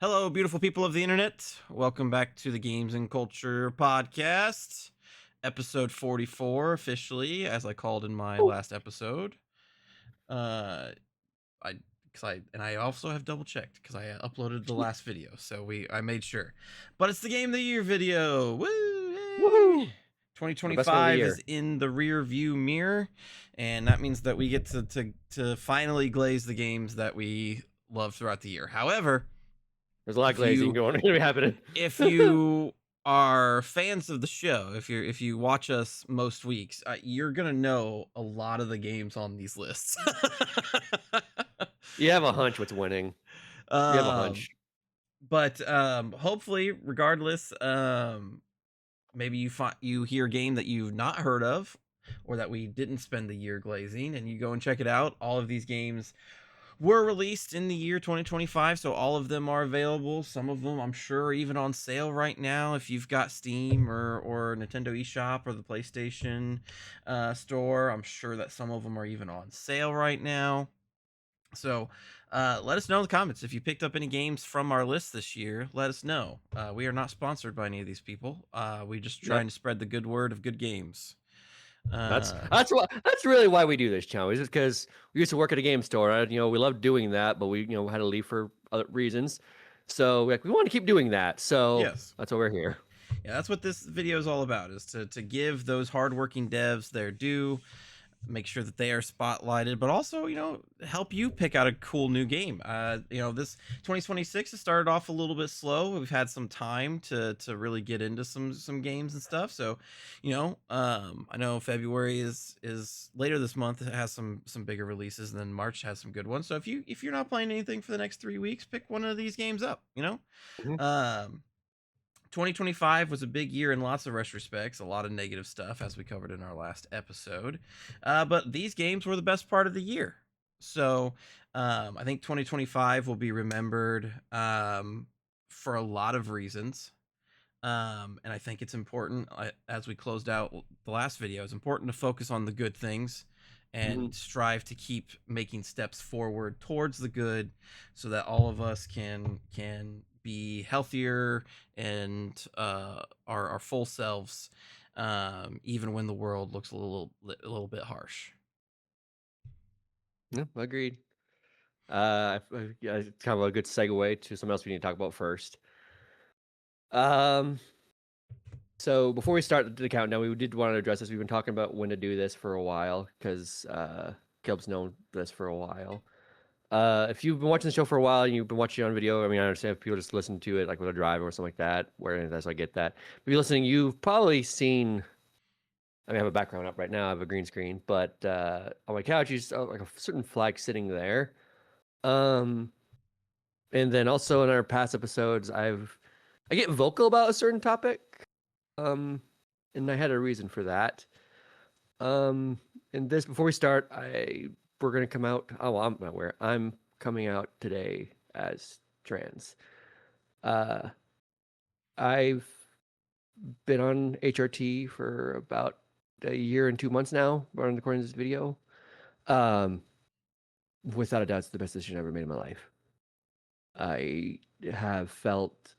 Hello, beautiful people of the internet. Welcome back to the Games and Culture Podcast, episode 44, officially, as I called in my last episode. Uh, I I also have double checked because I uploaded the last video, so I made sure. But it's the Game of the Year video. Woo! Yay! Woohoo! The best one of the 2025 is year. in the rear view mirror, and that means that we get to finally glaze the games that we love throughout the year. However, There's a lot of if glazing you going to be happening. if you are fans of the show, if you watch us most weeks, you're gonna know a lot of the games on these lists. You have a hunch what's winning. You have a um, hunch. but hopefully, regardless, maybe you hear a game that you've not heard of, or that we didn't spend the year glazing, and you go and check it out. All of these games were released in the year 2025, so all of them are available. Some of them I'm sure are even on sale right now if you've got Steam or Nintendo eShop or the PlayStation store. I'm sure that some of them are even on sale right now. So let us know in the comments if you picked up any games from our list this year. Let us know. We are not sponsored by any of these people. We just No, trying to spread the good word of good games. that's Uh, that's what that's really why we do this channel. It's just because we used to work at a game store. We love doing that, but we had to leave for other reasons. So we want to keep doing that. So yes. that's why we're here. Yeah, that's what this video is all about, is to give those hardworking devs their due, make sure that they are spotlighted, but also, help you pick out a cool new game. This 2026 has started off a little bit slow. We've had some time to really get into some games and stuff. So, I know February is later this month. It has some bigger releases, and then March has some good ones. So if you're not playing anything for the next 3 weeks, pick one of these games up. Mhm. Um, 2025 was a big year in lots of respects, a lot of negative stuff, as we covered in our last episode. But these games were the best part of the year. So I think 2025 will be remembered for a lot of reasons. And I think it's important, as we closed out the last video, it's important to focus on the good things Mhm. and strive to keep making steps forward towards the good, so that all of us can be healthier and our full selves, even when the world looks a little bit harsh. Yeah, agreed. Yeah, it's kind of a good segue to something else we need to talk about first. Um, So before we start the countdown, we did want to address this. We've been talking about when to do this for a while because Caleb's known this for a while. If you've been watching the show for a while and you've been watching it on video, I mean, I understand if people just listen to it like with a drive or something like that, where that's I get that. If you're listening, you've probably seen. I mean, I have a background up right now. I have a green screen, but on my couch, you saw like a certain flag sitting there. Um, and then also in our past episodes, I get vocal about a certain topic. Um, and I had a reason for that. Um, and this before we start, we're gonna come out. Oh, well, I'm not aware. I'm coming out today as trans. Uh, I've been on HRT for about a year and 2 months now, according to this video. Um, Without a doubt, it's the best decision I ever made in my life. I have felt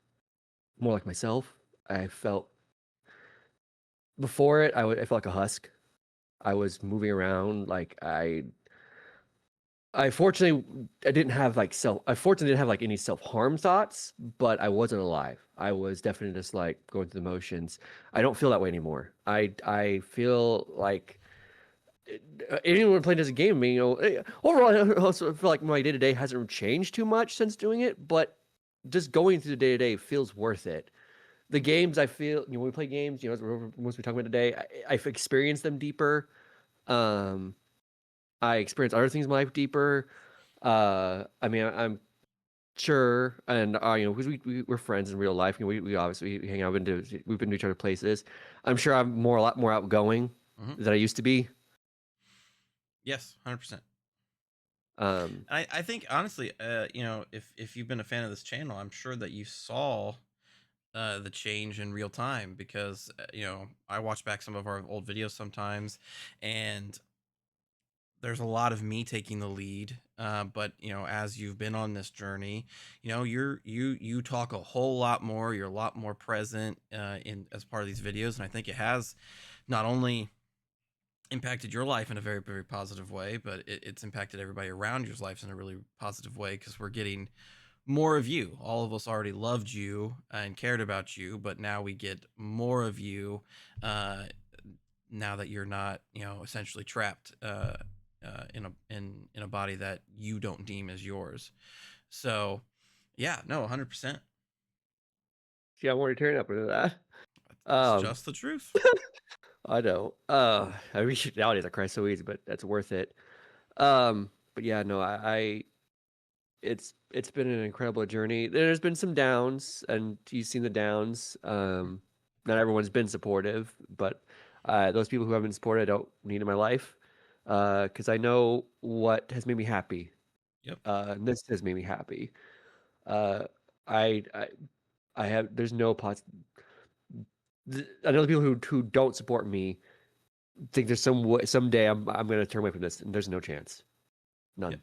more like myself. I felt before it, I felt like a husk. I was moving around like I fortunately I didn't have like self I fortunately didn't have like any self-harm thoughts, but I wasn't alive. I was definitely just like going through the motions. I don't feel that way anymore. I feel like anyone playing this game, overall I also feel like my day-to-day hasn't changed too much since doing it, but just going through the day-to-day feels worth it. The games I feel, when we play games, as most we talk about today, I've experienced them deeper. Um, I experience other things in my life deeper. I mean, I'm sure, and because we're friends in real life. We obviously we hang out. We've been to each other places. I'm sure I'm a lot more outgoing Hmm. than I used to be. Yes, 100%. Um, I think honestly, if you've been a fan of this channel, I'm sure that you saw the change in real time, because I watch back some of our old videos sometimes, and there's a lot of me taking the lead. But as you've been on this journey, you talk a whole lot more. You're a lot more present in as part of these videos, and I think it has not only impacted your life in a very, very positive way, but it's impacted everybody around your lives in a really positive way, because we're getting more of you. All of us already loved you and cared about you, but now we get more of you. Uh, Now that you're not, essentially trapped in a body that you don't deem as yours. So, yeah, no, 100%. See, I'm already tearing up into that. It's Um, just the truth. I know. I wish nowadays I cry so easy, but that's worth it. But yeah, no, it's been an incredible journey. There's been some downs, and you've seen the downs. Not everyone's been supportive, but those people who have been supportive, I don't need in my life, because I know what has made me happy. Yep. And this has made me happy. Uh, I, I, I have. There's no I know the people who don't support me think there's someday I'm gonna turn away from this, and there's no chance, Yep. none.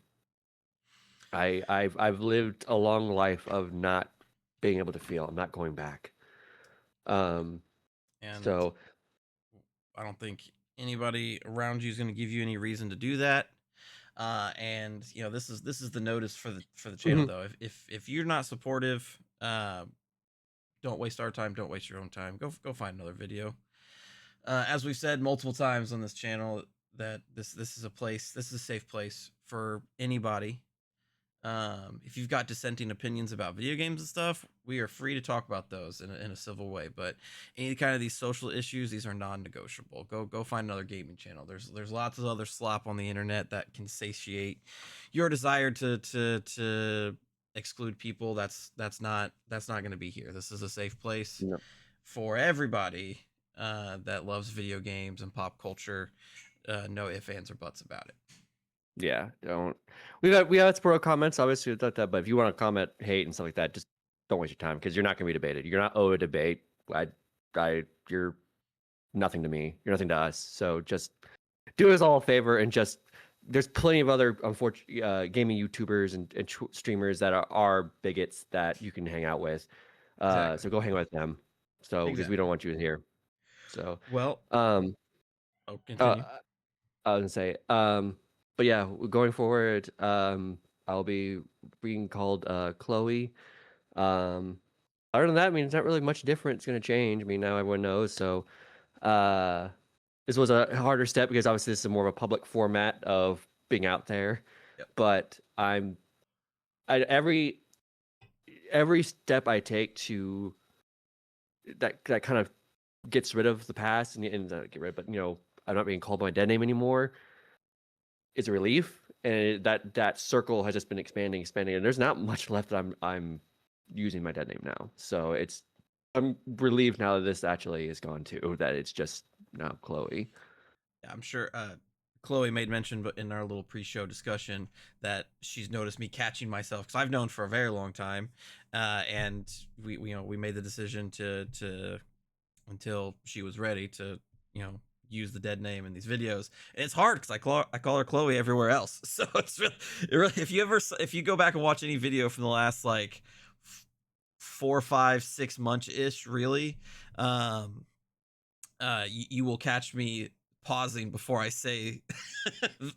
I've lived a long life of not being able to feel. I'm not going back. Um, And so I don't think anybody around you is going to give you any reason to do that. And this is the notice for the channel, mhm, though. If you're not supportive, don't waste our time. Don't waste your own time. Go find another video. As we've said multiple times on this channel, that this is a place, this is a safe place for anybody. If you've got dissenting opinions about video games and stuff, we are free to talk about those in a civil way. But any kind of these social issues, these are non-negotiable. Go find another gaming channel. There's lots of other slop on the internet that can satiate your desire to exclude people. That's not going to be here. This is a safe place no, for everybody that loves video games and pop culture. No ifs, ands, or buts about it. yeah, don't. We have support comments, obviously, about that. But if you want to comment hate and stuff like that, just don't waste your time because you're not gonna be debated. You're not owed a debate. You're nothing to me. You're nothing to us. So just do us all a favor and just. There's plenty of other unfortunate gaming YouTubers and streamers that are bigots that you can hang out with. Exactly. So go hang out with them. So because we don't Exactly. want you here. So, Well, um, oh, uh, continue. I was gonna say, but yeah, going forward, I'll be being called Chloe. Um, Other than that, I mean, it's not really much different. It's gonna change. I mean, now everyone knows. So, uh, this was a harder step because obviously this is more of a public format of being out there. Yep. But every step I take to that kind of gets rid of the past and not get rid, but I'm not being called by my dead name anymore. Is a relief, and that circle has just been expanding, and there's not much left that I'm using my dead name now. So I'm relieved now that this actually is gone too. That it's just now Chloe. Yeah, I'm sure Chloe made mention, but in our little pre-show discussion, that she's noticed me catching myself, because I've known for a very long time, and we made the decision to until she was ready to use the dead name in these videos. And it's hard because I call her Chloe everywhere else. So it really, if you go back and watch any video from the last like 4, 5, 6 months ish, really, um, you will catch me pausing before I say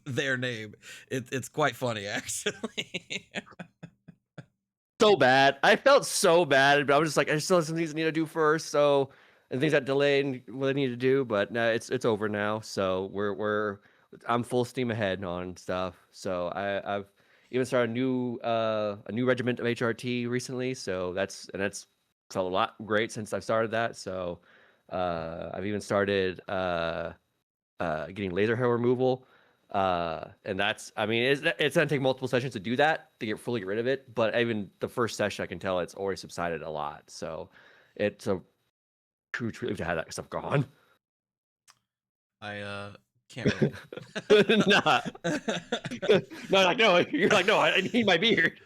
their name. It's quite funny, actually. So bad. I felt so bad, but I was just like, I still have some things I need to do first. So, and things that delayed what I need to do, but no, it's over now. So I'm full steam ahead on stuff. So I've even started a new regiment of HRT recently. So that's felt a lot great since I've started that. So I've even started getting laser hair removal. And that's, I mean, it's gonna take multiple sessions to do that to fully get rid of it. But even the first session, I can tell it's already subsided a lot. So it's a true relief to have that stuff gone. I can't relate. Nah, no, like no, you're like no, I need my beard.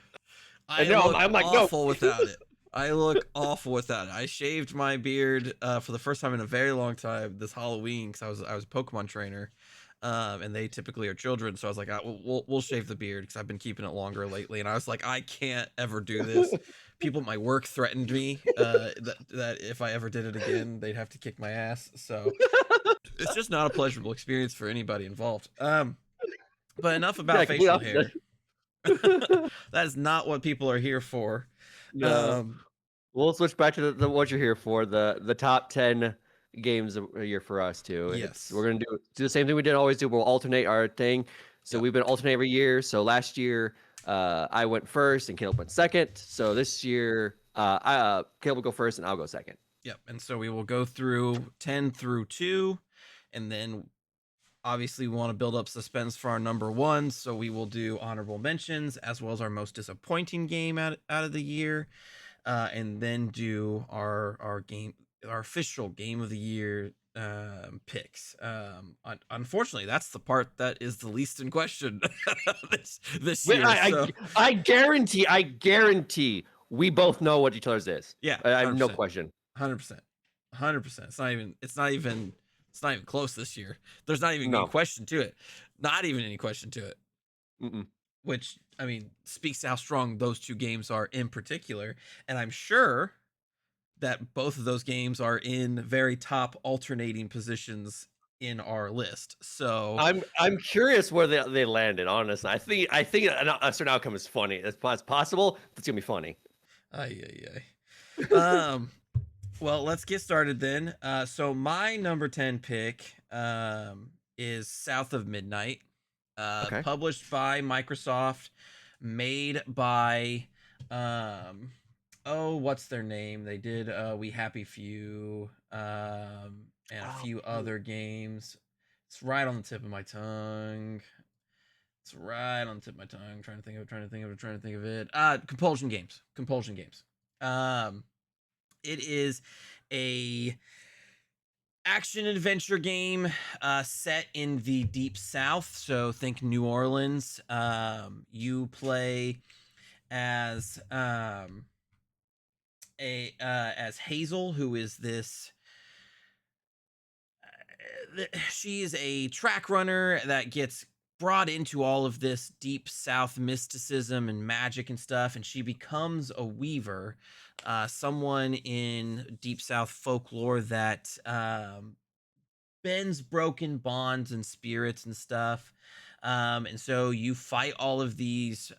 And I no, look I'm like no. awful without it. I look awful without it. I shaved my beard for the first time in a very long time this Halloween, because I was a Pokemon trainer, and they typically are children. So I was like, we'll shave the beard because I've been keeping it longer lately, and I was like, I can't ever do this. People at my work threatened me that if I ever did it again, they'd have to kick my ass. So it's just not a pleasurable experience for anybody involved. But enough about Yeah, complete facial opposite. hair. That is not what people are here for. No. Um, We'll switch back to the what you're here for, the top 10 games a year for us too. It's we're yes. gonna do the same thing we did always do. We'll alternate our thing. So Yep. we've been alternating every year. So last year, I went first and Caleb went second. So this year, Caleb will go first and I'll go second. Yep. And so we will go through 10 through 2, and then obviously we want to build up suspense for our number one. So we will do honorable mentions as well as our most disappointing game out of the year. And then do our official game of the year picks. Unfortunately, that's the part that is the least in question this Wait, year. So I guarantee we both know what each other's is. yeah, I have hundred no percent, question. 100%, 100%. It's not even close this year. There's not even any No. question to it. Not even any question to it. Mm-mm. Which I mean speaks to how strong those two games are in particular. And I'm sure that both of those games are in very top alternating positions in our list. So, I'm curious where they landed. Honestly, I think a certain outcome is funny. It's possible. It's gonna be funny. ay, ay, ay. Well, let's get started then. So my number 10 pick is South of Midnight, Okay. published by Microsoft, made by oh, what's their name? They did We Happy Few and a Oh, few other games. It's right on the tip of my tongue. It's right on the tip of my tongue. I'm trying to think of it, trying to think of it, trying to think of it. Compulsion Games. Compulsion Games. It is a action adventure game set in the deep south, so think New Orleans. You play as a as Hazel, who is this she is a track runner that gets brought into all of this deep south mysticism and magic and stuff, and she becomes a weaver, someone in deep south folklore that bends broken bonds and spirits and stuff. And so you fight all of these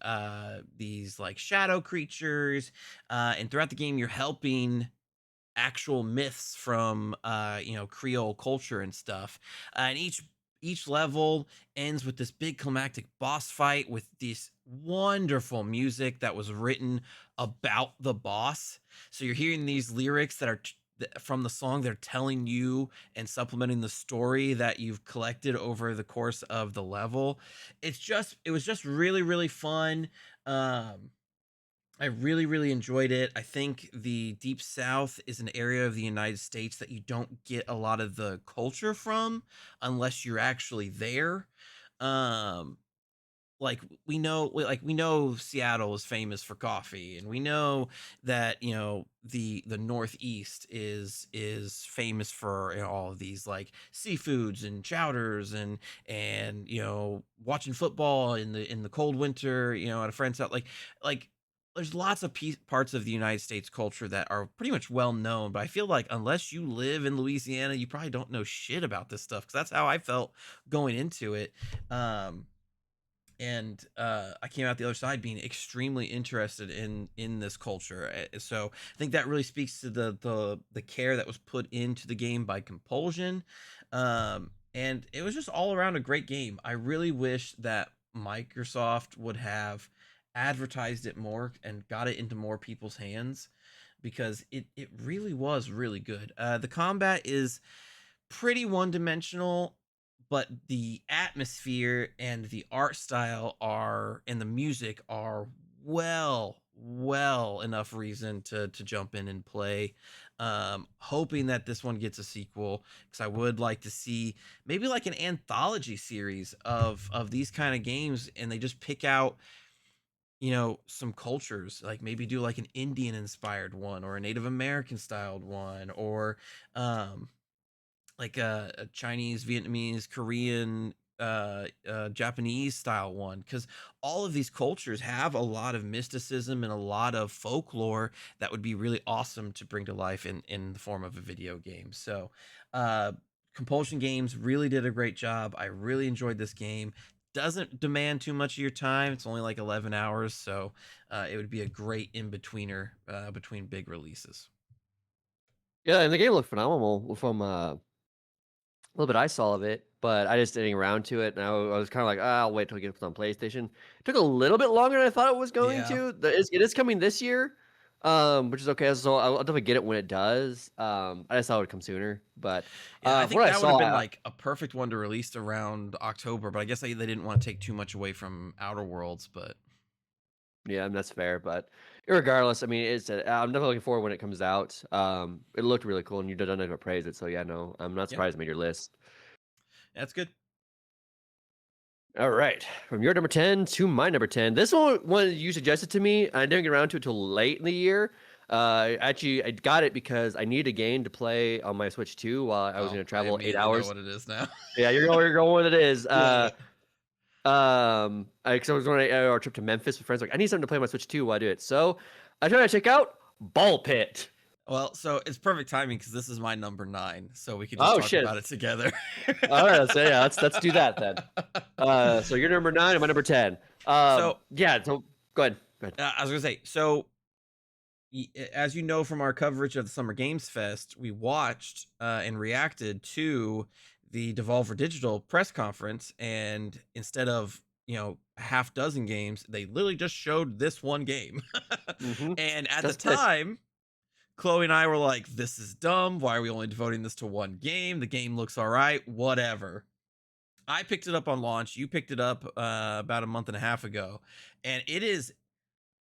like shadow creatures, and throughout the game you're helping actual myths from Creole culture and stuff. And each level ends with this big climactic boss fight with this wonderful music that was written about the boss. So you're hearing these lyrics that are from the song. They're telling you and supplementing the story that you've collected over the course of the level. It was just really really fun. I really, really enjoyed it. I think the Deep South is an area of the United States that you don't get a lot of the culture from unless you're actually there. Um, like we know Seattle is famous for coffee, and we know that the Northeast is famous for all of these like seafoods and chowders and watching football in the cold winter at a friend's house like there's lots of parts of the United States culture that are pretty much well known, but I feel like unless you live in Louisiana, you probably don't know shit about this stuff because that's how I felt going into it. Um, and I came out the other side being extremely interested in this culture. So I think that really speaks to the care that was put into the game by Compulsion, and it was just all around a great game. I really wish that Microsoft would have advertised it more and got it into more people's hands because it really was really good. The combat is pretty one dimensional, but the atmosphere and the art style are and the music are well enough reason to jump in and play. Hoping that this one gets a sequel because I would like to see maybe like an anthology series of these kind of games, and they just pick out some cultures, like maybe do like an Indian inspired one or a Native American styled one, or like a Chinese, Vietnamese, Korean Japanese style one, because all of these cultures have a lot of mysticism and a lot of folklore that would be really awesome to bring to life in the form of a video game. So, uh, Compulsion Games really did a great job. I really enjoyed this game. Doesn't demand too much of your time. It's only like 11 hours, so it would be a great in betweener between big releases. Yeah, and the game looked phenomenal from little bit I saw of it, but I just didn't get around to it, and I was kind of like, "Ah, I'll wait till it gets on PlayStation." It took a little bit longer than I thought it was going Yeah. to. It is coming this year, which is okay. So I'll definitely get it when it does. I just thought it would come sooner, but Yeah, I from think what I that would have saw, been like a perfect one to release around October, but I guess they didn't want to take too much away from Outer Worlds, but yeah, and that's fair. But regardless, I mean, I'm definitely looking forward when it comes out. It looked really cool, and you did nothing but praise it. So yeah, no, I'm not yeah, surprised it made your list. that's good. All right, from your number 10 to my number 10. This one you suggested to me. I didn't get around to it till late in the year. Actually, I got it because I needed a game to play on my Switch 2 while I was Oh, going to I travel eight immediately know hours. what it is now. Yeah, you're going what it is. Love it. Because I was on our trip to Memphis with friends. Like, I need something to play on my Switch 2 while I do it. So I tried to check out Ball Pit. Well, so it's perfect timing because this is my number 9, so we could just Oh talk shit! about it together. All right, yeah, let's do that then. So you're number 9 and my number 10. So, Yeah. So go ahead. Go ahead. I was gonna say, so as you know from our coverage of the Summer Games Fest, we watched and reacted to the Devolver Digital press conference, and instead of a half dozen games, they literally just showed this one game. Mm-hmm. And at the Just this. time, Chloe and I were like, "This is dumb. Why are we only devoting this to one game? The game looks all right. Whatever." I picked it up on launch. You picked it up about a month and a half ago, and it is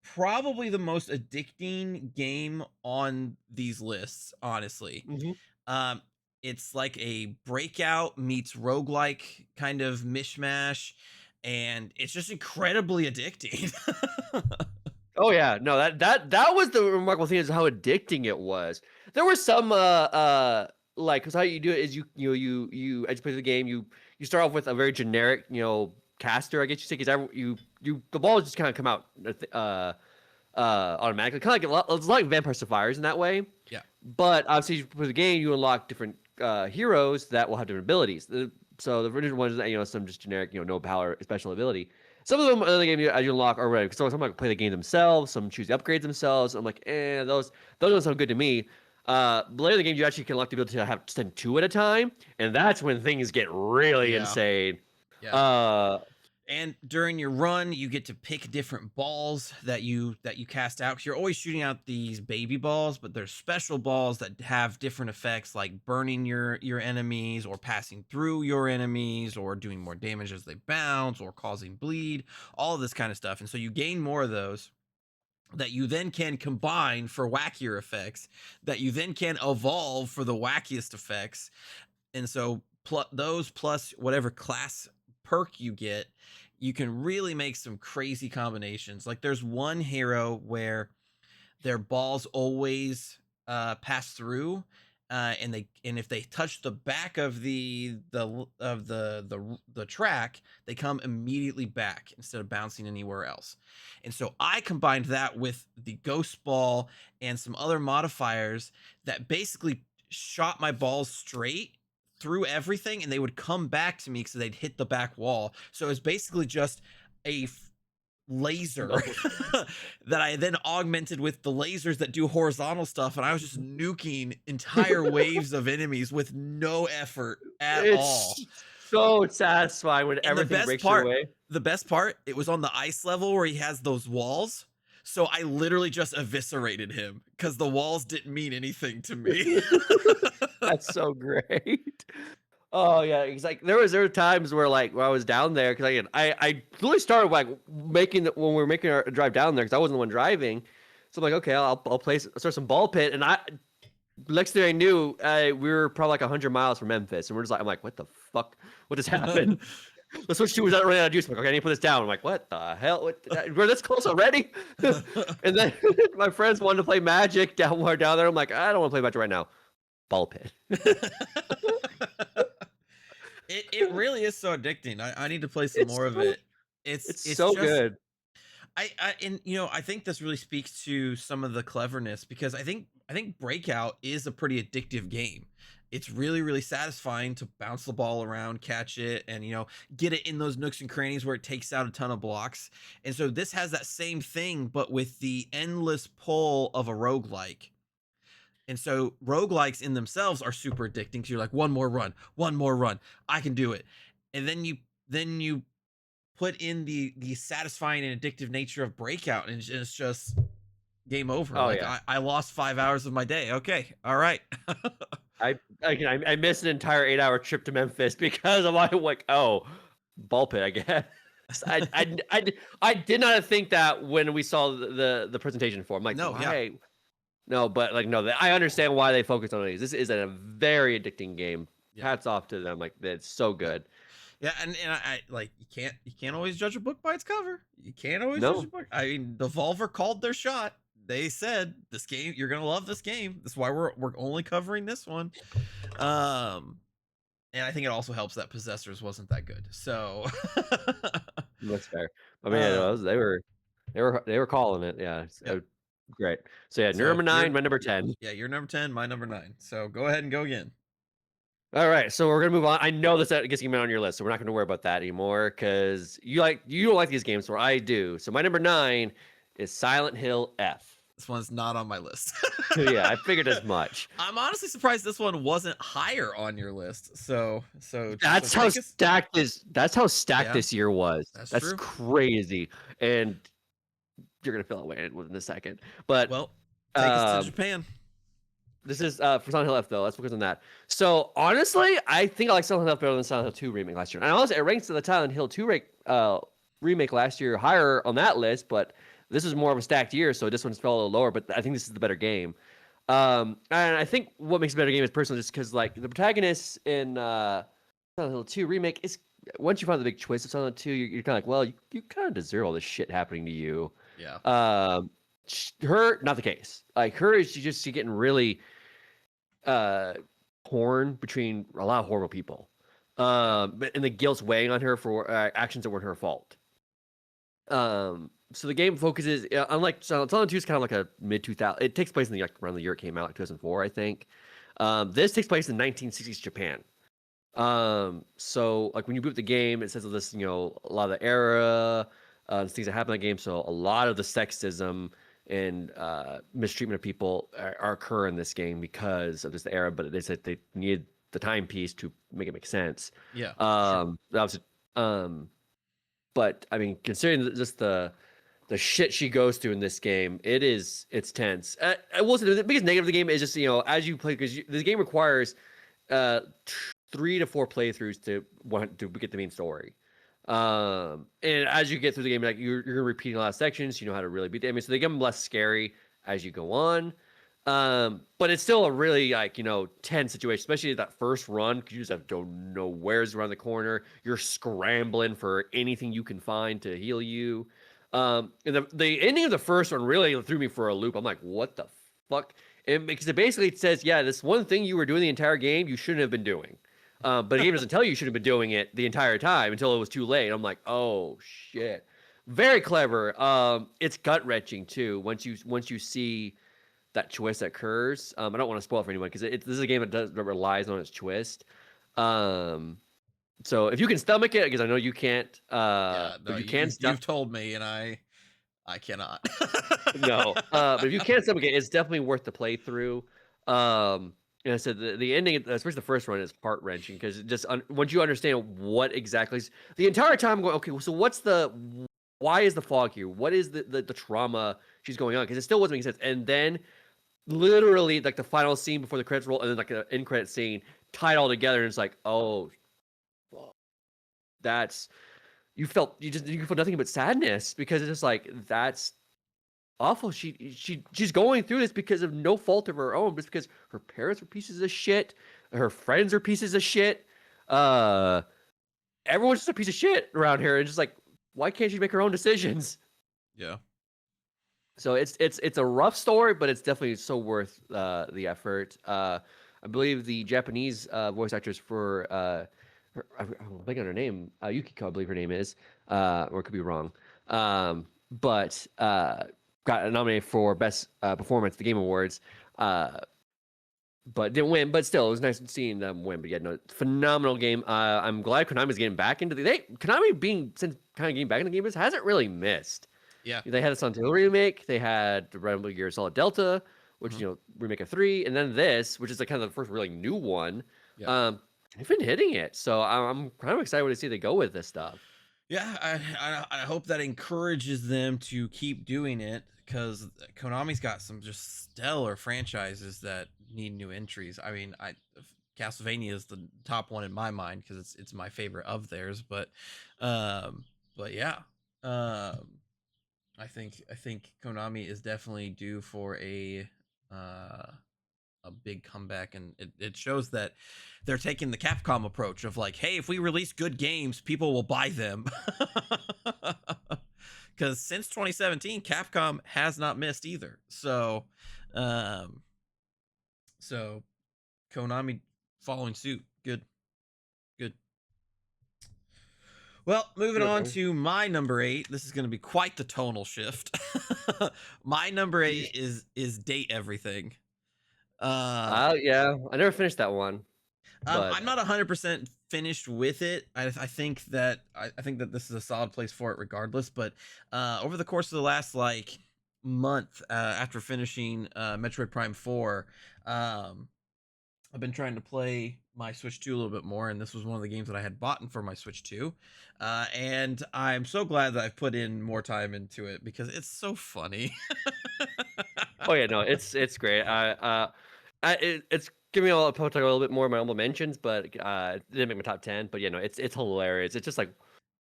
probably the most addicting game on these lists, honestly. Mm-hmm. Um, it's like a breakout meets roguelike kind of mishmash, and it's just incredibly addicting. Oh yeah, no, that was the remarkable thing is how addicting it was. There were some like because how you do it is you as you play the game you start off with a very generic caster I guess you say because you the balls just kind of come out automatically kind of like it's like Vampire Survivors in that way. Yeah. But obviously, you play the game, you unlock different heroes that will have different abilities. So the original ones, some just generic, no power, special ability. Some of them in the game as you unlock are ready. So some like play the game themselves, some choose the upgrades themselves. I'm like, those don't sound good to me. Later in the game, you actually can unlock the ability to have send 2 at a time, and that's when things get really Yeah. insane. Yeah. And during your run, you get to pick different balls that you cast out. Cause you're always shooting out these baby balls, but there's special balls that have different effects, like burning your enemies, or passing through your enemies, or doing more damage as they bounce, or causing bleed. All of this kind of stuff. And so you gain more of those that you then can combine for wackier effects, that you then can evolve for the wackiest effects. And so those plus whatever class perk you get, you can really make some crazy combinations. Like there's one hero where their balls always pass through, and if they touch the back of the track, they come immediately back instead of bouncing anywhere else. And so I combined that with the ghost ball and some other modifiers that basically shot my balls straight through everything, and they would come back to me because they'd hit the back wall. So it's basically just a laser that I then augmented with the lasers that do horizontal stuff, and I was just nuking entire waves of enemies with no effort at all. It's so satisfying when And everything breaks your way. the best part, it was on the ice level where he has those walls. So I literally just eviscerated him because the walls didn't mean anything to me. That's so great. Oh yeah, it's like there were times where like when I was down there because I really started like when we were making our drive down there because I wasn't the one driving, so I'm like okay I'll start some ball pit and next thing I knew we were probably like 100 miles from Memphis and we're just like I'm like what the fuck what just happened? The Switch 2 was not running out of juice. I'm like, okay, I need to put this down. I'm like, what the hell? We're this close already? And then my friends wanted to play Magic down there. I'm like, I don't want to play Magic right now. Ball pit. It really is so addicting. I need to play some It's more of so it. It's it's it's so just good. I and I think this really speaks to some of the cleverness because I think Breakout is a pretty addictive game. It's really really satisfying to bounce the ball around, catch it, and get it in those nooks and crannies where it takes out a ton of blocks. And so this has that same thing, but with the endless pull of a roguelike. And so roguelikes in themselves are super addicting because you're like, one more run, I can do it. And then you put in the satisfying and addictive nature of Breakout, and it's just game over. Oh Like yeah. I lost 5 hours of my day. Okay, all right. I missed an entire 8-hour trip to Memphis because of like, oh, ball pit, I guess. I did not think that when we saw the presentation for. I'm like, No, yeah, why? No, but like no, I understand why they focused on these. This is a very addicting game. yeah, Hats off to them. Like it's so yeah, good. yeah. And I like you can't always judge a book by its cover. You can't always judge a No, book. I mean, Devolver called their shot. They said this game, you're gonna love this game. That's why we're only covering this one. Um, and I think it also helps that Possessors wasn't that good. So, that's fair. I mean, yeah, no, um, they were calling it. Yeah, yep. great. So yeah, So number you're nine, my number 10. yeah, you're number 10, my number 9. So go ahead and go again. All right, so we're gonna move on. I know this gets you on your list, so we're not gonna worry about that anymore because you don't like these games, where I do. So my number 9 is Silent Hill F. This one's not on my list. Yeah, I figured as much. I'm honestly surprised this one wasn't higher on your list. So That's how take us. stacked this. That's how stacked Yeah, this year was. that's That's true. crazy, and you're gonna feel that way within a second. But Well, take us to um, Japan. this is for Silent Hill F though. Let's focus on that. So honestly, I think I like Silent Hill F better than Silent Hill 2 remake last year. And honestly, it ranks the Silent Hill 2 remake last year higher on that list, but this was more of a stacked year, so this one's fell a little lower. But I think this is the better game. And I think what makes a better game is personally just because like the protagonist in Silent Hill 2 remake is once you find the big twist of Silent Hill 2, you're kind of like, well, you kind of deserve all this shit happening to you. Yeah. Um, her not the case. Like her is she getting really uh torn between a lot of horrible people. And the guilt's weighing on her for actions that weren't her fault. So the game focuses, unlike Silent 2 is kind of like a mid 2000. It takes place in the like around the year it came out, like 2004, I think. This takes place in 1960s Japan. So like when you boot the game, it says this, a lot of the era, things that happen in the game. So a lot of the sexism and mistreatment of people are occur in this game because of this era. But they said they needed the timepiece to make it make sense. Yeah. Sure. Obviously, but I mean, considering just the shit she goes through in this game, it's tense. I will say the biggest negative of the game is just as you play because this game requires uh 3 to 4 playthroughs to want to get the main story. And as you get through the game, like you're repeating a lot of sections, you know how to really beat the enemy, so they get them less scary as you go on. But it's still a really like tense situation, especially that first run because you just don't know where's around the corner. You're scrambling for anything you can find to heal you. And the ending of the first one really threw me for a loop. I'm like, what the fuck? And because it basically says, yeah, this one thing you were doing the entire game, you shouldn't have been doing. But the game doesn't tell you you shouldn't have been doing it the entire time until it was too late. I'm like, oh shit, very clever. It's gut wrenching too. Once you see that twist that occurs. I don't want to spoil it for anyone because this is a game that relies on its twist. Um, so if you can stomach it, because I know you can't, Yeah. but No, if you can you've told me, and I cannot. no, but if you can stomach it, it's definitely worth the playthrough. And I said the ending, especially the first one, is heart wrenching because it just once you understand what exactly the entire time I'm going, okay, so why is the fog here? What is the trauma she's going on? Because it still wasn't making sense. And then literally like the final scene before the credits roll, and then like an end credit scene tied all together, and it's like, oh, that's you feel nothing but sadness because it's just like that's awful. She's going through this because of no fault of her own, just because her parents were pieces of shit, her friends are pieces of shit, uh, everyone's just a piece of shit around here, and just like, why can't she make her own decisions? Yeah. So it's a rough story, but it's definitely so worth the effort. I believe the Japanese voice actors for I'm blanking on her name. Yukiko, I believe her name is, or it could be wrong. But got nominated for best performance at the Game Awards. Uh, but didn't win. But still, it was nice seeing them win. But yeah, no, phenomenal game. I'm glad Konami's getting back into Konami being since kind of getting back into the game hasn't really missed. Yeah. They had a Silent Hill remake. They had the Metal Gear Solid Delta, which Mhm. remake of 3, and then this, which is like kind of the first really new one. Yeah. They've been hitting it, so I'm kind of excited to see they go with this stuff. Yeah, I hope that encourages them to keep doing it because Konami's got some just stellar franchises that need new entries. I mean, I Castlevania is the top one in my mind because it's my favorite of theirs. Um, but yeah, um, I think Konami is definitely due for uh a big comeback, and it shows that they're taking the Capcom approach of like, hey, if we release good games, people will buy them. Because since 2017, Capcom has not missed either. Um, so Konami following suit. Good, good. Well, moving Yeah, on bro. to my number eight. This is going to be quite the tonal shift. My number eight is Date Everything. Uh, Yeah, I never finished that one, but I'm not 100% finished with it. I think that I think that this is a solid place for it regardless. But over the course of the last like month after finishing Metroid Prime 4, um, I've been trying to play my Switch 2 a little bit more, and this was one of the games that I had bought for my Switch 2. And I'm so glad that I've put in more time into it because it's so funny. oh yeah, no, it's great. It's giving me a little, talk a little bit more of my honorable mentions, but it didn't make my top 10. But yeah, no, it's hilarious. It's just like,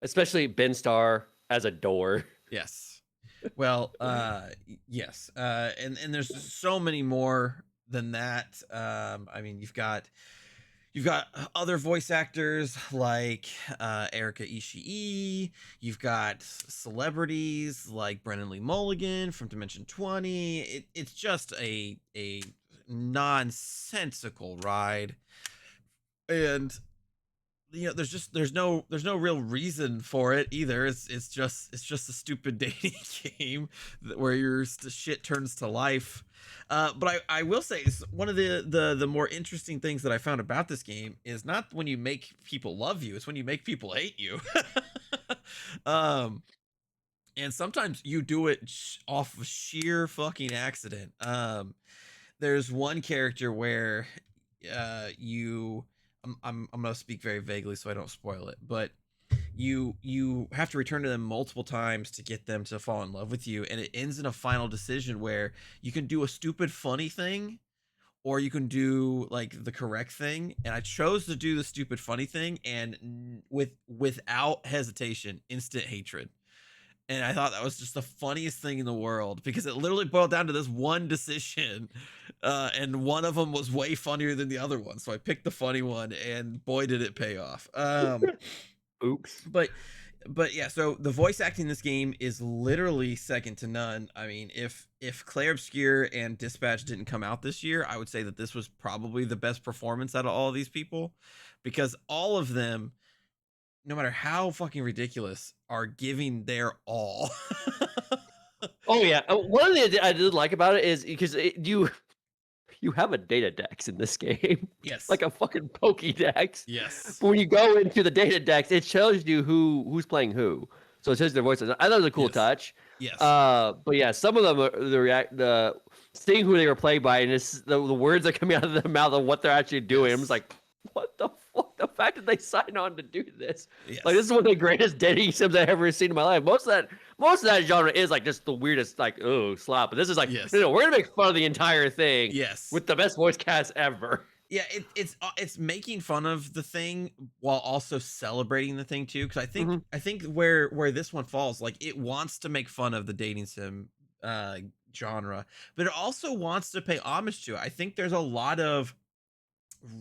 especially Ben Starr as a door. Yes. Well, yes. And there's so many more than that. I mean, you've got other voice actors like Erika Ishii. You've got celebrities like Brennan Lee Mulligan from Dimension 20. It's just a nonsensical ride, and there's no real reason for it either. It's just a stupid dating game where your shit turns to life. But I will say one of the more interesting things that I found about this game is not when you make people love you, it's when you make people hate you. um and sometimes you do it off of sheer fucking accident. There's one character where you I'm gonna speak very vaguely so I don't spoil it, but you have to return to them multiple times to get them to fall in love with you, and it ends in a final decision where you can do a stupid funny thing or you can do like the correct thing, and I chose to do the stupid funny thing, and without hesitation, instant hatred. And I thought that was just the funniest thing in the world because it literally boiled down to this one decision, and one of them was way funnier than the other one. So I picked the funny one, and boy, did it pay off. Oops. But but yeah, so the voice acting in this game is literally second to none. I mean, if Claire Obscure and Dispatch didn't come out this year, I would say that this was probably the best performance out of all of these people because all of them, no matter how fucking ridiculous, are giving their all. Oh yeah, one of the I did like about it is because you have a data dex in this game, Yes. like a fucking Pokédex. Yes. But when you go into the data dex, it shows you who's playing who. So it shows their voices. I thought it was a cool Yes. touch. Yes. But yeah, some of them are the seeing who they were played by, and it's the words that coming out of their mouth of what they're actually doing. I'm just Yes. like, what the fuck? The fact that they signed on to do this, like this Yes. is one of the greatest dating sims I've ever seen in my life. Most of that genre is like just the weirdest, like oh slap. But this is like, Yes. no, we're gonna make fun of the entire thing Yes. with the best voice cast ever. Yeah, it's making fun of the thing while also celebrating the thing too. Because I think Mhm. I think where this one falls, like it wants to make fun of the dating sim uh genre, but it also wants to pay homage to it. I think there's a lot of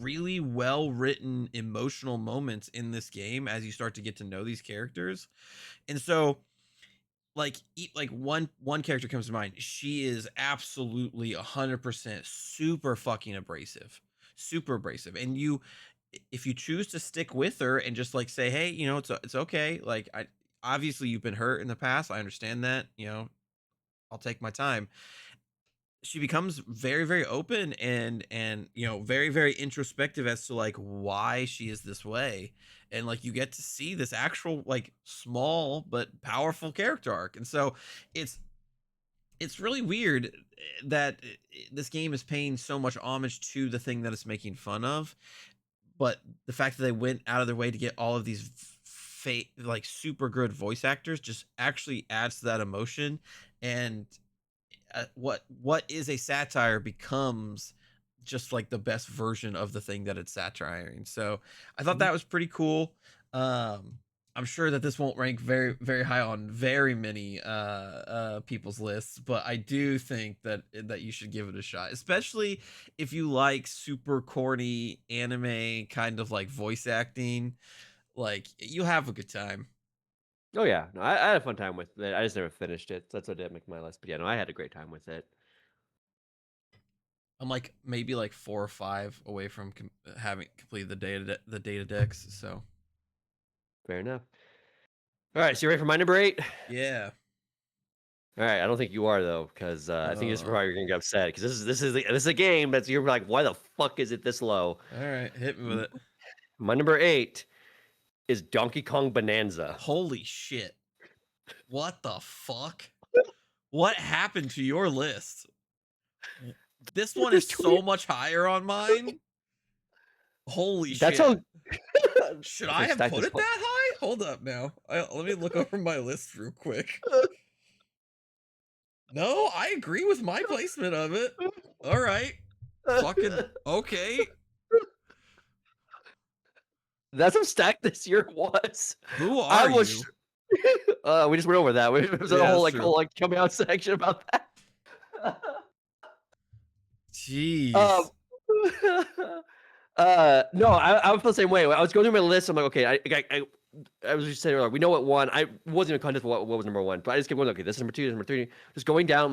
really well written emotional moments in this game as you start to get to know these characters. And so like one character comes to mind. She is absolutely 100% super fucking abrasive. Super abrasive. And if you choose to stick with her and just like say, hey, it's okay. Like, I obviously you've been hurt in the past. I understand that. I'll take my time. She becomes very, very open and very, very introspective as to like why she is this way. And like you get to see this actual like small but powerful character arc. And so it's it's really weird that this game is paying so much homage to the thing that it's making fun of, but the fact that they went out of their way to get all of these like super good voice actors just actually adds to that emotion. And what is a satire becomes just like the best version of the thing that it's satirizing. So I thought Mhm. that was pretty cool. um I'm sure that this won't rank very, very high on very many people's lists, but I do think that you should give it a shot, especially if you like super corny anime kind of like voice acting. Like, you have a good time. Oh yeah, no, I had a fun time with it. I just never finished it. So that's what didn't make my list. But yeah, no, I had a great time with it. I'm like maybe like 4 or 5 away from having completed the data decks. So Fair enough. All right, so you ready for my number 8? yeah. All right, I don't think you are though, because I think this is Uh, probably you're gonna get upset because this is a game that's you're like, why the fuck is it this low? all right, hit me with M- it. My number 8 is Donkey Kong Bonanza. Holy shit! What the fuck? What happened to your list? This one is There's 20. so much higher on mine. Holy That's shit! how. Should They I have stacked put this. it that high? Hold up now. Let me look over my list real quick. No, I agree with my placement of it. All right, fucking okay. That's how stacked this year was. Who I are was. you? We just went over that. There was a Yeah, whole that's like true. whole like coming out section about that. um, Jeez. no, I was the same way. I was going through my list. I'm like, okay, I was just saying, like, we know what one. I wasn't even contest what was number one, but I just kept going. Okay, this is number two, this is number three. Just going down.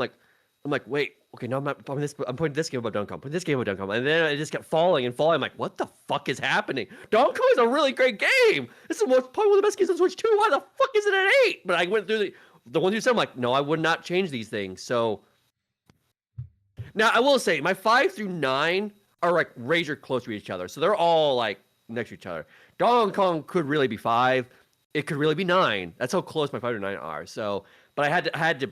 I'm like, wait, okay, no, I'm not. I'm putting this game above Donkey Kong. Putting this game above Donkey Kong, and then I just kept falling and falling. I'm like, what the fuck is happening? Donkey Kong is a really great game. This is probably one of the best games on Switch 2. Why the fuck is it at 8? But I went through the ones you said. I'm like, no, I would not change these things. So now I will say my 5 through 9 are like razor close to each other, so they're all like next to each other. Donkey Kong could really be 5. It could really be 9. That's how close my 5 to 9 are. So, but I had to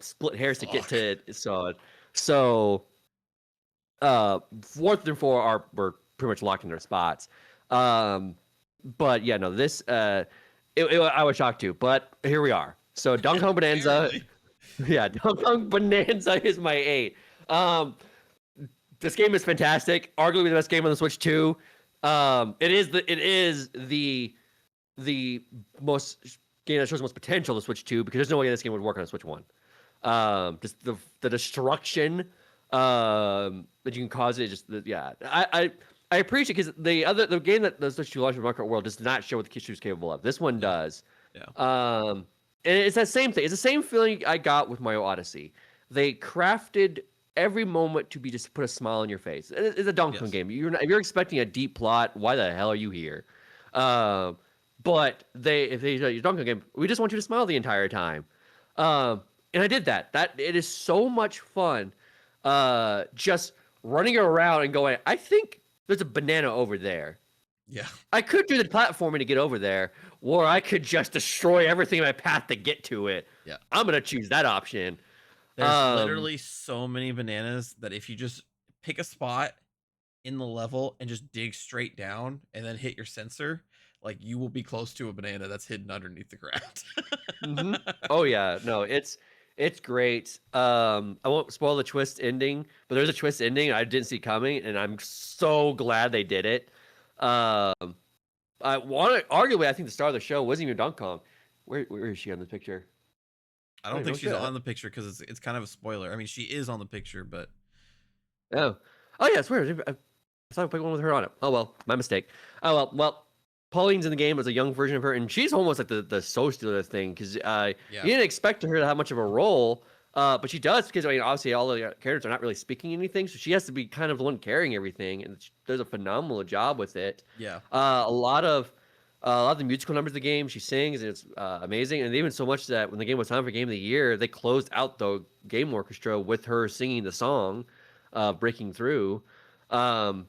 split hairs to get Fuck. to it. So fourth and four were pretty much locked in their spots. Um, but yeah, no, this I was shocked too, but here we are. So Donkey Kong Bonanza, Apparently. yeah, Donkey Kong Bonanza is my 8. Um, this game is fantastic. Arguably the best game on the Switch 2. It is the most game that shows the most potential on the Switch 2 because there's no way this game would work on a Switch 1. Just the destruction that you can cause it. Yeah, I appreciate because the game that the Switch 2 launched with Mario Kart World does not show what the Switch is capable of. This one Yeah. does. Yeah. And it's that same thing. It's the same feeling I got with Mario Odyssey. They crafted every moment to be just put a smile on your face. It's a Donkey Kong Yes. game. If you're expecting a deep plot, why the hell are you here? Um, but if they your Donkey Kong game, we just want you to smile the entire time. And I did that. It is so much fun. Just running around and going. I think there's a banana over there. Yeah. I could do the platforming to get over there, or I could just destroy everything in my path to get to it. Yeah. I'm gonna choose that option. There's Um, literally so many bananas that if you just pick a spot in the level and just dig straight down and then hit your sensor, like you will be close to a banana that's hidden underneath the ground. mhm. Oh yeah, no, it's great. I won't spoil the twist ending, but there's a twist ending I didn't see coming, and I'm so glad they did it. Um, arguably, I think the star of the show wasn't even Donkey Kong. Where is she on the picture? I I don't don't even think know she's shit. on the picture because it's kind of a spoiler. I mean, she is on the picture, but Oh, oh yeah, I swear. I thought I played one with her on it. Oh well, my mistake. Oh well. Pauline's in the game as a young version of her, and she's almost like the soul stealer thing because you yeah. didn't expect her to have much of a role. But she does because I mean, obviously, all the characters are not really speaking anything, so she has to be kind of the one carrying everything, and she does a phenomenal job with it. Yeah. A lot of a lot of the musical numbers of the game she sings, and it's amazing. And even so much that when the game was time for Game of the Year, they closed out the game orchestra with her singing the song, "Breaking Through." Um,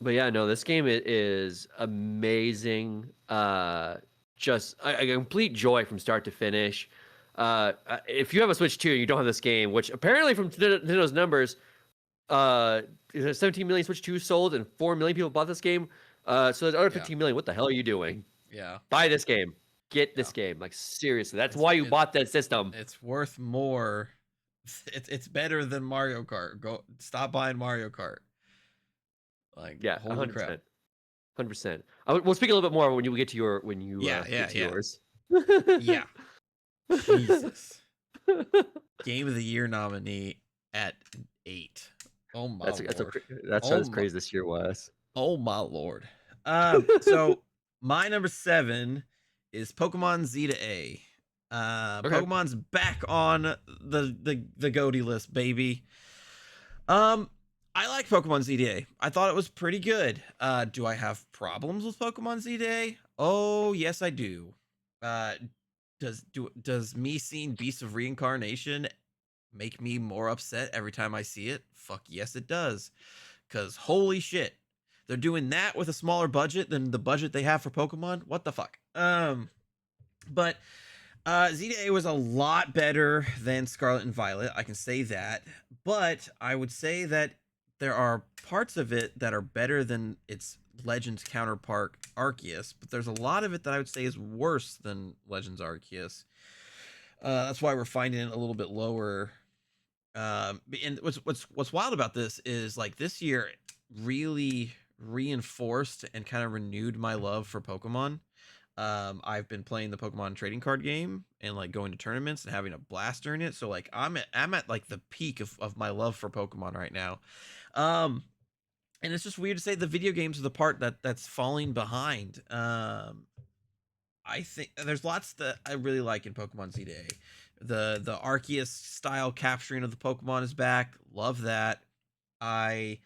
but yeah, no, this game is amazing. Just a complete joy from start to finish. If you have a Switch 2 and you don't have this game, which apparently from Nintendo's numbers, uh, 17 million Switch 2 sold and 4 million people bought this game. So there's other Yeah. 15 million. What the hell are you doing? Yeah. Buy this game. Get Yeah. this game. Like seriously, that's It's why you it, bought that system. it's worth more. It's better than Mario Kart. Go stop buying Mario Kart. Like Yeah, holy crap. 100%. 100%. We'll speak a little bit more when you get to Yeah, get yeah, to yeah. yours. Yeah. Jesus. Game of the Year nominee at 8. Oh my lord. That's Oh as my crazy this year was. oh my lord. So my number 7 is Pokemon Z to A. Okay. Pokemon's back on the GOTY list, baby. Um, I like Pokemon ZDA. I thought it was pretty good. Do I have problems with Pokemon ZDA? Oh, yes, I do. Uh, does me seeing Beast of Reincarnation make me more upset every time I see it? Fuck yes, it does. Cause holy shit, they're doing that with a smaller budget than the budget they have for Pokemon. What the fuck? But ZDA was a lot better than Scarlet and Violet. I can say that. But I would say that there are parts of it that are better than its Legends counterpart Arceus, but there's a lot of it that I would say is worse than Legends Arceus. That's why we're finding it a little bit lower. And what's wild about this is like this year really reinforced and kind of renewed my love for Pokemon. I've been playing the Pokemon trading card game and like going to tournaments and having a blast during it. So like I'm at like the peak of my love for Pokemon right now. Um, and it's just weird to say the video games are the part that's falling behind. I think there's lots that I really like in Pokemon ZDA. The Arceus style capturing of the Pokemon is back. Love that. I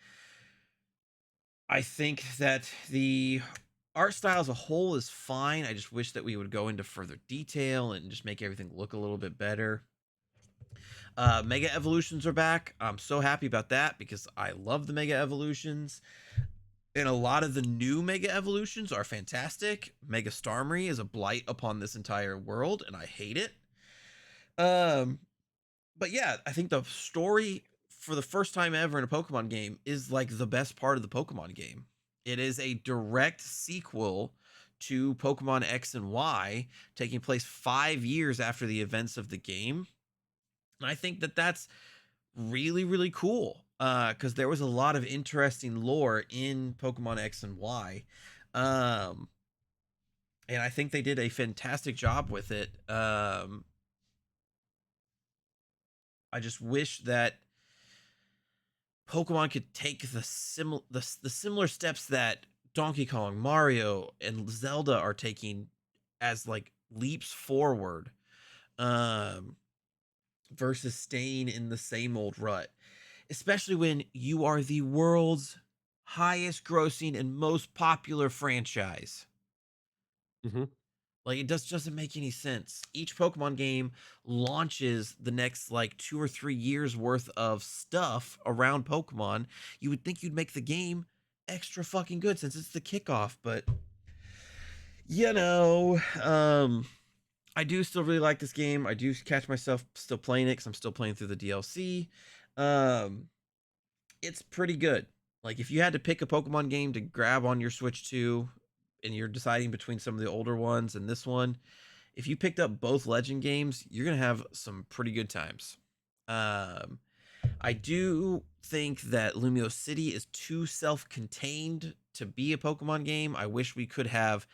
I think that the art style as a whole is fine. I just wish that we would go into further detail and just make everything look a little bit better. Mega evolutions are back. I'm so happy about that because I love the mega evolutions. And a lot of the new mega evolutions are fantastic. Mega Starmie is a blight upon this entire world, and I hate it. Um, but yeah, I think the story for the first time ever in a Pokemon game is like the best part of the Pokemon game. It is a direct sequel to Pokemon X and Y, taking place 5 years after the events of the game. And I think that that's really, really cool because there was a lot of interesting lore in Pokemon X and Y. Um, and I think they did a fantastic job with it. I just wish that Pokemon could take the similar steps that Donkey Kong, Mario, and Zelda are taking as like leaps forward, um, versus staying in the same old rut. Especially when you are the world's highest grossing and most popular franchise. Hmm. Like it just doesn't make any sense. Each Pokemon game launches the next like 2 or 3 years worth of stuff around Pokemon. You would think you'd make the game extra fucking good since it's the kickoff, but you know, I do still really like this game. I do catch myself still playing it because I'm still playing through the DLC. Um, it's pretty good. Like if you had to pick a Pokemon game to grab on your Switch 2 and you're deciding between some of the older ones and this one, if you picked up both Legend games, you're going to have some pretty good times. Um I do think that Lumio City is too self-contained to be a Pokemon game. I wish we could have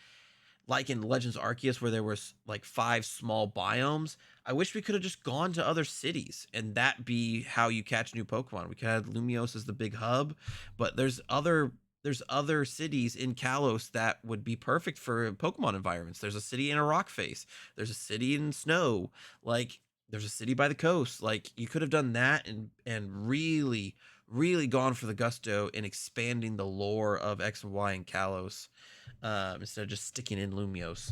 like in Legends Arceus where there was like 5 small biomes. I wish we could have just gone to other cities and that be how you catch new Pokemon. We could have Lumios as the big hub, but there's other cities in Kalos that would be perfect for Pokemon environments. There's a city in a rock face. There's a city in snow. Like there's a city by the coast. Like you could have done that and really really gone for the gusto in expanding the lore of X and Y and Kalos, instead of just sticking in Lumios.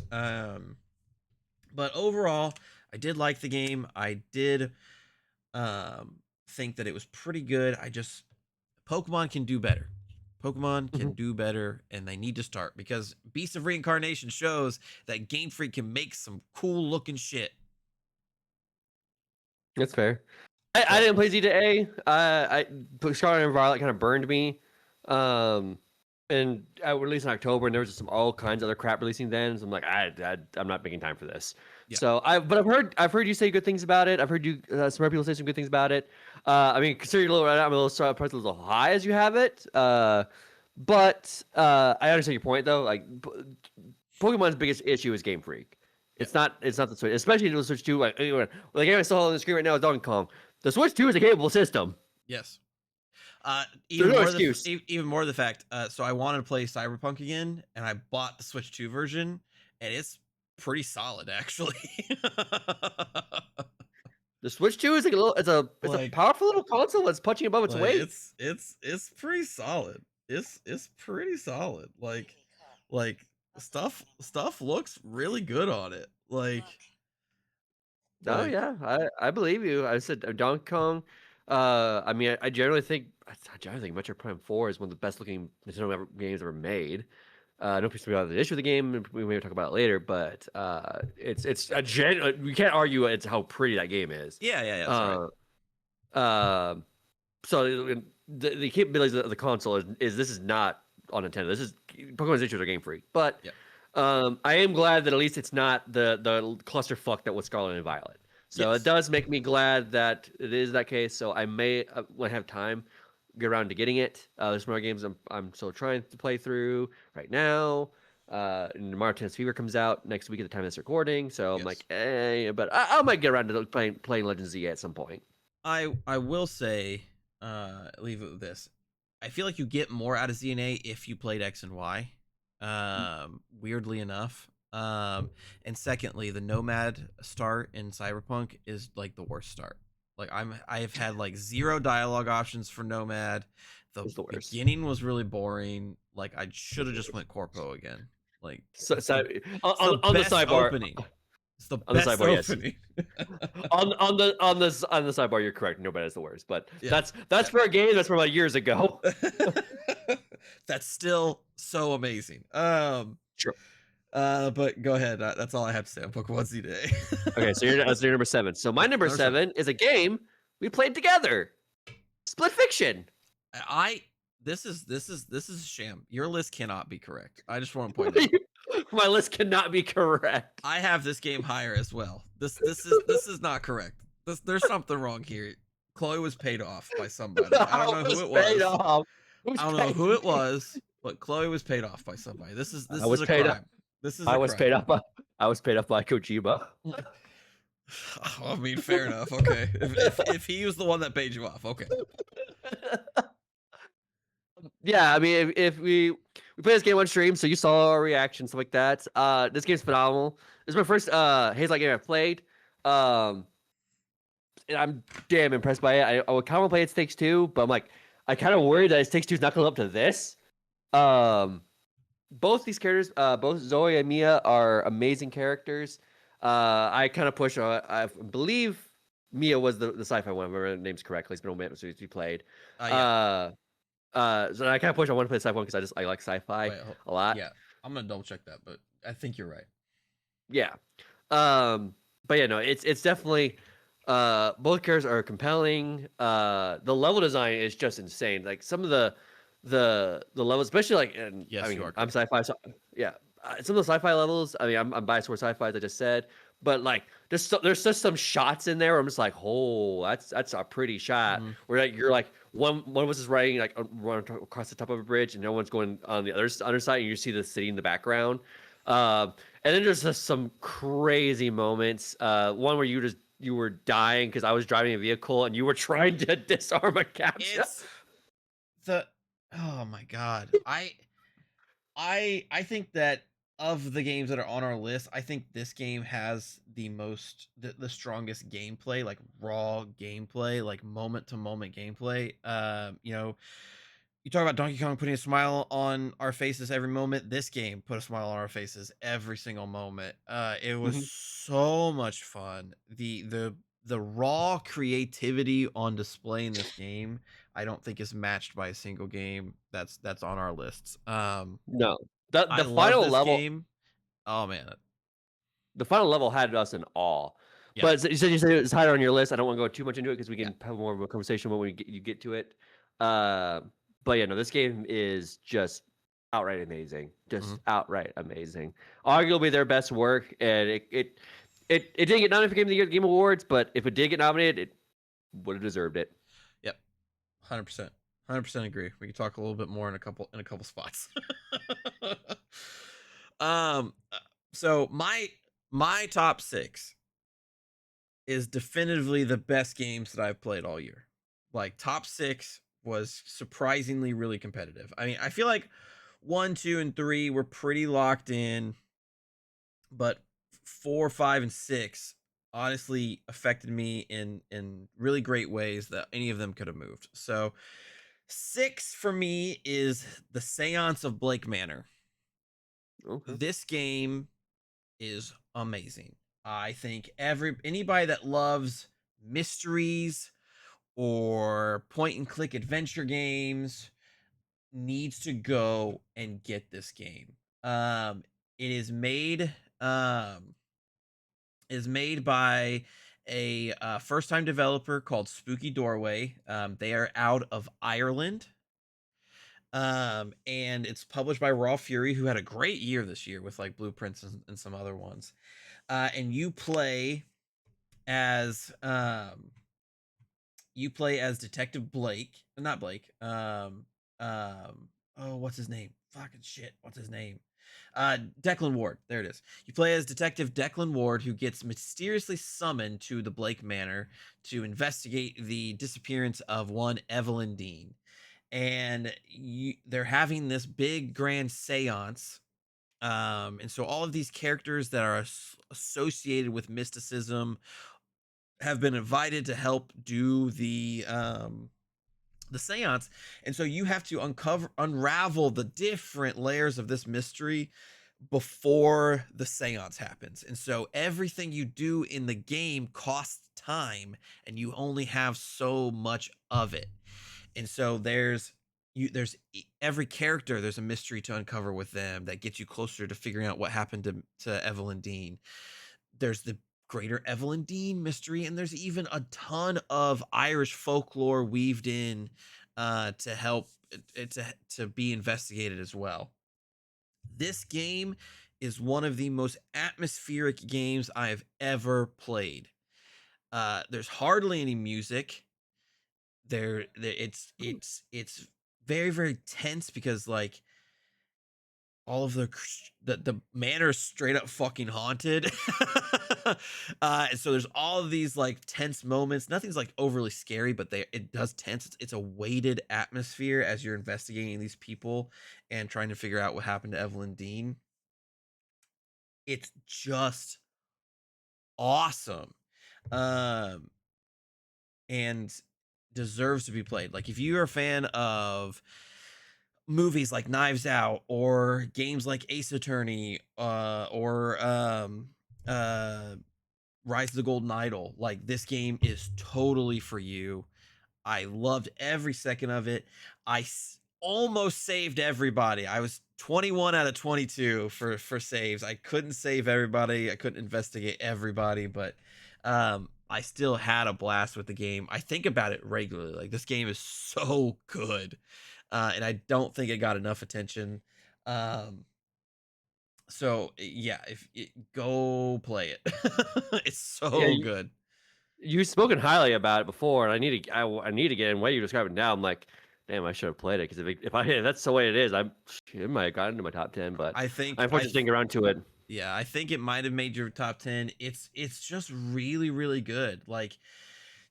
But overall, I did like the game. I did think that it was pretty good. I just Pokemon can do better. Pokemon can Mhm. do better, and they need to start because Beast of Reincarnation shows that Game Freak can make some cool looking shit. That's fair. I So didn't play Z-A. Scarlet and Violet kind of burned me. Um, and I released in October, and there was just some all kinds of other crap releasing then. So I'm like, I'm not making time for this. yeah, But I've heard you say good things about it. I've heard you some other people say some good things about it. I mean, considering I'm a little probably a little high as you have it. But I understand your point though. Like Pokemon's biggest issue is Game Freak. yeah, It's not the Switch, especially the Switch 2. Like the game I saw on the screen right now is Donkey Kong. The Switch 2 is a capable system. yes. There's no excuse. Even more the fact. So I wanted to play Cyberpunk again, and I bought the Switch 2 version, and it's pretty solid actually. The Switch 2 is like a little. It's a like powerful little console that's punching above its like weight. it's pretty solid. It's pretty solid. Like stuff looks really good on it. Oh Like yeah, I believe you. I said Donkey Kong. I mean, I generally think Metroid Prime 4 is one of the best looking games ever made. I know people have the issue with the game. We may talk about it later, but it's a we can't argue it's how pretty that game is. yeah, that's right. Uh, uh, so the capabilities of the console is this is not on Nintendo. This is Pokemon's issues are Game Freak, but Yeah. I am glad that at least it's not the clusterfuck that was Scarlet and Violet. So it Yes. does make me glad that it is that case. So I may, when I have time, get around to getting it. There's more games I'm still trying to play through right now. And Mario Tennis Fever comes out next week at the time of this recording. So I'm like, Yes. but I might get around to playing Legends Z at some point. I will say, leave it with this. I feel like you get more out of ZNA if you played X and Y. Weirdly enough. And secondly, the Nomad start in Cyberpunk is like the worst start. Like I've had like zero dialogue options for Nomad. The It's the worst. beginning was really boring. Like I should have just went Corpo again. Like So, it's so it's the on the best sidebar, opening. It's the on the best sidebar, yes. opening. On the sidebar, you're correct. Nobody is the worst, but Yeah. that's for a game that's from about years ago. That's still so amazing. Sure. But go ahead. That's all I have to say on Pokemon Z Day. Okay, so that's your number 7. So my number Number seven. 7 is a game we played together. Split Fiction. This is a sham. Your list cannot be correct. I just want to point out. My list cannot be correct. I have this game higher as well. This is not correct. There's something wrong here. Chloe was paid off by somebody. I don't know who it was. I don't know who it was, but Chloe was paid off by somebody. This is a crime. This is a crime. I was paid off by Kojima. I mean, fair enough. Okay, if he was the one that paid you off, okay. Yeah, I mean, if we played this game on stream, so you saw our reaction, stuff like that. This game's phenomenal. This is my first Haze-like game I've played. And I'm damn impressed by it. I would kind of play It Takes Two, but I'm like, I kind of worried that It Takes Two is not going to live up to this. Both these characters, both Zoe and Mia, are amazing characters. I kind of push. I believe Mia was the sci-fi one. If I remember the name's correctly. It's been a minute since we played. Yeah. So I kind of push. I want to play sci-fi one because I like sci-fi a lot. Yeah, I'm gonna double check that, but I think you're right. Yeah. But yeah, no, it's definitely both characters are compelling. The level design is just insane. Like some of the levels, especially like, and Yes, I mean, you are I'm correct. sci-fi, so yeah. Some of the sci-fi levels. I mean, I'm biased towards sci-fi, as I just said. But like, there's just some shots in there where I'm just like, oh, that's a pretty shot. Mhm. Where like you're like one of us is riding like running across the top of a bridge, and no one's going on the other side, and you see the city in the background. And then there's just some crazy moments. One where you were dying because I was driving a vehicle and you were trying to disarm a capture. It's the oh my god. I think that of the games that are on our list, I think this game has the strongest gameplay, like raw gameplay, like moment to moment gameplay. You talk about Donkey Kong putting a smile on our faces every moment. This game put a smile on our faces every single moment. It was Mhm. so much fun. The raw creativity on display in this game, I don't think is matched by a single game that's on our lists. No. The I the love final this level game. Oh man, the final level had us in awe. yeah, But you said it's higher on your list. I don't wanna go too much into it because we yeah. can have more of a conversation when you get to it. Uh, but yeah, no, this game is just outright amazing. Mhm. Just outright amazing. Arguably their best work, and it didn't get nominated for Game of the Year at Game Awards, but if it did get nominated, it would have deserved it. Yep, 100%, 100% agree. We can talk a little bit more in a couple spots. um, uh, so my top six is definitively the best games that I've played all year. Like top six was surprisingly really competitive. I mean, I feel like one, two, and three were pretty locked in, but four, five, and six honestly affected me in really great ways that any of them could have moved. So six for me is the Seance of Blake Manor. Okay. This game is amazing. I think anybody that loves mysteries or point and click adventure games needs to go and get this game. It um is made by a first time developer called Spooky Doorway. They are out of Ireland. And it's published by Raw Fury, who had a great year this year with like Blueprints and some other ones. And as you play as Detective Blake, not Blake. Oh, what's his name? Fucking shit. What's his name? Declan Ward. There it is. You play as Detective Declan Ward, who gets mysteriously summoned to the Blake Manor to investigate the disappearance of one Evelyn Dean. And they're having this big grand seance. And so all of these characters that are associated with mysticism have been invited to help do the seance. And so you have to unravel the different layers of this mystery before the seance happens. And so everything you do in the game costs time, and you only have so much of it. And so every character, there's a mystery to uncover with them that gets you closer to figuring out what happened to Evelyn Dean. There's the greater Evelyn Dean mystery, and there's even a ton of Irish folklore weaved in to help to be investigated as well. This game is one of the most atmospheric games I have ever played. There's hardly any music. It's very very tense because like all of the manor is straight up fucking haunted. And so there's all of these like tense moments. Nothing's like overly scary, but it does tense. It's a weighted atmosphere as you're investigating these people and trying to figure out what happened to Evelyn Dean. It's just awesome. Um and deserves to be played. Like if you're a fan of movies like Knives Out or games like Ace Attorney or uh Rise of the Golden Idol, like this game is totally for you. I loved every second of it. Almost saved everybody. I was 21 out of 22 for saves. I couldn't save everybody. I couldn't investigate everybody, but I still had a blast with the game. I think about it regularly. Like this game is so good. And I don't think it got enough attention. Um so yeah, if it, go play it. It's Yeah, so good. you've spoken highly about it before, and I need to get in. The way you describe it now, I'm like, damn, I should have played it because if that's the way it is, it might have gotten into my top 10, but I think I I unfortunately didn't get around to it. Yeah, I think it might have made your top 10. It's just really really good. Like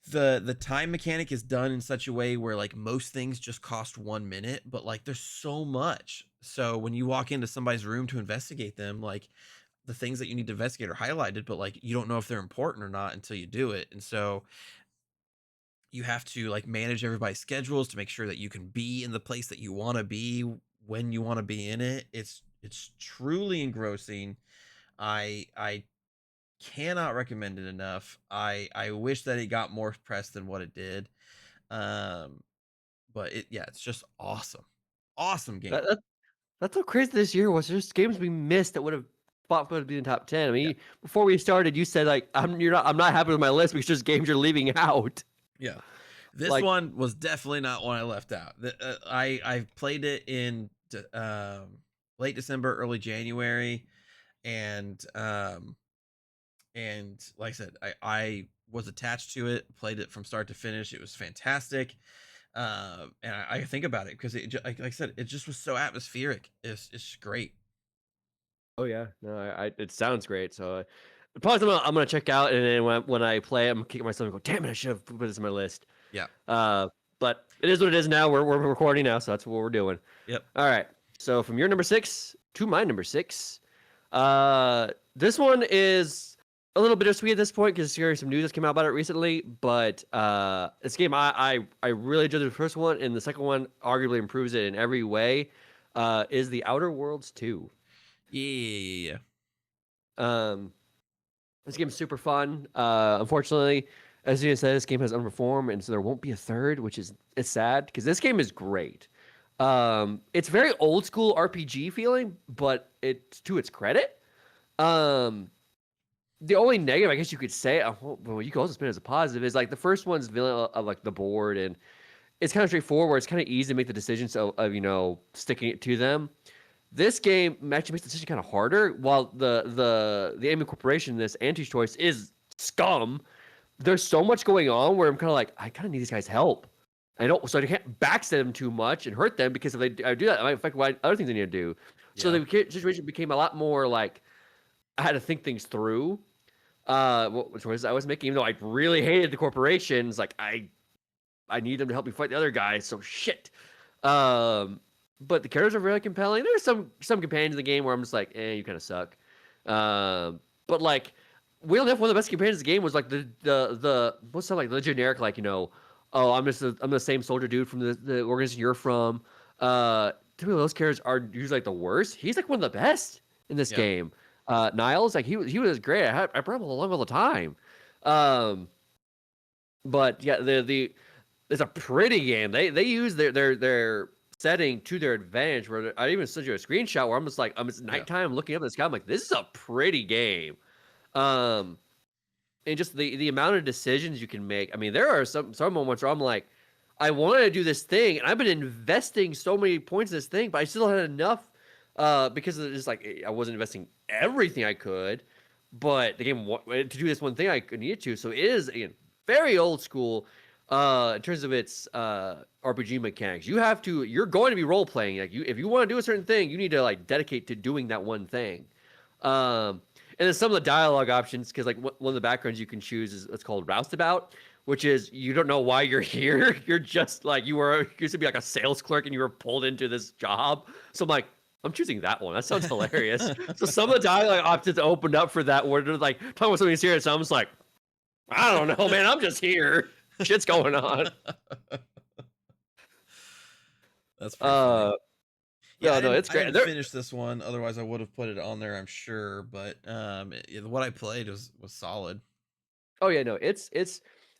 The time mechanic is done in such a way where like most things just cost 1 minute, but like there's so much. So when you walk into somebody's room to investigate them, like the things that you need to investigate are highlighted, but like you don't know if they're important or not until you do it. And so you have to like manage everybody's schedules to make sure that you can be in the place that you want to be when you want to be in it. It's truly engrossing. I cannot recommend it enough. I wish that it got more press than what it did. Um, but yeah, it's just awesome. Awesome game. That, that that's how crazy this year was. There's games we missed that would have fought for to be in the top 10. I Yeah. mean, before we started, you said like I'm not happy with my list because there's games you're leaving out. Yeah. This Like, one was definitely not one I left out. I played it in late December, early January, and like I said, I was attached to it, played it from start to finish. It was fantastic. And I think about it because like I said, it just was so atmospheric. It's great. oh yeah, no, it sounds great. So probably something I'm gonna check out, and then when I play, I'm gonna kick myself and go, damn it, I should have put this in my list. Yeah. Uh, but it is what it is now. We're recording now, so that's what we're doing. Yep. All right. So from your number 6 to my number 6, this one is a little bittersweet at this point because there's some news that came out about it recently. But this game, I really enjoyed the first one, and the second one arguably improves it in every way. Is the Outer Worlds 2. Yeah. Um, this game is super fun. Unfortunately, as you said, this game has underperformed, and so there won't be a third, which is it's sad because this game is great. It's very old school RPG feeling, but it's to its credit. Um, the only negative, I guess you could say, well, you could also spin it as a positive, is like the first one's vanilla of like the board, and it's kind of straightforward. It's kind of easy to make the decisions of sticking it to them. This game actually makes the decision kind of harder. While the Amy Corporation, this anti-choice, is scum. There's so much going on where I'm kind of like, I kind of need these guys' help. I don't, so I can't backstab them too much and hurt them because if I do that, it might affect what other things I need to do. So Yeah. the situation became a lot more like I had to think things through. What choices I was making, even though I really hated the corporations, like I need them to help me fight the other guys. So shit. Um, but the characters are really compelling. There's some companions in the game where I'm just like, you kind of suck. But like, we only have one of the best companions in the game was like the what's that like the generic like oh I'm the same soldier dude from the organization you're from. To me those characters are usually like the worst. He's like one of the best in this Yeah. game. Niles like he was great. I brought him along all the time. Um, but yeah, the it's a pretty game. They use their setting to their advantage. Where I even sent you a screenshot where I'm just like, it's Yeah. nighttime looking up at the sky. I'm like, this is a pretty game. Um, and just the amount of decisions you can make. I mean, there are some moments where I'm like, I wanted to do this thing, and I've been investing so many points in this thing, but I still had enough because it's just like I wasn't investing everything I could. But the game to do this one thing I needed to. So it is again very old school in terms of its RPG mechanics. You're going to be role playing. Like if you want to do a certain thing, you need to like dedicate to doing that one thing. And then some of the dialogue options, because like one of the backgrounds you can choose is what's called roustabout, which is you don't know why you're here. You're just like you used to be like a sales clerk and you were pulled into this job. So I'm like, I'm choosing that one. That sounds hilarious. So some of the dialogue options opened up for that where they're like talking about something serious. So I'm just like, I don't know, man. I'm just here. Shit's going on. That's pretty funny. Uh, Yeah, no, it's I great. didn't finish this one. Otherwise, I would have put it on there, I'm sure. But what I played was solid. Oh yeah, no, it's.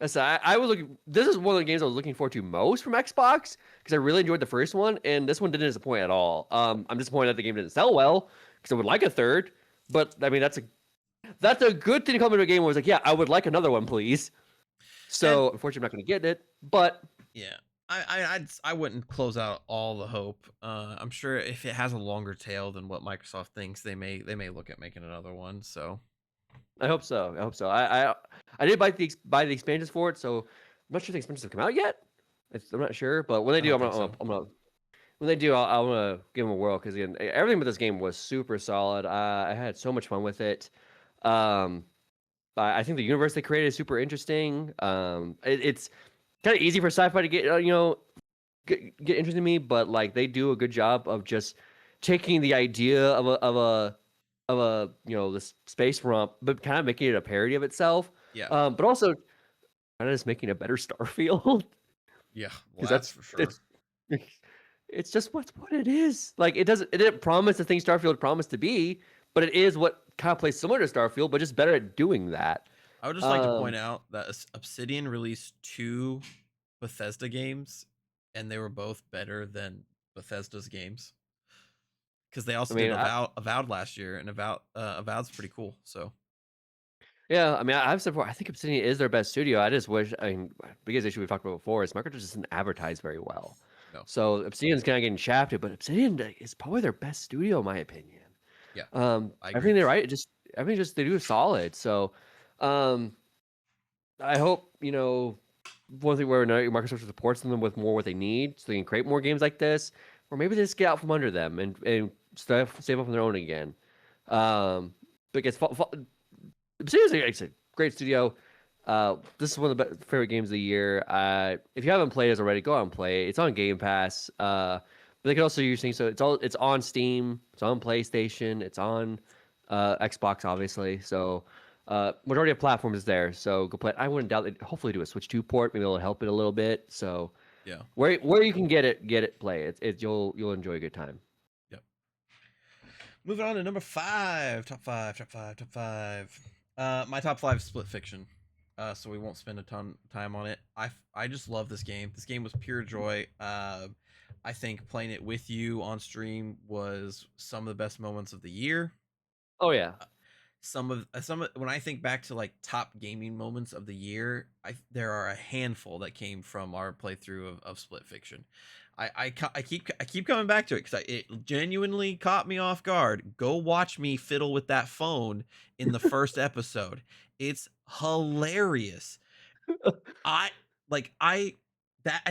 So I was looking. This is one of the games I was looking forward to most from Xbox because I really enjoyed the first one, and this one didn't disappoint at all. I'm disappointed that the game didn't sell well because I would like a third. But I mean, that's a good thing to come into a game where it's like, yeah, I would like another one, please. And So unfortunately, I'm not going to get it. But yeah, I wouldn't close out all the hope. I'm sure if it has a longer tail than what Microsoft thinks, they may look at making another one. So I hope so. I hope so. I did buy the expansions for it, so I'm not sure the expansions have come out yet. I'm not sure, but when they I do, don't think so. I'm gonna when they do, I'm gonna give them a whirl because again, everything with this game was super solid. I had so much fun with it. Um, I think the universe they created is super interesting. It's kind of easy for sci-fi to get get interested in me, but like they do a good job of just taking the idea of a this space romp, but kind of making it a parody of itself. Yeah. But also kind of just making a better Starfield Yeah. Well, because that's for sure. it's it's just what it is. Like it didn't promise the thing Starfield promised to be, but it is what kind of plays similar to Starfield, but just better at doing that. I would just like to Um, point out that Obsidian released two Bethesda games, and they were both better than Bethesda's games because they I also did mean, Avowed last year, and Avowed's pretty cool. So yeah, I mean, I've said before, I think Obsidian is their best studio. I just wish, I mean, biggest issue we've talked about before is Microsoft just doesn't advertise very well. no, So Obsidian's kind of getting shafted, but Obsidian is probably their best studio, in my opinion. yeah, I agree. Everything they write, just everything just they do is solid. So, um, I hope one thing where Microsoft supports them with more what they need, so they can create more games like this, or maybe they just get out from under them and save up on their own again. Because Obsidian's like a great studio. This is one of the favorite games of the year. If you haven't played it already, go out and play it. It's on Game Pass. But they can also use things. So it's on Steam. It's on PlayStation. It's on Xbox, obviously. So majority of platforms is there. So go play it. I wouldn't doubt it. Hopefully do a Switch 2 port. Maybe it'll help it a little bit. So Yeah, where you can get it, play it. You'll enjoy a good time. yep. Moving on to number five, top five, top five, top five. My top five is Split Fiction. So we won't spend a ton of time on it. I just love this game. This game was pure joy. I think playing it with you on stream was some of the best moments of the year. Oh yeah. Some of when I think back to like top gaming moments of the year, there are a handful that came from our playthrough of Split Fiction. I keep coming back to it because it genuinely caught me off guard. Go watch me fiddle with that phone in the first episode. It's hilarious. I like I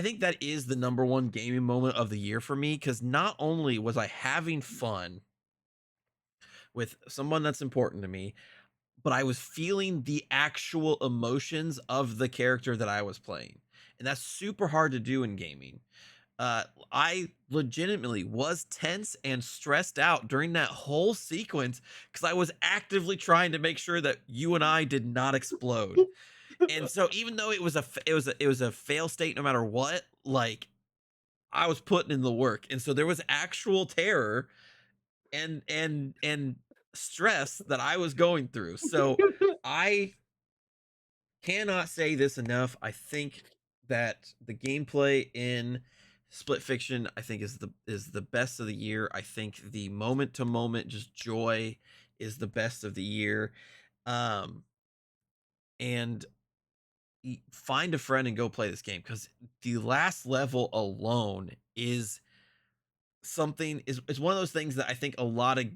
think that is the number one gaming moment of the year for me because not only was I having fun with someone that's important to me, but I was feeling the actual emotions of the character that I was playing. And that's super hard to do in gaming. I legitimately was tense and stressed out during that whole sequence because I was actively trying to make sure that you and I did not explode. And so even though it was a fail state no matter what, like I was putting in the work. And so there was actual terror and stress that I was going through. So I cannot say this enough. I think that the gameplay in Split Fiction I think is the best of the year. I think the moment to moment just joy is the best of the year. Um and find a friend and go play this game cuz the last level alone is one of those things that I think a lot of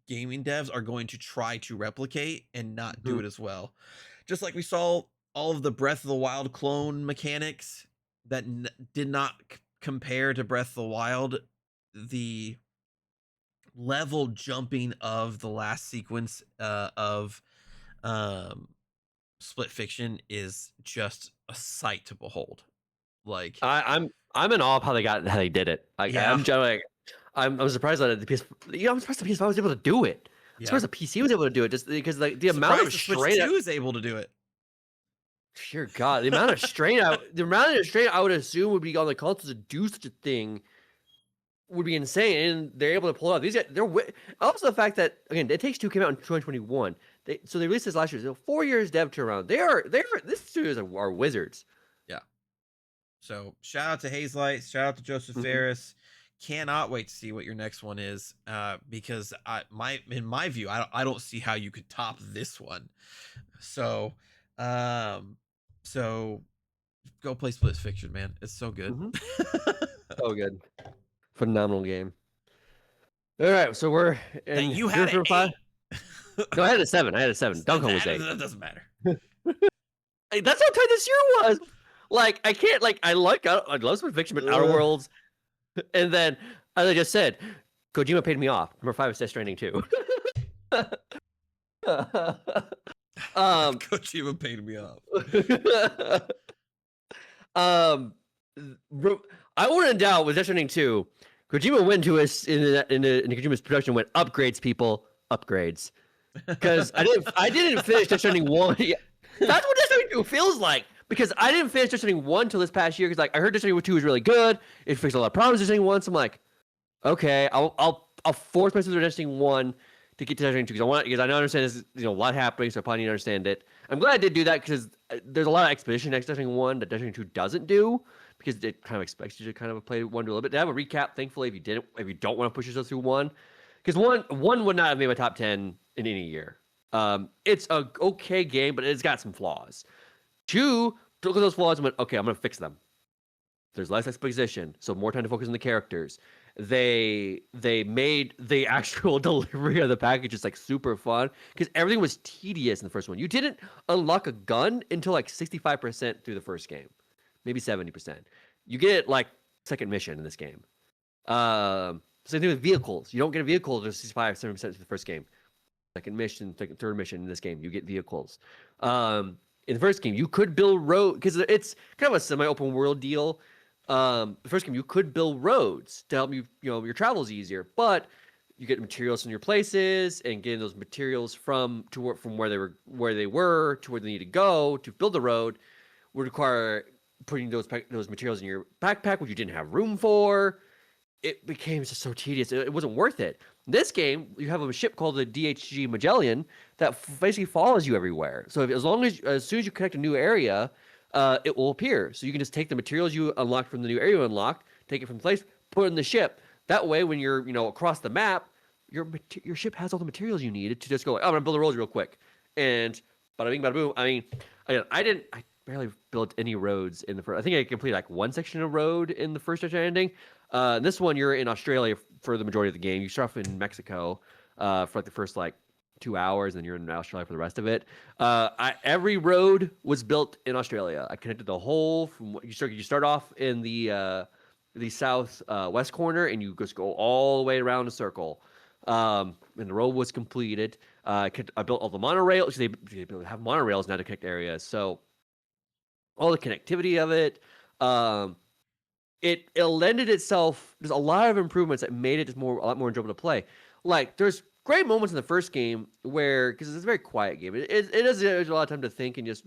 gaming devs are going to try to replicate and not do Mhm. it as well. Just like we saw all of the Breath of the Wild clone mechanics that did not compare to Breath of the Wild, the level jumping of the last sequence of um, Split Fiction is just a sight to behold. Like, I'm in awe of how they did it. Like yeah, I'm generally like, I'm surprised that the PS I'm surprised the PS5 was able to do it. I'm yeah. surprised the PC was able to do it just because like the amount Surprised of the Switch strain. 2 is able to do it. Dear God, the amount of strain I would assume would be on the console to do such a thing would be insane, and they're able to pull it off. These guys, also the fact that again, It Takes Two came out in 2021. So they released this last year. So 4 years dev turnaround. They are this studios are wizards. Yeah. So shout out to Hazelight, shout out to Joseph Mhm. Ferris. Cannot wait to see what your next one is, because in my view, I don't see how you could top this one. So, um, so go play Split Fiction, man. It's so good. Mhm. So good, phenomenal game. All right, so we're That in you your had an number five. eight. No, I had a seven. I had a seven. Duncan was eight. That doesn't matter. Hey, that's how tight this year was. Like I can't like I love some fiction, but Outer Ugh. Worlds, and then as I just said, Kojima paid me off. Number five is Death Stranding 2. Um, Kojima paid me off. um, I wouldn't doubt with Death Stranding 2, Kojima went to us in Kojima's production went upgrades, people, upgrades. Because I didn't finish Death Stranding 1. Yeah, that's what Death Stranding 2 feels like. Because I didn't finish Death Stranding 1 till this past year. Because like I heard Death Stranding 2 was really good. It fixed a lot of problems. Death Stranding 1. So I'm like, okay, I'll force myself to Death Stranding 1 to get to Death Stranding 2 because I know I understand there's a lot happening, so I probably need to understand it. I'm glad I did do that because there's a lot of exposition next to Death Stranding 1 that Death Stranding 2 doesn't do because it kind of expects you to kind of play 1 to a little bit. They have a recap, thankfully, if you don't want to push yourself through 1. Because one would not have made my top 10 in any year. It's a okay game, but it's got some flaws. 2, look at those flaws and went, okay, I'm gonna fix them. There's less exposition, so more time to focus on the characters. They made the actual delivery of the packages like super fun because everything was tedious in the first one. You didn't unlock a gun until like 65% through the first game, maybe 70%. You get it like second mission in this game. Same thing with vehicles. You don't get a vehicle until 65-70% through the first game. Second mission, third mission in this game, you get vehicles. In the first game, you could build road because it's kind of a semi-open world deal. The first game, you could build roads to help your travels easier, but you get materials from your places and getting those materials from where they were to where they need to go to build the road would require putting those materials in your backpack, which you didn't have room for. It became just so tedious. It wasn't worth it. In this game, you have a ship called the DHG Magellan that basically follows you everywhere. So as soon as you connect a new area, it will appear. So you can just take the materials you unlocked from the new area you unlocked, take it from the place, put it in the ship. That way, when you're across the map, your ship has all the materials you needed to just go. Oh, I'm gonna build a road real quick, and bada bing, bada boom. I mean, I barely built any roads in the first. I think I completed like one section of road in the first ending. This one, you're in Australia for the majority of the game. You start off in Mexico for like the first like 2 hours, and then you're in Australia for the rest of it. Every road was built in Australia. I connected the whole from you start off in the south west corner, and you just go all the way around a circle. And the road was completed. I built all the monorails. They have monorails now to connect areas, so all the connectivity of it. It lended itself. There's a lot of improvements that made it a lot more enjoyable to play. Like there's great moments in the first game where because it's a very quiet game. It does there's a lot of time to think and just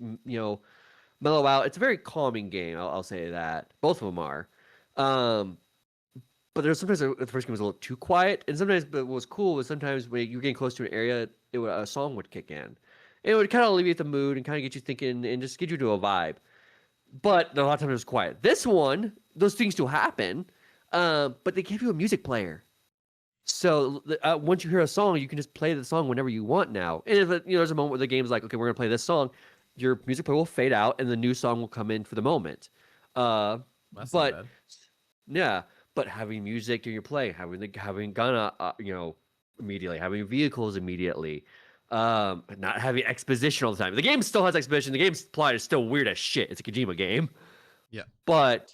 mellow out. It's a very calming game. I'll say that both of them are. But there's sometimes the first game was a little too quiet, and sometimes what was cool was sometimes when you're getting close to an area, a song would kick in. And it would kind of alleviate the mood and kind of get you thinking and just get you to a vibe. But a lot of times it was quiet. This one, those things still happen, but they give you a music player. So once you hear a song, you can just play the song whenever you want now. And if there's a moment where the game's like, okay, we're gonna play this song, your music player will fade out and the new song will come in for the moment. That's not But bad. yeah, but having music during your play, having gun, immediately, having vehicles immediately, not having exposition all the time. The game still has exposition. The game's plot is still weird as shit. It's a Kojima game, Yeah. but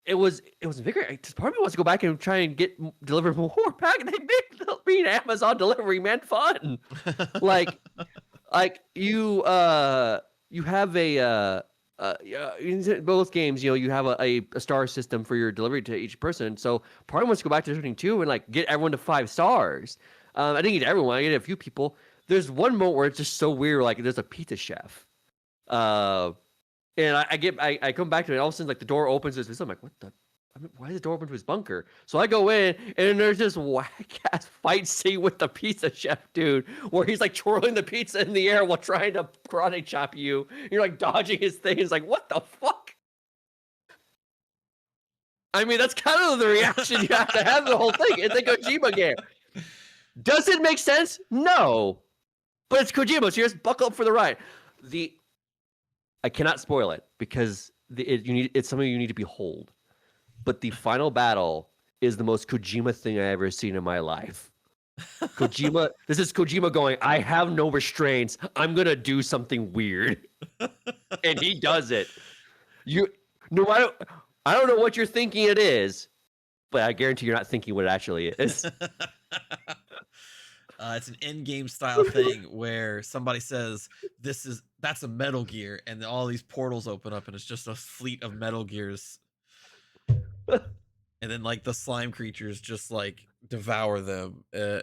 it was invigorating. Part of me wants to go back and try and deliver more back. They made being Amazon delivery man fun. like you have in both games, you have a star system for your delivery to each person. So part of me wants to go back to Destiny 2 and like get everyone to 5 stars. I didn't get everyone. I get a few people. There's one moment where it's just so weird. Like there's a pizza chef. And I come back to it. And all of a sudden, like the door opens. I'm like, what the? Why is the door open to his bunker? So I go in, and there's this whack ass fight scene with the pizza chef dude, where he's like twirling the pizza in the air while trying to karate chop you. You're like dodging his thing. It's like, what the fuck? I mean, that's kind of the reaction you have to have the whole thing. It's a Kojima game. Does it make sense? No, but it's Kojima, so you just buckle up for the ride. I cannot spoil it because it's something you need to behold. But the final battle is the most Kojima thing I ever seen in my life. Kojima, this is Kojima going, I have no restraints. I'm gonna do something weird, and he does it. I don't know what you're thinking it is, but I guarantee you're not thinking what it actually is. It's an end game style thing where somebody says that's a Metal Gear, and then all these portals open up, and it's just a fleet of Metal Gears, and then like the slime creatures just like devour them, and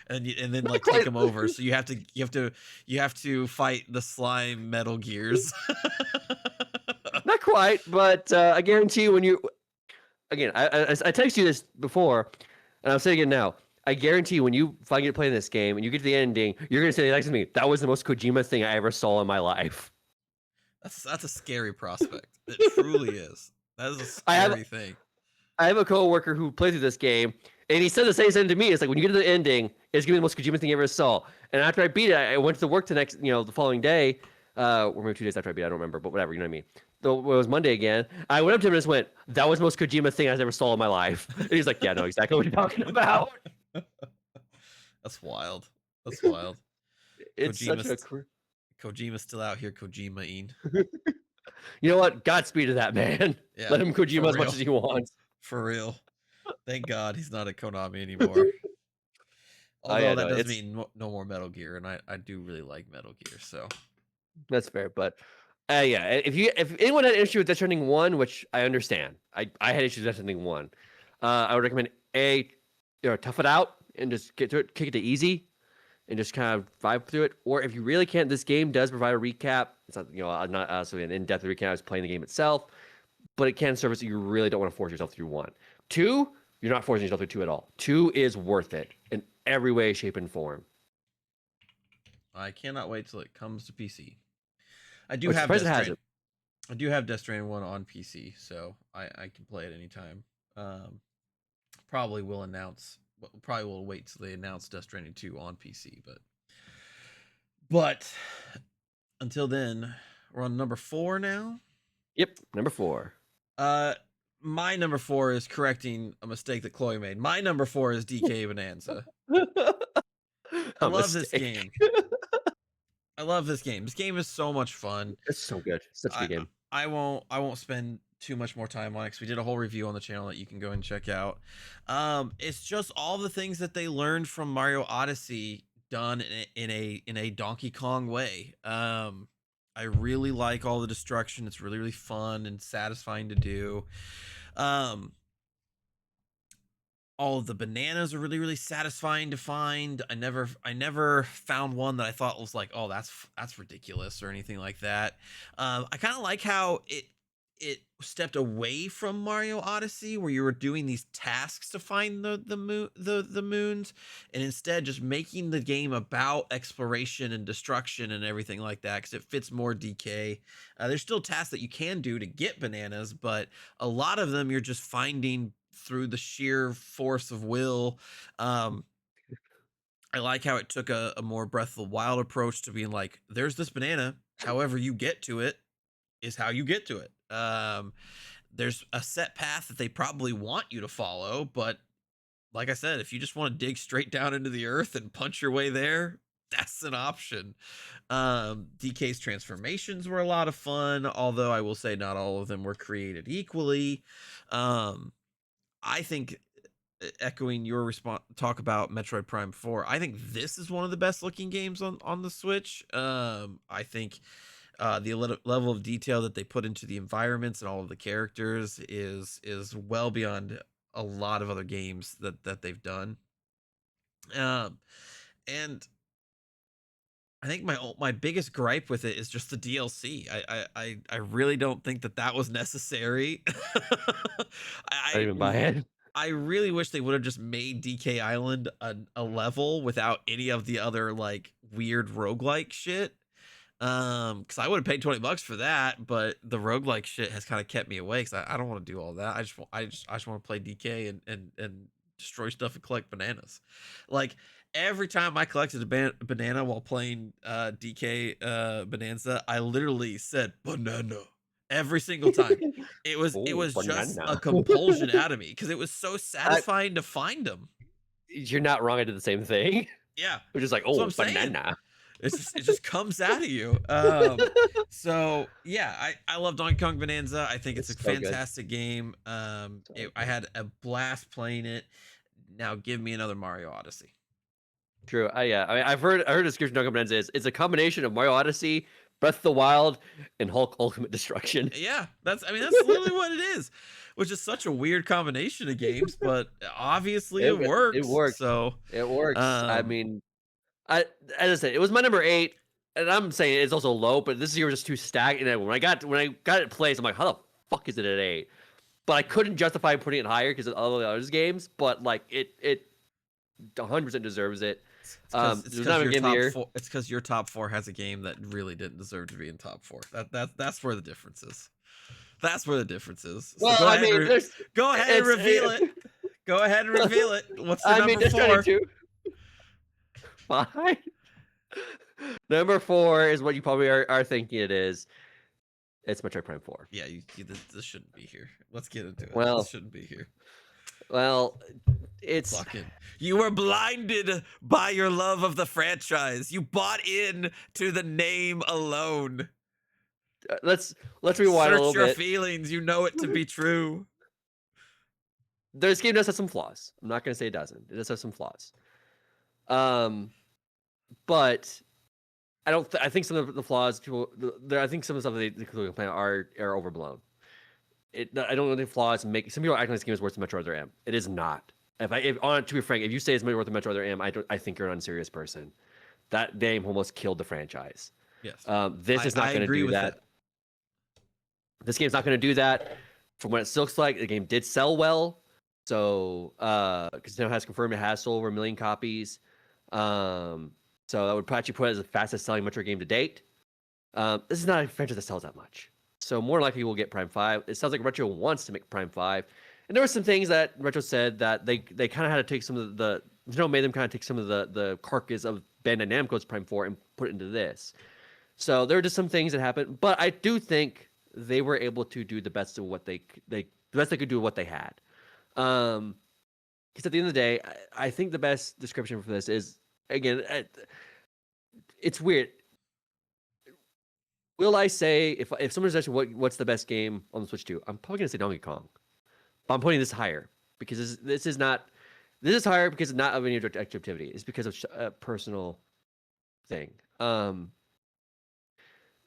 then Not like take quite. them over. So you have to fight the slime Metal Gears. Not quite, but I guarantee you when you again, I texted you this before, and I'm saying it now. I guarantee you when you finally get playing this game and you get to the ending, you're gonna say next to me, "That was the most Kojima thing I ever saw in my life." That's a scary prospect. It truly is. That is a I have scary thing. I have a coworker who played through this game, and he said the same thing to me. It's like when you get to the ending, it's gonna be the most Kojima thing you ever saw. And after I beat it, I went to work the next, the following day, or maybe 2 days after I beat it, I don't remember, but whatever, you know what I mean. Though it was Monday again. I went up to him and just went, "That was the most Kojima thing I've ever saw in my life." And he's like, "Yeah, I know exactly what you're talking about." That's wild. That's wild. It's such a. Kojima's Kojima's still out here Kojima-ing. You know what? Godspeed to that man. Yeah, Let him Kojima for as much real. as he wants. For real. Thank God he's not at Konami anymore. Oh Although yeah, that no, does it's mean no more Metal Gear, and I do really like Metal Gear. So that's fair. But yeah, if anyone had an issue with Death Stranding 1, which I understand, I had issues with Death Stranding 1. I would recommend tough it out and just get to it, kick it to easy, and just kind of vibe through it. Or if you really can't, this game does provide a recap. It's not not so an in-depth recap. I was playing the game itself, but it can service that you really don't want to force yourself through 1. 2, you're not forcing yourself through 2 at all. 2 is worth it in every way, shape, and form. I cannot wait till it comes to PC. I do Which have surprised Death it Stranding. hasn't. I do have Death Stranding 1 on PC, so I can play it anytime. Um, probably will announce. Probably will wait till they announce Death Stranding 2 on PC, but until then, we're on number 4 now. Yep, number 4. Uh, my number 4 is correcting a mistake that Chloe made. My number 4 is DK Bonanza. I A love this mistake. game. I love this game. This game is so much fun. It's so good. Such a good game. I won't spend too much more time on it because we did a whole review on the channel that you can go and check out. It's just all the things that they learned from Mario Odyssey done in a Donkey Kong way. I really like all the destruction. It's really fun and satisfying to do. All of the bananas are really satisfying to find. I never found one that I thought was like, oh, that's ridiculous or anything like that. I kind of like how it stepped away from Mario Odyssey, where you were doing these tasks to find the moons, and instead just making the game about exploration and destruction and everything like that, because it fits more DK. There's still tasks that you can do to get bananas, but a lot of them you're just finding through the sheer force of will. I like how it took a more Breath of the Wild approach to being like, there's this banana. However you get to it is how you get to it. There's a set path that they probably want you to follow, but like I said, if you just want to dig straight down into the earth and punch your way there, that's an option. DK's transformations were a lot of fun, although I will say not all of them were created equally. I think, echoing your response, talk about Metroid Prime 4, I think this is one of the best looking games on the Switch. I think the level of detail that they put into the environments and all of the characters is well beyond a lot of other games that they've done. And I think my biggest gripe with it is just the DLC. I really don't think that was necessary. I don't even buy it. I really wish they would have just made DK Island a level without any of the other like weird roguelike shit. Because I would have paid $20 for that, but the roguelike shit has kind of kept me away because I don't want to do all that. I just want to play DK and destroy stuff and collect bananas. Like every time I collected a banana while playing DK Bonanza, I literally said banana every single time. It Oh, was just a banana. compulsion out of me because it was so satisfying to find them. You're not wrong. I did the same thing. Yeah, Which is like, that's what oh, I'm saying. banana. It just comes out of you. So yeah, I love Donkey Kong Bonanza. I think it's a It's so good. fantastic game. So I good. had a blast playing it. Now give me another Mario Odyssey. True. Yeah. I mean, I've heard a description of Dungeons is it's a combination of Mario Odyssey, Breath of the Wild, and Hulk Ultimate Destruction. Yeah, that's literally what it is, which is such a weird combination of games, but obviously it It works. works. So, It works. I um, mean, I as I said, it was my number 8, and I'm saying it's also low, but this year was just too stacked. And when I got it placed, I'm like, how the fuck is it at 8? But I couldn't justify putting it higher because of all the other games. But like it 100% deserves it. it's It was because not even your game of the top year. four. It's because your top four has a game that really didn't deserve to be in top four. That's where the difference is. That's where the difference is. So Well, I mean, there's go ahead and it's reveal it. Go ahead and reveal it. What's your I mean, number Death Stranding four? 2. Fine. Number 4 is what you probably are thinking it is. It's Metroid Prime 4. Yeah, this shouldn't be here. Let's get into it. This Well, shouldn't be here. well, it's Fucking, you were blinded by your love of the franchise. You bought in to the name alone. let's rewind a Search little your bit. feelings. You know it to be true. This game does have some flaws. I'm not going to say it doesn't. It does have some flaws. But I don't. I think some of the flaws people. I think some of the stuff they complain are overblown. I don't know the flaws make some people act like this game is worse than Metro Other M. It is not. To be frank, if you say it's worse than Metro Other M, I think you're an unserious person. That game almost killed the franchise. Yes. This is not going to do that. This game's not going to do that. From what it looks like, the game did sell well. So, because now has confirmed it has sold over 1 million copies. So that would actually put it as the fastest selling Metro game to date. This is not a franchise that sells that much. So more likely we'll get Prime 5. It sounds like Retro wants to make Prime 5. And there were some things that Retro said that they kind of had to take some of the made them kind of take some of the carcass of Bandai Namco's Prime 4 and put it into this. So there were just some things that happened, but I do think they were able to do the best of what the best they could do with what they had. Because at the end of the day, I think the best description for this is, again, it's weird. Will I say if someone's asking what's the best game on the Switch 2, I'm probably gonna say Donkey Kong, but I'm putting this higher because this is higher because it's not of any activity. It's because of a personal thing.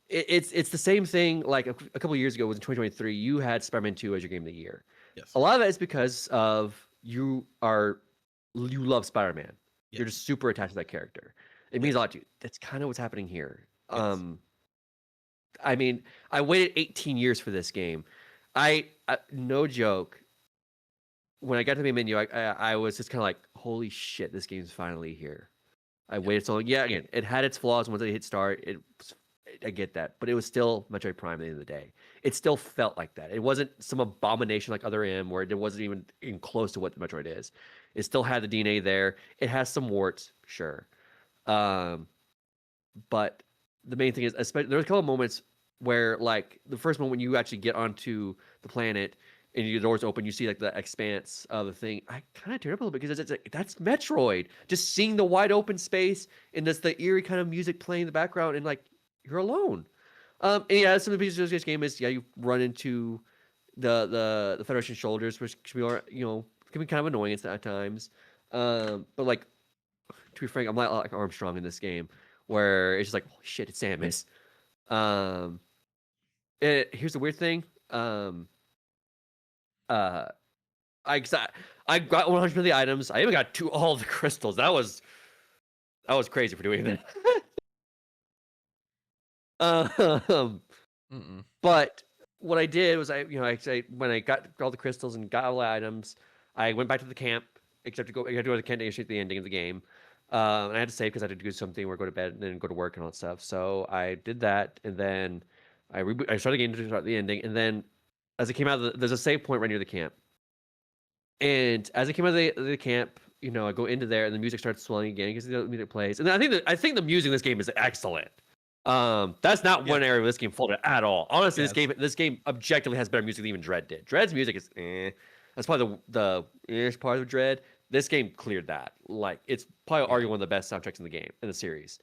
It's the same thing. Like a couple of years ago, was in 2023, you had Spider-Man 2 as your game of the year. Yes. A lot of that is because of you love Spider-Man. Yes. You're just super attached to that character. It means a lot to you. That's kind of what's happening here. Yes. I mean, I waited 18 years for this game. I no joke. When I got to the main menu, I was just kind of like, holy shit, this game's finally here. I waited so long. Yeah, again, it had its flaws. Once I hit start, I get that, but it was still Metroid Prime at the end of the day. It still felt like that. It wasn't some abomination like Other M, where it wasn't even close to what the Metroid is. It still had the DNA there. It has some warts, sure, but the main thing is, especially there's a couple of moments where, like the first moment when you actually get onto the planet and your doors open, you see like the expanse of the thing. I kind of tear up a little bit because it's like, that's Metroid. Just seeing the wide open space and just the eerie kind of music playing in the background, and like you're alone. And yeah, some of the pieces of this game is you run into the Federation shoulders, which can be kind of annoying at times. But like, to be frank, I'm not like Armstrong in this game, where it's just like, holy shit, it's Samus. Here's the weird thing. I got 100 of the items. I even got all the crystals. That was crazy for doing that. But what I did was when I got all the crystals and got all the items, I went back to the camp. Except I had to go to the camp to shoot the ending of the game. And I had to save because I had to do something or go to bed and then go to work and all that stuff. So I did that, and then I started the game to start the ending, and then as it came out, there's a save point right near the camp. And as it came out of the camp, I go into there, and the music starts swelling again because the music plays. And I think the music in this game is excellent. That's not one area where this game folded at all. Honestly, this game objectively has better music than even Dread did. Dread's music is That's probably the part of Dread. This game cleared that. Like, it's probably arguably one of the best soundtracks in the series.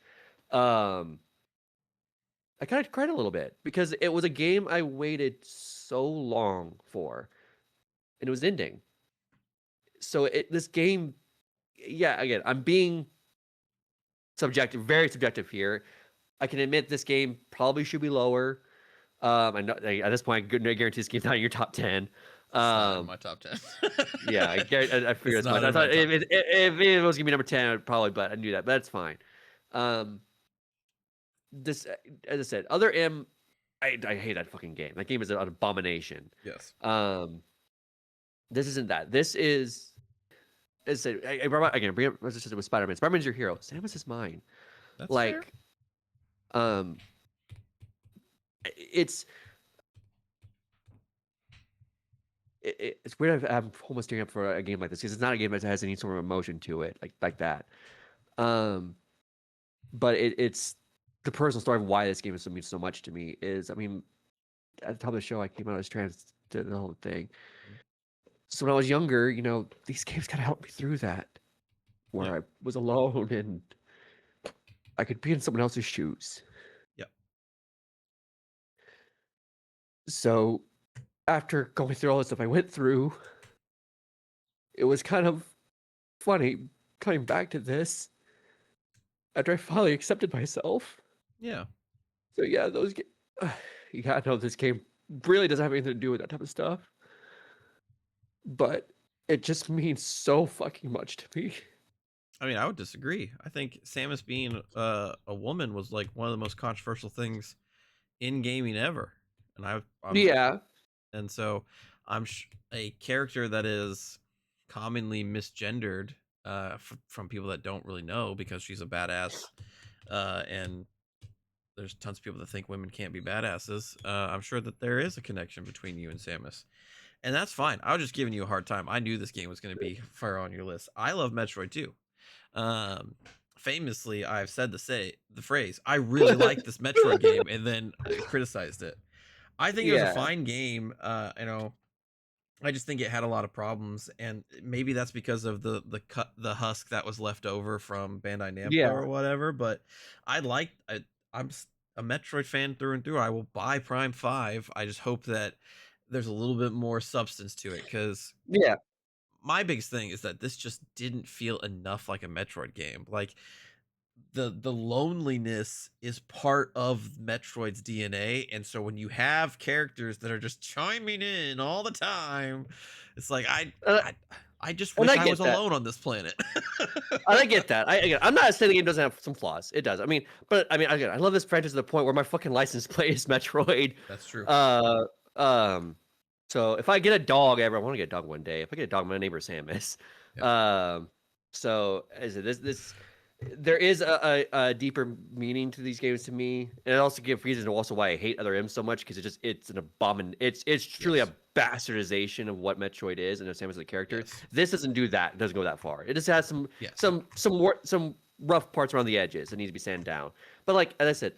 I kind of cried a little bit because it was a game I waited so long for, and it was ending. So this game, yeah, again, I'm being subjective, very subjective here. I can admit this game probably should be lower. I know at this point, I guarantee this game's not in your top 10. It's not in Um, my top 10. yeah, I figured It's as much. not I in my thought top 10. if it was gonna be number 10, I'd probably, but I knew that. But that's fine. Um, this, as I said, other M, I hate that fucking game. That game is an abomination. Yes. This isn't that. This is, as I said, I brought up, again, bring up as I said with Spider-Man. Spider-Man's your hero. Samus is mine. That's fair. Like, um, it's it's weird. I'm almost tearing up for a game like this because it's not a game that has any sort of emotion to it, like that. Um, but it's the personal story of why this game means so much to me. Is, I mean, at the top of the show, I came out as trans to the whole thing. So when I was younger, these games kind of helped me through that, Yeah. where I was alone and I could be in someone else's shoes. Yeah. So after going through all the stuff I went through, it was kind of funny coming back to this after I finally accepted myself. Yeah. So yeah, you gotta know this game really doesn't have anything to do with that type of stuff. But it just means so fucking much to me. I mean, I would disagree. I think Samus being a woman was like one of the most controversial things in gaming ever, and Yeah. and so a character that is commonly misgendered from people that don't really know because she's a badass, and there's tons of people that think women can't be badasses. I'm sure that there is a connection between you and Samus, and that's fine. I was just giving you a hard time. I knew this game was going to be far on your list. I love Metroid too. Um, Famously, I've said the phrase, "I really like this Metroid game," and then criticized it. I think it was a Yeah. fine game. I just think it had a lot of problems, and maybe that's because of the husk that was left over from Bandai Namco Yeah. or whatever. But I'm a Metroid fan through and through. I will buy Prime 5. I just hope that there's a little bit more substance to it, because Yeah. my biggest thing is that this just didn't feel enough like a Metroid game. Like, the loneliness is part of Metroid's DNA, and so when you have characters that are just chiming in all the time, it's like Uh, I, I just and wish I I was get that. alone on this planet. I get that. Again, I'm not saying the game doesn't have some flaws. It does. I mean, but I mean, again, I love this franchise to the point where my fucking license plate is Metroid. That's true. Uh, um, so if I get a dog ever, I want to get a dog one day. If I get a dog, my neighbor Samus. Yeah. So as I said, this there is a deeper meaning to these games to me, and it also gives reasons also why I hate other M's so much, because it's an abomin. It's truly Yes. a bastardization of what Metroid is and Samus as a character. Yes. This doesn't do that. It doesn't go that far. It just has Yes. some rough parts around the edges that need to be sanded down. But like as I said,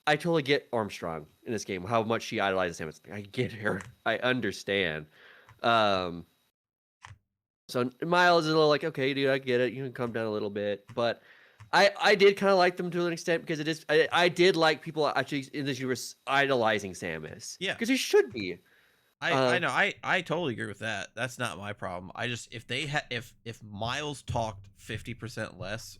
I totally get Armstrong in this game, how much she idolizes Samus. I get her. I understand. Um, so Miles is a little like, okay, dude, I get it. You can calm down a little bit, but I did kind of like them to an extent, because it is I did like people actually in this universe idolizing Samus, Yeah. because you should be. I know. I totally agree with that. That's not my problem. I just, if they had if Miles talked 50% less,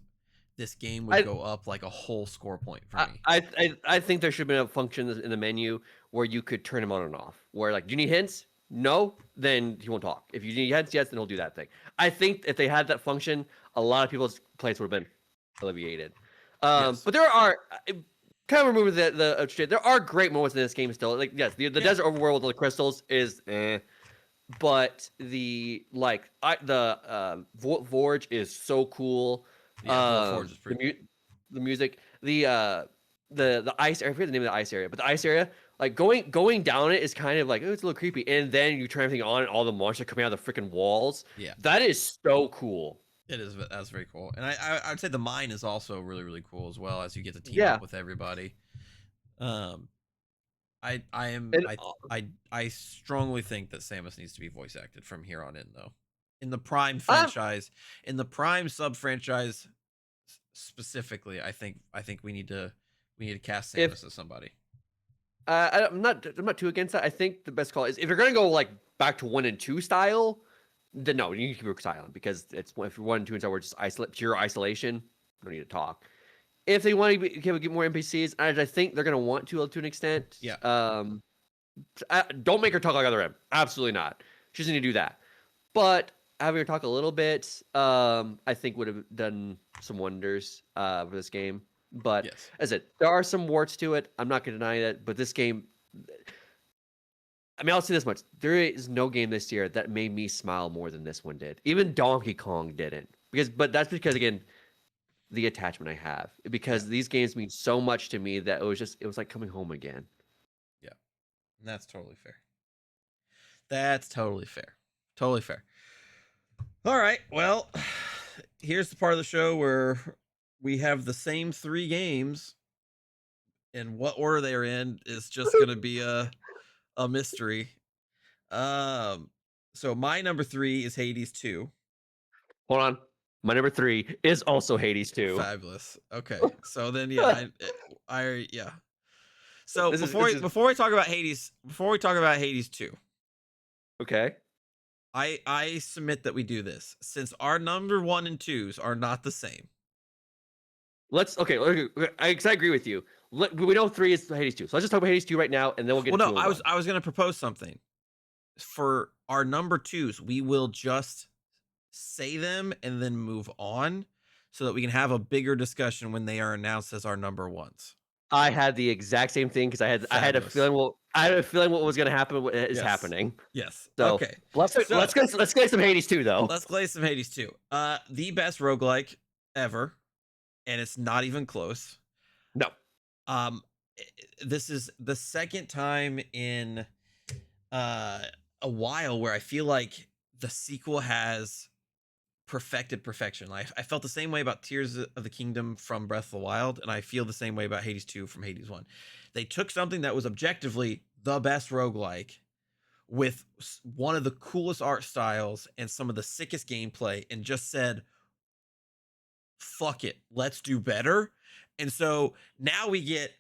this game would I go up like a whole score point for I, me. I think there should have been a function in the menu where you could turn him on and off. Where, like, do you need hints? No, then he won't talk. If you need hints, yes, then he'll do that thing. I think if they had that function, a lot of people's complaints would have been alleviated. Yes. But there are kind of removing the shit. There are great moments in this game still. Like, yes, the Yeah. desert overworld with the crystals is but Vorge is so cool. Yeah. Forge is pretty cool. The music, the ice area. I forget the name of the ice area, but the ice area, like going down it is kind of like, oh, it's a little creepy. And then you turn everything on, and all the monsters coming out of the freaking walls. Yeah. That is so cool. It is. That's very cool, and I'd say the mine is also really cool as well, as you get to team Yeah, up with everybody. Um, I am and I strongly think that Samus needs to be voice acted from here on in, though. In the Prime I'm franchise, in the Prime sub franchise specifically, I think we need to cast if Samus as somebody. I'm not too against that. I think the best call is if you're gonna go like back to 1 and 2 style. then no, you can keep silent because it's if you're 1 and 2 and Star Wars, just pure isolation. No need to talk. If they want to get more NPCs, I think they're gonna want to an extent. Yeah. Don't make her talk like other M. Absolutely not. She doesn't need to do that. But having her talk a little bit, I think would have done some wonders for this game. But Yes. as I said, there are some warts to it. I'm not going to deny that. But this game, I mean, I'll say this much: there is no game this year that made me smile more than this one did. Even Donkey Kong didn't, but that's because again, the attachment I have. Because Yeah. these games mean so much to me that it was like coming home again. Yeah. And that's totally fair. That's totally fair. Totally fair. All right. Well, here's the part of the show where we have the same 3 games, and what order they are in is just going to be a mystery. Um, so my number 3 is Hades 2. Hold on, my number 3 is also Hades 2. Fabulous. Okay. So then, yeah, yeah. So This is before we talk about Hades 2, okay. I submit that we do this since our number 1 and 2s are not the same. Let's okay. I agree with you. We know 3 is Hades 2, so let's just talk about Hades 2 right now, and then we'll get Well, to no, 2 and 1. I was going to propose something for our number 2s. We will just say them and then move on, so that we can have a bigger discussion when they are announced as our number 1s. I had the exact same thing because I had a Fabulous. feeling what was going to happen is Yes. happening. Yes. So Okay. let's So let's get some Hades 2 though. let's play some Hades 2. The best roguelike ever, and it's not even close. No, Um, this is the second time in a while where I feel like the sequel has perfected perfection. I felt the same way about Tears of the Kingdom from Breath of the Wild, and I feel the same way about Hades 2 from Hades 1. They took something that was objectively the best roguelike with one of the coolest art styles and some of the sickest gameplay and just said, fuck it, let's do better. And so now we get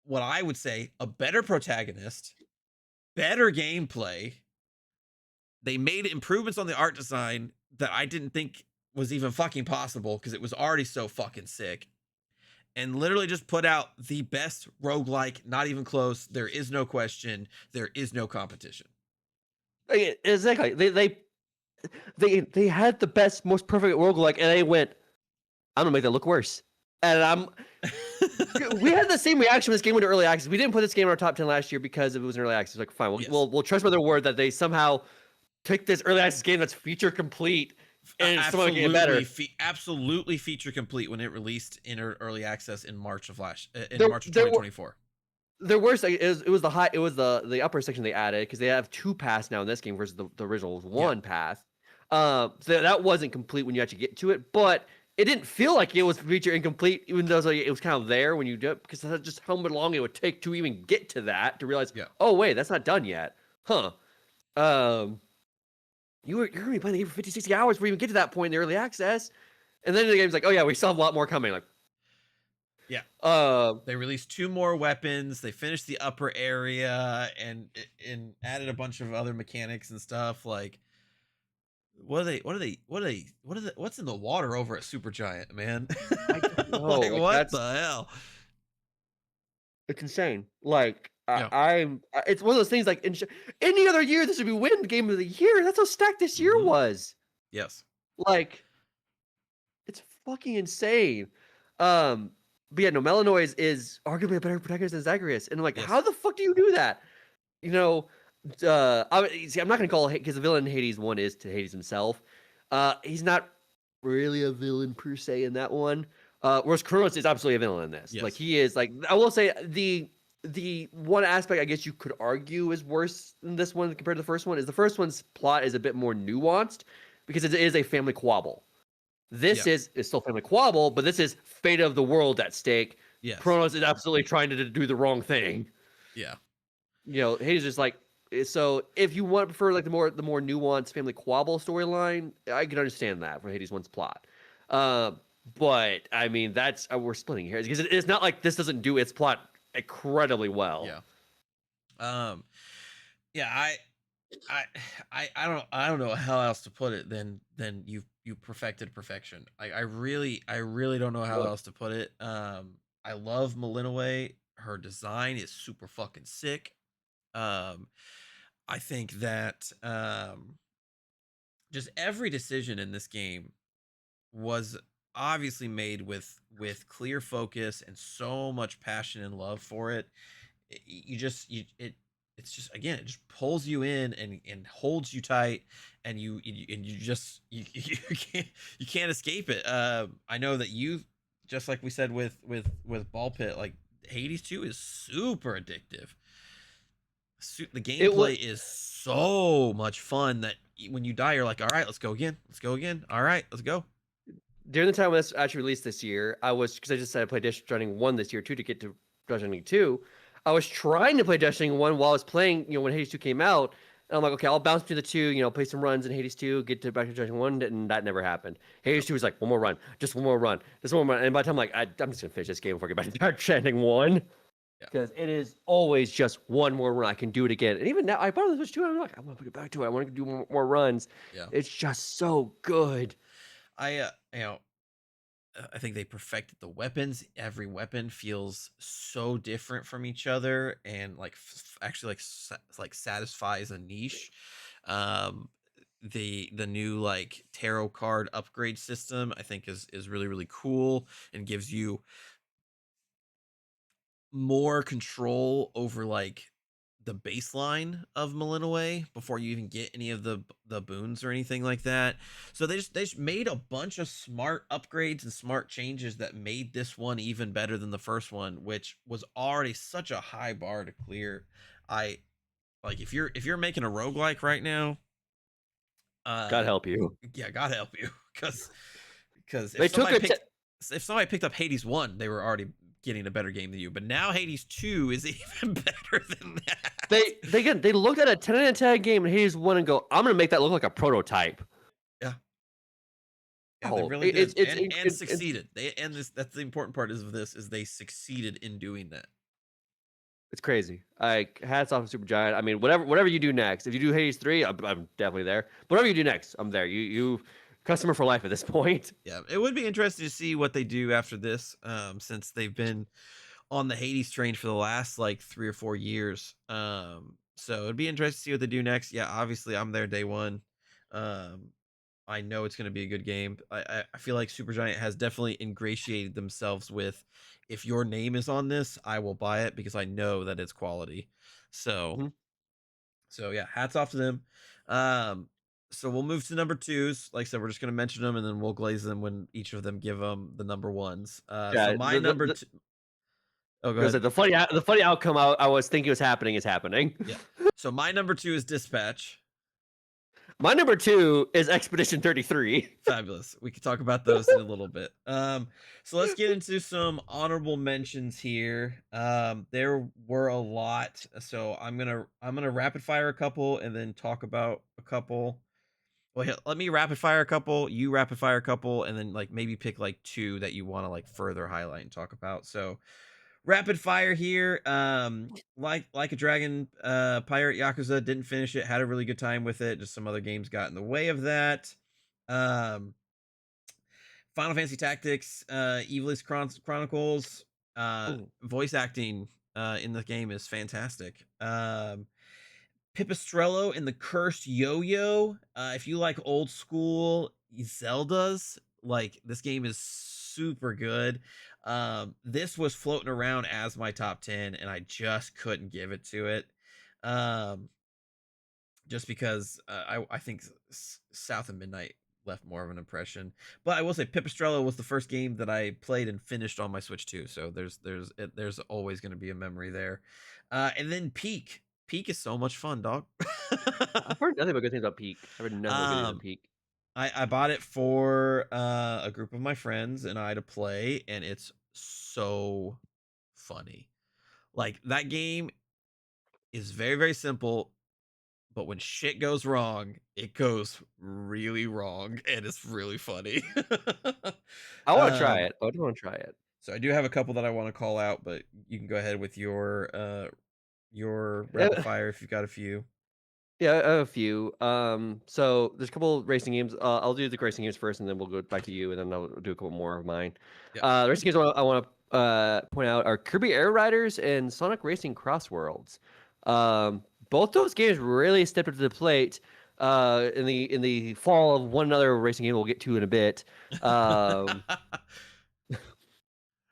what I would say a better protagonist, better gameplay. They made improvements on the art design that I didn't think was even fucking possible because it was already so fucking sick. And literally just put out the best roguelike, not even close. There is no question. There is no competition. exactly. They had the best, most perfect roguelike, and they went, I'm gonna make that look worse. And we had the same reaction when this game went to early access. We didn't put this game in our top 10 last year because it was in early access. Like, fine, Yes. we'll trust by their word that they somehow took this early access game that's feature complete and somehow making it better. Absolutely feature complete when it released in early access in March of March of There 2024. There were it was the upper section they added because they have 2 paths now in this game versus the original 1 path. So that wasn't complete when you actually get to it, but it didn't feel like it was feature incomplete, even though it was kind of there when you do it, because that's just how long it would take to even get to that, to realize, oh wait, that's not done yet, huh? You're gonna be playing the game for 50, 60 hours before you even get to that point in the early access, and then the game's like, oh yeah, we still have a lot more coming. Like, yeah, they released 2 more weapons. They finished the upper area and added a bunch of other mechanics and stuff. Like, what's in the water over at Supergiant, man? I don't know. Like, what the hell? It's insane. Like, it's one of those things. Like, any other year, this would be win game of the year. That's how stacked this year was. Yes. Like, it's fucking insane. But yeah, no, Melanoid is arguably a better protagonist than Zagreus, and I'm like, how the fuck do you do that? You know, I'm not gonna call it because the villain in Hades 1 is to Hades himself. He's not really a villain per se in that one. Whereas Kronos is absolutely a villain in this. Yes. Like, he is, like, I will say the one aspect I guess you could argue is worse than this one compared to the first one is the first one's plot is a bit more nuanced because it is a family quabble. This is still family quabble, but this is fate of the world at stake. Yes. Kronos is absolutely trying to do the wrong thing. Yeah. You know, Hades is like, so if you want prefer like the more nuanced family quabble storyline, I can understand that for Hades 1's plot. But I mean, that's we're splitting hairs because it's not like this doesn't do its plot incredibly well. Yeah. Yeah, I I don't know how else to put it than you perfected perfection. I really don't know how Yep. else to put it. I love Malinaway. Her design is super fucking sick. Um, I think that just every decision in this game was obviously made with clear focus and so much passion and love for it. You just it's just again it just pulls you in and holds you tight and you just you can't escape it. I know that you just like we said with ball pit, like Hades 2 is super addictive. The It was gameplay is so much fun that when you die you're like, all right, let's go again, let's go again, all right, let's go. during the time when this actually released this year. I was because I just said I played Death Stranding 1 this year too to get to Death Stranding 2. I was trying to play Death Stranding 1 while I was playing, when Hades 2 came out. And I'm like, okay, I'll bounce between the two, play some runs in Hades 2, get to back to Death Stranding 1, and that never happened. Hades 2 was like, one more run, just one more run, just one more run. And by the time I'm like, I'm just gonna finish this game before I get back to Death Stranding 1. Yeah, Because it is always just one more run. I can do it again. And even now, I bought the Switch 2, and I'm like, I want to put it back to it. I want to do more runs. yeah. It's just so good. I I think they perfected the weapons. Every weapon feels so different from each other, and like actually like satisfies a niche. Um, the new like tarot card upgrade system I think is really really cool and gives you more control over like the baseline of Malinaway before you even get any of the boons or anything like that. So they just made a bunch of smart upgrades and smart changes that made this one even better than the first one, which was already such a high bar to clear. I like if you're making a roguelike right now, God uh help you. yeah, God help you because They took a if somebody picked up Hades 1, they were already getting a better game than you. But now Hades 2 is even better than that. they looked at a 10 out of 10 game and Hades 1 and go, I'm gonna make that look like a prototype. Yeah. Yeah, they Oh, really it, did. And it's succeeded. They and this that's the important part is of this is they succeeded in doing that. it's crazy. Like hats off to Supergiant. I mean, whatever you do next. If you do Hades 3, I'm definitely there. Whatever you do next, I'm there. You customer for life at this point. Yeah, it would be interesting to see what they do after this, since they've been on the Hades train for the last like 3 or 4 years. So it'd be interesting to see what they do next. Yeah, obviously I'm there day one. Um, I know it's going to be a good game. I feel like Supergiant has definitely ingratiated themselves with, if your name is on this, I will buy it because I know that it's quality. So Mhm. so yeah, hats off to them. Um, so we'll move to number twos. Like I said, we're just going to mention them and then we'll glaze them when each of them give them the number ones. So Yeah, my number two. Oh, go because ahead. the funny outcome I was thinking was happening is happening. Yeah. So my number two is Dispatch. My number 2 is Expedition 33. Fabulous. We could talk about those in a little bit. So let's get into some honorable mentions here. There were a lot, so I'm gonna rapid fire a couple and then talk about a couple. Well, let me rapid fire a couple, you rapid fire a couple, and then like maybe pick like two that you want to like further highlight and talk about. So rapid fire here. Like a Dragon, Pirate Yakuza, didn't finish it, had a really good time with it. Just some other games got in the way of that. Um, Final Fantasy Tactics, Evil's Chronicles, Ooh. voice acting in the game is fantastic. Pipistrello and the Cursed Yo-Yo. If you like old school Zeldas, like this game is super good. This was floating around as my top 10 and I just couldn't give it to it. Um, just because I think South of Midnight left more of an impression. But I will say Pipistrello was the first game that I played and finished on my Switch too. So there's always going to be a memory there. And then Peak. Peak is so much fun, dog. I've heard nothing but good things about Peak. I've heard nothing but good things about um, Peak. I bought it for a group of my friends and I to play, and it's so funny. Like that game is very very simple, but when shit goes wrong, it goes really wrong, and it's really funny. I wanna try um, it. I do wanna try it. so I do have a couple that I want to call out, but you can go ahead with your rapid Eh, fire if you've got a few. Yeah, a few. So there's a couple racing games. I'll do the racing games first, and then we'll go back to you, and then I'll do a couple more of mine. Yeah. The racing games I want to point out are Kirby Air Riders and Sonic Racing Cross Worlds. Both those games really stepped up to the plate. In the fall of one other racing game we'll get to in a bit. Um,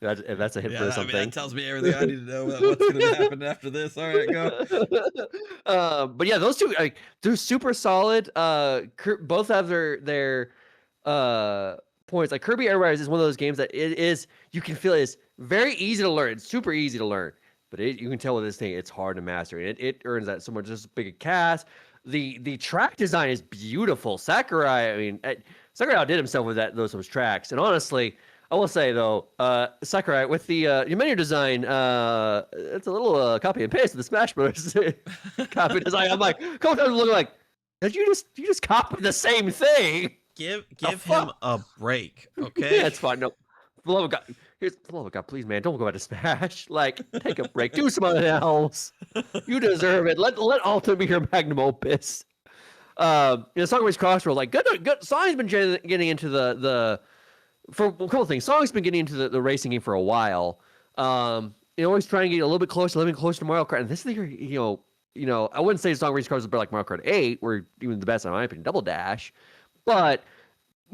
if that's a hint for Yeah, I mean, that something. tells me everything I need to know about what's gonna happen after this. All right, go. But yeah, those two like they're super solid. Both have their uh points. Like Kirby Air Riders is one of those games that it is you can feel is very easy to learn. It's super easy to learn, but you can tell with this thing it's hard to master. It earns that so much just big a cast. The track design is beautiful. Sakurai, I mean, Sakurai outdid himself with those tracks, and honestly. I will say though, Sakurai with the your menu design, it's a little copy and paste of the Smash Bros. Copy design. I'm like, couple times looking like, did you just copy the same thing? The Give him fuck? a break, Yeah, okay? it's fine. No, for the love of God, for the love of God, please, man, don't go out to Smash. Like, take a break, do something else. You deserve it. Let Ultimate be your magnum opus. Song Race Crossroad, like good. Song's been getting into the for a couple of things. Song's been getting into the racing game for a while. Always trying to get a little bit closer, living closer to Mario Kart. And this year, I wouldn't say Song Race Cars is better like Mario Kart 8, or even the best in my opinion, Double Dash. But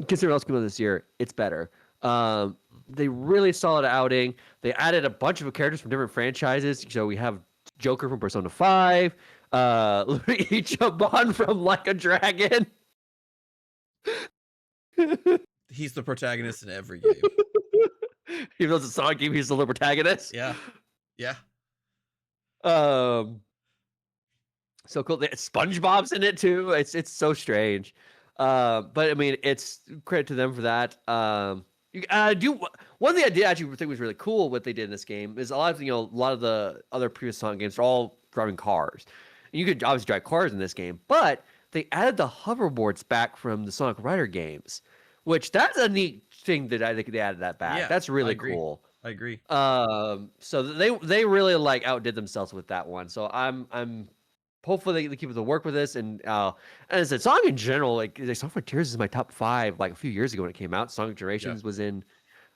considering what's coming this year, it's better. They really solid outing. They added a bunch of characters from different franchises. So we have Joker from Persona 5, Luigi Bond from Like a Dragon. He's the protagonist in every game. Even though it's a Sonic game, he's still the protagonist. Yeah. Yeah. Um, so cool. SpongeBob's in it too. It's so strange. But I mean, it's credit to them for that. Do one thing I did actually think was really cool what they did in this game is a lot of the other previous Sonic games are all driving cars. And you could obviously drive cars in this game, but they added the hoverboards back from the Sonic Rider games, which that's a neat thing that I think they added that back. Yeah. That's I really agree. cool. I agree. So they really like outdid themselves with that one. So I'm hopefully they keep the work with this. And as I said, Song in general, like Song Frontiers is my top 5 like a few years ago when it came out. Sonic Yeah. Generations was in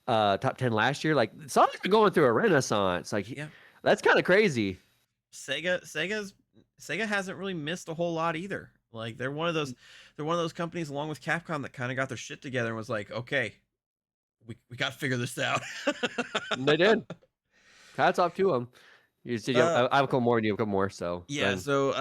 top 10 last year. Like Sonic's been going through a renaissance. Yeah. That's kind of crazy. Sega hasn't really missed a whole lot either. Like they're one of those companies along with Capcom that kind of got their shit together and was like, okay, we got to figure this out. They did. Hats off to them. You said uh, I have a couple more and you have a couple more. So yeah, so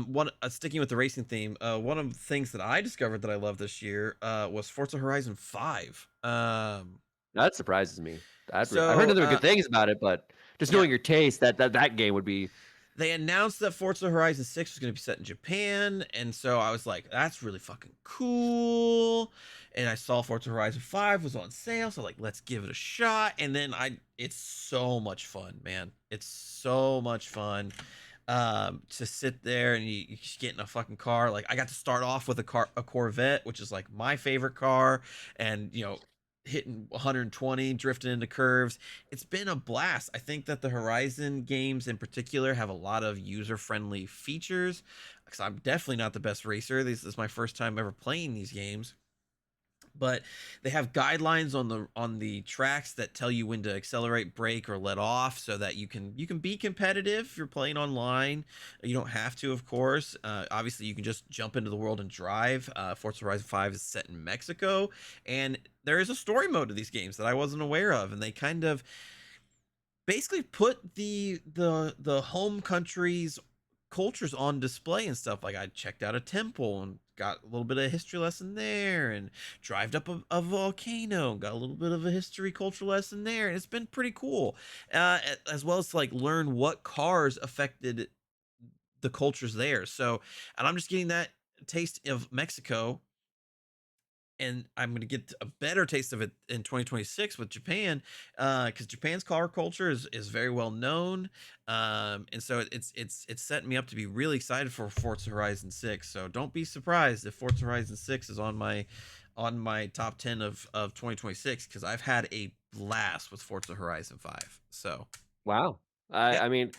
one sticking with the racing theme, one of the things that I discovered that I love this year was Forza Horizon 5. that surprises me. I heard So nothing but good things about it, but just yeah, knowing your taste, that game would be. they announced that Forza Horizon 6 was going to be set in Japan, and so I was like, that's really fucking cool. And I saw Forza Horizon 5 was on sale, so like, let's give it a shot. And then it's so much fun, man. It's so much fun to sit there and you just get in a fucking car. Like I got to start off with a Corvette, which is like my favorite car, and hitting 120, drifting into curves. It's been a blast. I think that the Horizon games in particular have a lot of user-friendly features because I'm definitely not the best racer. This is my first time ever playing these games, but they have guidelines on the tracks that tell you when to accelerate, brake, or let off, so that you can be competitive if you're playing online. You don't have to, of course. Obviously, you can just jump into the world and drive. Forza Horizon 5 is set in Mexico, and there is a story mode to these games that I wasn't aware of, and they kind of basically put the home country's cultures on display and stuff. Like I checked out a temple and got a little bit of a history lesson there, and drived up a volcano and got a little bit of a history culture lesson there, and it's been pretty cool. As well as like learn what cars affected the cultures there. So, and I'm just getting that taste of Mexico, and I'm going to get a better taste of it in 2026 with Japan, because Japan's car culture is very well known, and so it's setting me up to be really excited for Forza Horizon 6. So don't be surprised if Forza Horizon 6 is on my top 10 of 2026, because I've had a blast with Forza Horizon 5. So Wow. yeah, I mean,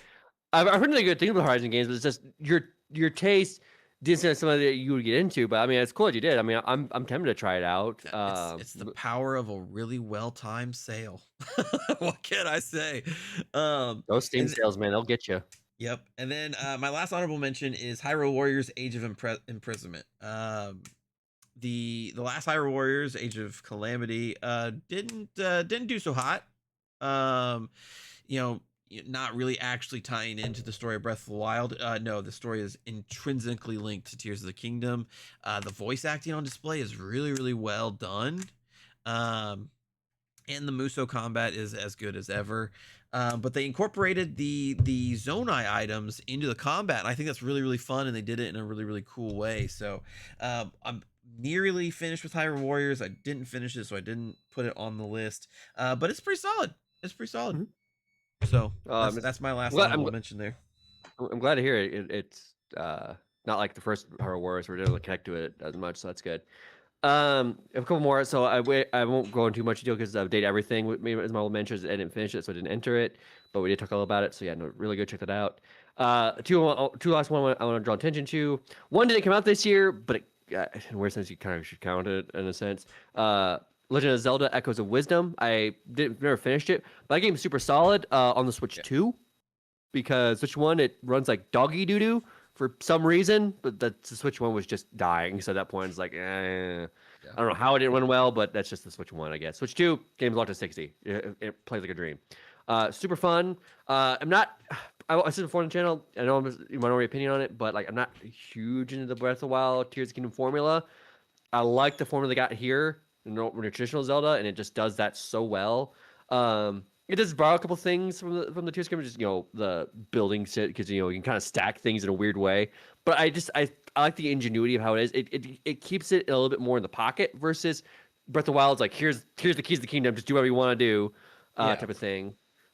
I've heard really good things about Horizon games, but it's just your taste didn't seem like something that you would get into, but I mean, it's cool that you did. I mean, I'm tempted to try it out. It's the power of a really well-timed sale. What can I say? Those Steam And sales, man, they'll get you. yep, and then, my last honorable mention is Hyrule Warriors: Age of Imprisonment. The last Hyrule Warriors: Age of Calamity, didn't do so hot. Um, you know, not really actually tying into the story of Breath of the Wild. No, the story is intrinsically linked to Tears of the Kingdom. The voice acting on display is really, really well done. Um, and the Muso combat is as good as ever. But they incorporated the Zonai items into the combat, and I think that's really, really fun, and they did it in a really, really cool way. So I'm nearly finished with Hyrule Warriors. I didn't finish it, so I didn't put it on the list. But it's pretty solid. It's pretty solid. Mhm. So It's, that's my I'm last glad. honorable mention there. I'm glad to hear it. It's not like the first Horror Wars. We're able to connect to it as much, so that's good. A couple more. So I won't go into too much detail because Date Everything with me as my old mentions. I didn't finish it, so I didn't enter it. But we did talk all about it. So yeah, no, really good. Check that out. Two last one I want to draw attention to. One didn't come out this year, but in weird sense you kind of should count it in a sense. Legend of Zelda: Echoes of Wisdom. I didn't never finished it, but that game's super solid on the Switch Yeah. 2 because Switch 1 it runs like doggy doo doo for some reason, but the Switch 1 was just dying. So at that point, it's like, Yeah. I don't know how it didn't run well, but that's just the Switch 1, I guess. Switch 2, game's locked to 60. It plays like a dream. Super fun. I'm not, I said before on the channel, I know you might know my opinion on it, but like I'm not huge into the Breath of the Wild Tears of the Kingdom formula. I like the formula they got here in the traditional Zelda, and it just does that so well. It does borrow a couple things from the Tears of the Kingdom, just the building set because you can kind of stack things in a weird way. But I like the ingenuity of how it is. It keeps it a little bit more in the pocket versus Breath of the Wild's like here's the keys to the kingdom, just do whatever you want to do, Yeah. type of thing.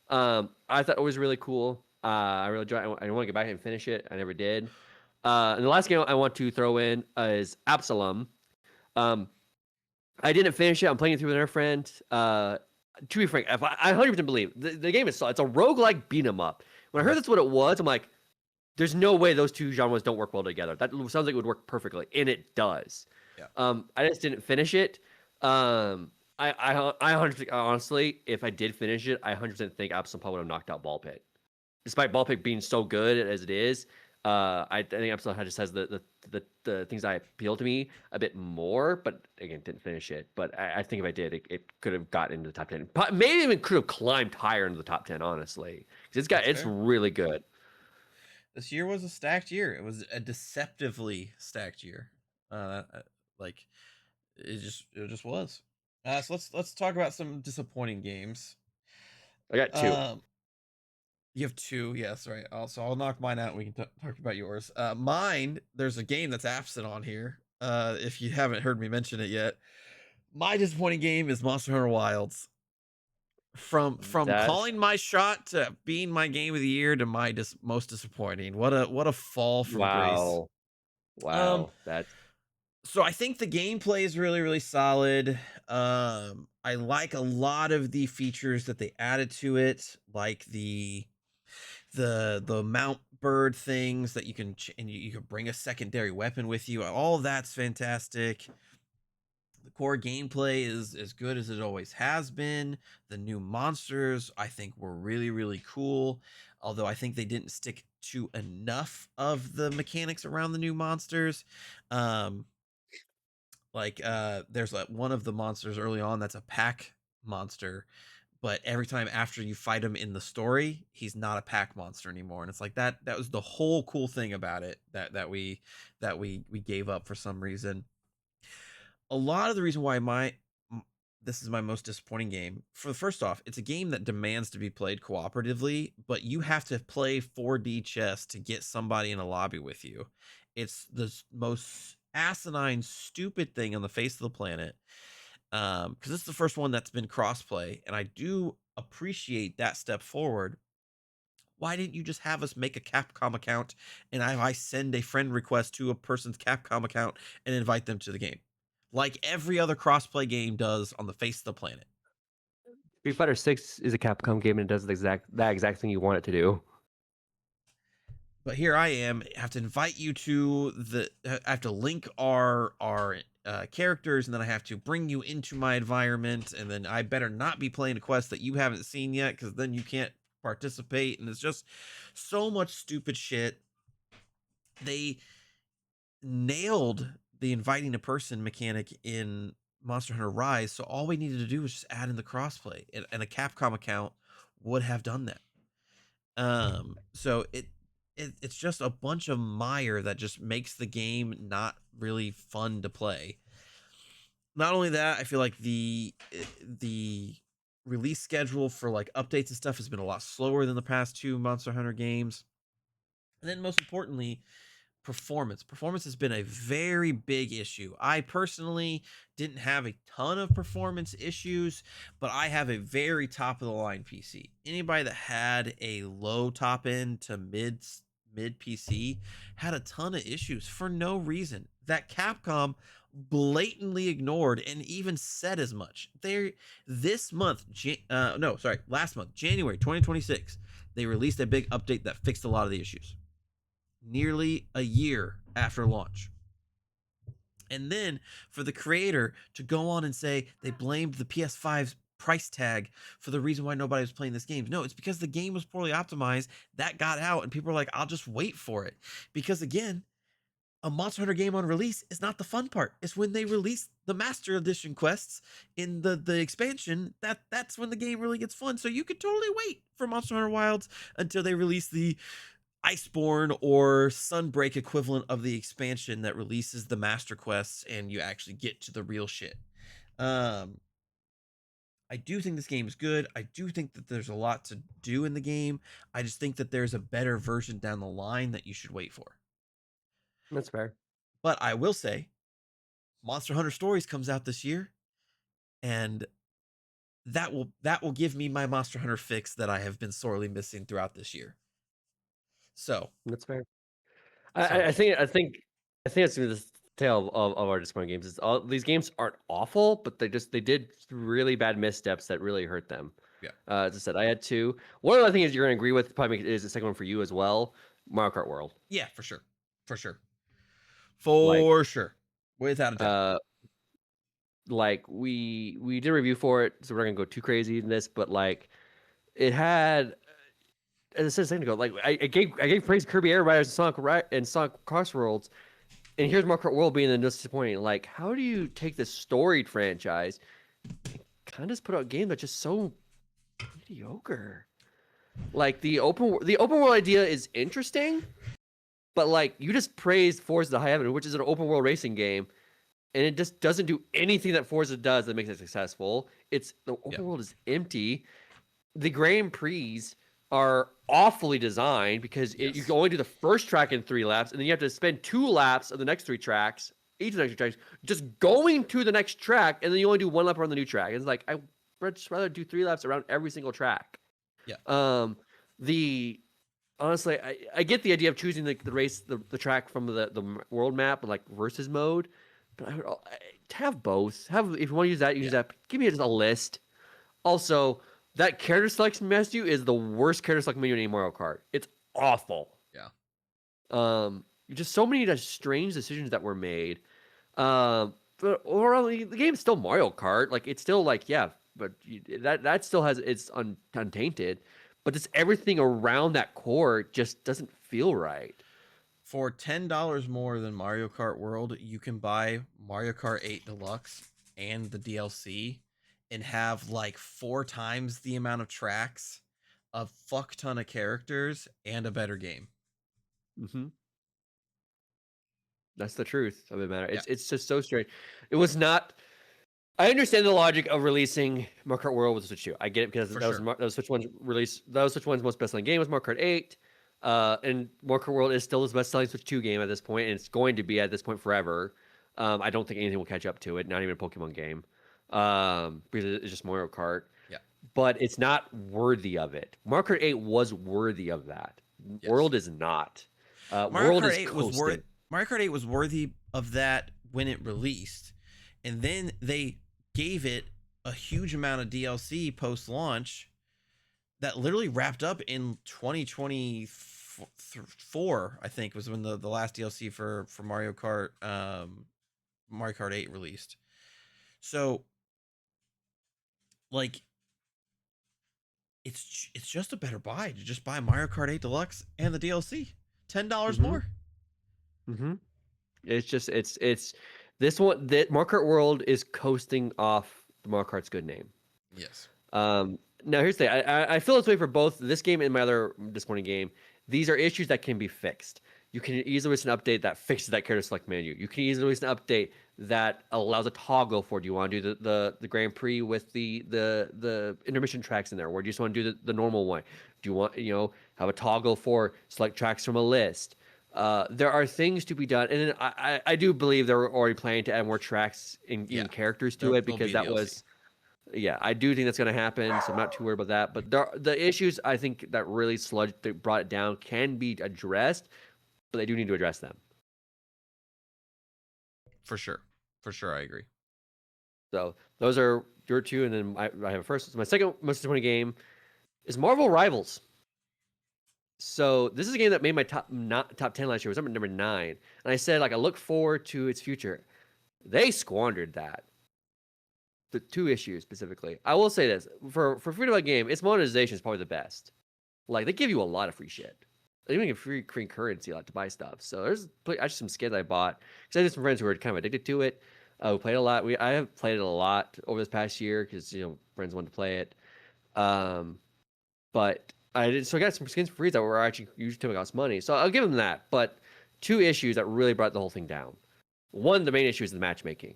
I thought it was really cool. I really enjoyed. I want to get back and finish it. I never did. And the last game I want to throw in is Absalom. Um, I didn't finish it. I'm playing it through with another friend. To be frank, I 100% believe the game is solid. It's a roguelike beat 'em up. When I heard Okay. that's what it was, I'm like, there's no way those two genres don't work well together. That sounds like it would work perfectly, and it does. Yeah. I just didn't finish it. I 100% honestly, if I did finish it, I 100% think Absalom probably would have knocked out Ball Pit despite Ballpick being so good as it is, I think Epsilon just has the things that appeal to me a bit more. But again, didn't finish it. But I think if I did, it could have gotten into the top 10. Maybe even could have climbed higher into the top 10. Honestly, because That's it's fair. really good. This year was a stacked year. It was a deceptively stacked year. Like it just was. So let's talk about some disappointing games. I got two. Um, you have two, yes, right. Also, I'll knock mine out. And we can talk about yours. Mine. There's a game that's absent on here. If you haven't heard me mention it yet, my disappointing game is Monster Hunter Wilds. From That's calling my shot to being my game of the year to my most disappointing. What a fall from grace. wow, Um, wow. That's so I think the gameplay is really, really solid. I like a lot of the features that they added to it, like the mount bird things that you can and you can bring a secondary weapon with you. All of that's fantastic. The core gameplay is as good as it always has been. The new monsters I think were really, really cool. Although I think they didn't stick to enough of the mechanics around the new monsters. Um, there's like one of the monsters early on that's a pack monster, but every time after you fight him in the story, he's not a pack monster anymore. And it's like that was the whole cool thing about it that we gave up for some reason. A lot of the reason why this is my most disappointing game. For the first off, it's a game that demands to be played cooperatively, but you have to play 4D chess to get somebody in a lobby with you. It's the most asinine, stupid thing on the face of the planet. Because this is the first one that's been crossplay, and I do appreciate that step forward. Why didn't you just have us make a Capcom account and I send a friend request to a person's Capcom account and invite them to the game? Like every other crossplay game does on the face of the planet. Street Fighter 6 is a Capcom game and it does that exact thing you want it to do. but here I am, I have to invite you to I have to link our characters, and then I have to bring you into my environment, and then I better not be playing a quest that you haven't seen yet, because then you can't participate, and it's just so much stupid shit. They nailed the inviting a person mechanic in Monster Hunter Rise, so all we needed to do was just add in the crossplay, and a Capcom account would have done that. So it's just a bunch of mire that just makes the game not really fun to play. Not only that, I feel like the release schedule for like updates and stuff has been a lot slower than the past two Monster Hunter games. And then most importantly, performance has been a very big issue. I personally didn't have a ton of performance issues, but I have a very top of the line PC. Anybody that had a low top end to mid PC had a ton of issues for no reason that Capcom blatantly ignored and even said as much. They this month, no, sorry, last month, January 2026, they released a big update that fixed a lot of the issues nearly a year after launch. And then for the creator to go on and say they blamed the PS5's price tag for the reason why nobody was playing this game. No, it's because the game was poorly optimized. That got out, and people are like, I'll just wait for it. Because again, a Monster Hunter game on release is not the fun part. It's when they release the Master Edition quests in the expansion that's when the game really gets fun. So you could totally wait for Monster Hunter Wilds until they release the Iceborne or Sunbreak equivalent of the expansion that releases the master quests and you actually get to the real shit. Um, I do think this game is good. I do think that there's a lot to do in the game. I just think that there's a better version down the line that you should wait for. That's fair. But I will say, Monster Hunter Stories comes out this year, and that will give me my Monster Hunter fix that I have been sorely missing throughout this year. So That's fair. so I think that's the tale of our disappointing games. Is all these games aren't awful, but they did really bad missteps that really hurt them. yeah, As I said, I had two. One other thing is you're gonna agree with probably is the second one for you as well. Mario Kart World. yeah, for sure, for sure, Like for sure, without a doubt. uh like we did a review for it, so we're not gonna go too crazy in this, but like it had as I said a second ago, like I gave praise to Kirby Air Riders and Sonic Crossworlds, and here's Mario Kart World being the most disappointing. Like, how do you take this storied franchise and kind of just put out a game that's just so mediocre? Like the open world idea is interesting, but like you just praised Forza the High Heaven, which is an open world racing game, and it just doesn't do anything that Forza does that makes it successful. It's the Yeah, open world is empty. The Grand Prix are awfully designed because you yes, can only do the first track in 3 laps, and then you have to spend 2 laps of the next 3 tracks, each of the next 3 tracks, just going to the next track, and then you only do 1 lap around the new track. It's like I'd just rather do 3 laps around every single track. yeah. Um, the honestly, I get the idea of choosing the race the track from the world map like versus mode, but to have both. Have if you want to use that, use Yeah. that. Give me just a list. Also, that character selection menu is the worst character selection menu in any Mario Kart. It's awful. Yeah. Just so many just strange decisions that were made. But overall, the game's still Mario Kart. Like it's still like yeah, but that still has it's untainted. But just everything around that core just doesn't feel right. For $10 more than Mario Kart World, you can buy Mario Kart 8 Deluxe and the DLC and have like 4 times the amount of tracks, a fuck ton of characters, and a better game. Hmm. That's the truth of the matter. Yeah, It's just so strange. It was not. I understand the logic of releasing Mario Kart World with the Switch 2. I get it because for that was sure. that was Switch One's release. That was Switch One's most best-selling game was Mario Kart 8. And Mario Kart World is still his best-selling Switch 2 game at this point, and it's going to be at this point forever. I don't think anything will catch up to it, not even a Pokemon game, because it's just Mario Kart. Yeah, But it's not worthy of it. Mario Kart 8 was worthy of that. yes. World is not. Mario World Kart is 8 was worth coasting. Mario Kart 8 was worthy of that when it released. And then they gave it a huge amount of DLC post launch that literally wrapped up in 2024 4, I think, was when the last DLC for Mario Kart 8 released. So like it's just a better buy to just buy Mario Kart 8 Deluxe and the DLC. $10 Mm-hmm. more. Mm-hmm. It's just it's this one that Mario Kart World is coasting off the Mario Kart's good name. Yes. Now here's the thing. I feel this way for both this game and my other disappointing game. These are issues that can be fixed. You can easily release an update that fixes that character select menu. You can easily release an update that allows a toggle for. Do you want to do the Grand Prix with the intermission tracks in there, or do you just want to do the normal one? Do you want have a toggle for select tracks from a list? There are things to be done, and I do believe they're already planning to add more tracks in Yeah. characters to There'll it because be a that DLC. was yeah, I do think that's going to happen, so I'm not too worried about that. But the issues I think that really that brought it down can be addressed, but they do need to address them. For sure. For sure, I agree. So those are your two, and then I have a first. So my second most disappointing game is Marvel Rivals. So this is a game that made my top 10 last year. It was number 9, and I said like I look forward to its future. They squandered that. The 2 issues specifically. I will say this for free to play game, its monetization is probably the best. Like they give you a lot of free shit. They even give free currency a lot to buy stuff. So there's actually some skins I bought because I had some friends who were kind of addicted to it. We played a lot. I have played it a lot over this past year because friends wanted to play it. But I did so I got some skins for free that were actually usually to cost money. So I'll give them that. But 2 issues that really brought the whole thing down. One, the main issue is the matchmaking.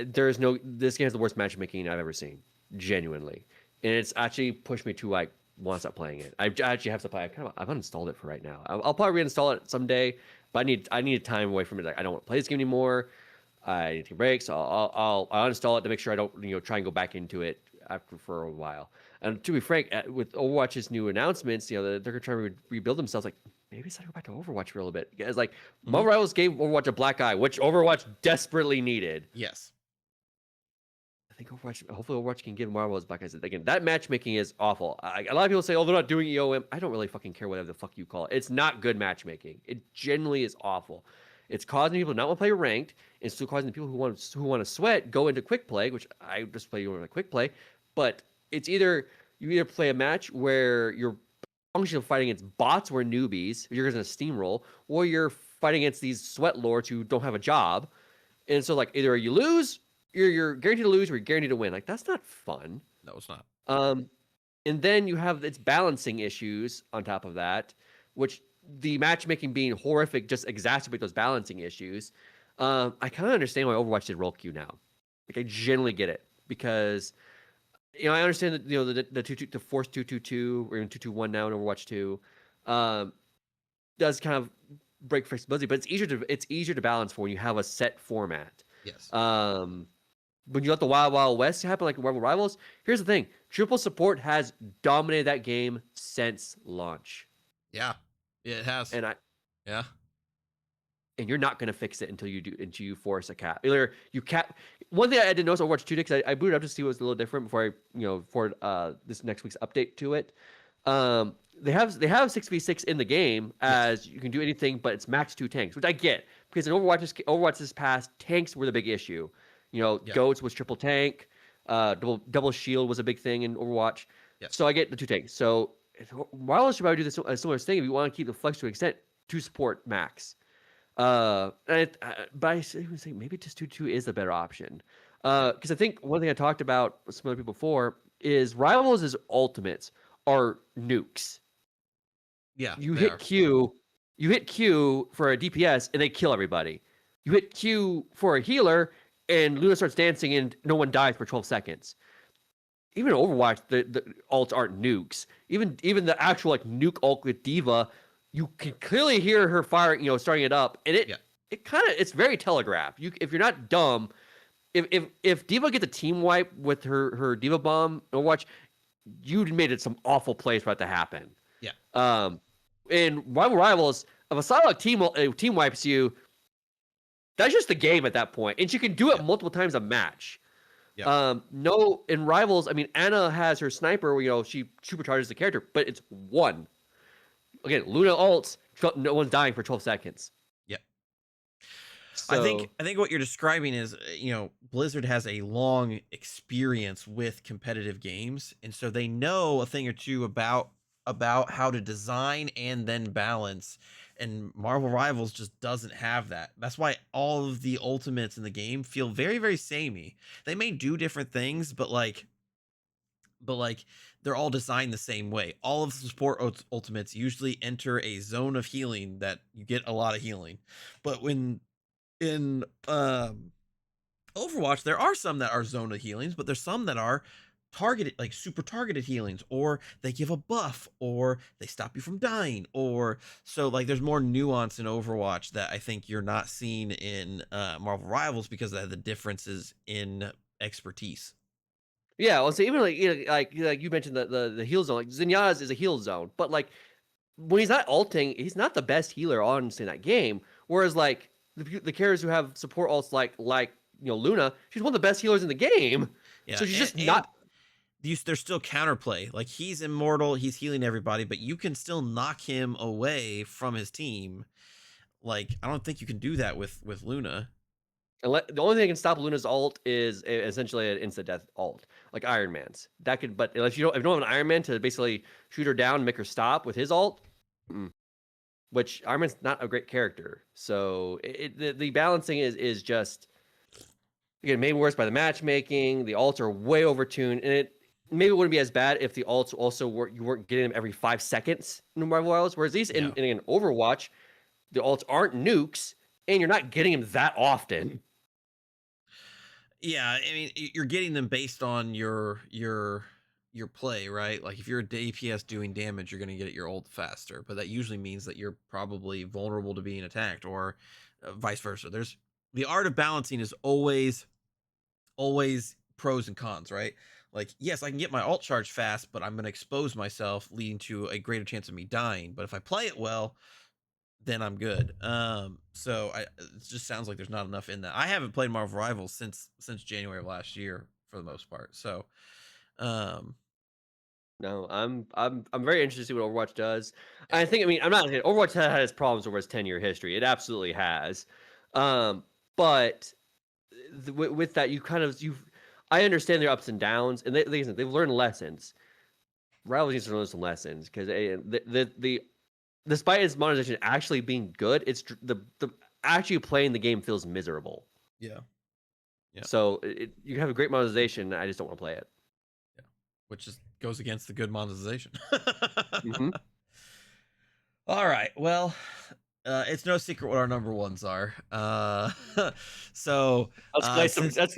This game has the worst matchmaking I've ever seen, genuinely, and it's actually pushed me to like want to stop playing it. I actually have to play. I've uninstalled it for right now. I'll probably reinstall it someday, but I need time away from it. Like I don't want to play this game anymore. I need to take a break, so I'll uninstall it to make sure I don't try and go back into it after for a while. And to be frank, with Overwatch's new announcements, they're trying to rebuild themselves. Like maybe it's time to go back to Overwatch for a little bit. Because like Marvel Rivals gave Overwatch a black eye, which Overwatch desperately needed. Yes. I think hopefully Overwatch can give Marvel his black eyes. Again, that matchmaking is awful. A lot of people say, oh, they're not doing EOM. I don't really fucking care whatever the fuck you call it. It's not good matchmaking. It genuinely is awful. It's causing people to not want to play ranked. It's still causing people who want to sweat go into quick play, which I just play over quick play. But it's you either play a match where you're functionally fighting against bots or newbies, you're going to steamroll, or you're fighting against these sweat lords who don't have a job. And so like either you lose, you're guaranteed to lose, or you're guaranteed to win. Like that's not fun. No, it's not. And then you have its balancing issues on top of that, which the matchmaking being horrific just exacerbate those balancing issues. I kind of understand why Overwatch did roll queue now. Like I generally get it because I understand that the force 222 or even 221 now in Overwatch 2 does kind of break flexibility, but it's easier to balance for when you have a set format. Yes. When you let the Wild Wild West happen like Marvel Rivals, here's the thing: triple support has dominated that game since launch. Yeah, it has. And yeah. And you're not gonna fix it until you force a cap. Either you cap. One thing I didn't notice Overwatch 2 because I booted up to see what was a little different before I this next week's update to it. They have 6v6 in the game as you can do anything, but it's max 2 tanks, which I get because in Overwatch this past tanks were the big issue. Goats was triple tank, double shield was a big thing in Overwatch. Yes. So I get the 2 tanks. So Wireless should probably do a similar thing if you want to keep the flex to an extent to support max. But I say maybe just 2-2 is a better option. Because I think one thing I talked about with some other people before is Rivals' ultimates are nukes. Yeah. You hit Q for a DPS and they kill everybody. You hit Q for a healer and Luna starts dancing and no one dies for 12 seconds. Even in Overwatch, the ults aren't nukes. Even the actual nuke ult with D.Va, you can clearly hear her firing, starting it up, and it's very telegraphed. If you're not dumb, if D.Va gets a team wipe with her D.Va bomb in Overwatch, you made it some awful place for that to happen. Yeah. In Rival Rivals, if a Psylocke team wipes you, that's just the game at that point, and she can do it multiple times a match. Yeah. No, in Rivals, I mean, Anna has her sniper where she supercharges the character, but it's one. again, Luna ults, no one's dying for 12 seconds. Yeah. So I think what you're describing is, Blizzard has a long experience with competitive games, and so they know a thing or two about how to design and then balance. And Marvel Rivals just doesn't have that. That's why all of the ultimates in the game feel very, very samey. They may do different things, but they're all designed the same way. All of the support ultimates usually enter a zone of healing that you get a lot of healing. But when in Overwatch, there are some that are zone of healings, but there's some that are targeted, like super targeted healings, or they give a buff, or they stop you from dying, or so like there's more nuance in Overwatch that I think you're not seeing in Marvel Rivals because of the differences in expertise. yeah, well, so even like like you mentioned the heal zone, like Zenyatta's is a heal zone, but like when he's not ulting, he's not the best healer honestly in that game. Whereas like the characters who have support ults like Luna, she's one of the best healers in the game. Yeah, So she's just and not. there's still counterplay. Like he's immortal, he's healing everybody, but you can still knock him away from his team. Like I don't think you can do that with Luna. The only thing that can stop Luna's ult is essentially an instant death ult, like Iron Man's. That could, but if you don't have an Iron Man to basically shoot her down, and make her stop with his ult, which Iron Man's not a great character. So the balancing is just again made worse by the matchmaking. The ults are way overtuned, and it maybe it wouldn't be as bad if the ults also you weren't getting them every 5 seconds in Marvel Rivals. Whereas these Yeah. in Overwatch, the ults aren't nukes, and you're not getting them that often. Yeah, I mean, you're getting them based on your play, right? Like if you're a DPS doing damage, you're going to get your ult faster, but that usually means that you're probably vulnerable to being attacked, or vice versa. There's the art of balancing is always pros and cons, right? Like yes, I can get my ult charge fast, but I'm going to expose myself, leading to a greater chance of me dying. But if I play it well, then I'm good. So it just sounds like there's not enough in that. I haven't played Marvel Rivals since January of last year for the most part. So, um, No, I'm very interested to see what Overwatch does. yeah, I mean I'm not Overwatch has had its problems over its 10-year history. It absolutely has. But with that you kind of you I understand their ups and downs, and they've learned lessons. Rivals needs to learn some lessons because the despite its monetization actually being good, it's the actually playing the game feels miserable. yeah, yeah, So you have a great monetization. I just don't want to play it. yeah, which just goes against the good monetization. Hmm. All right, well, it's no secret what our number ones are. So Let's glaze some. since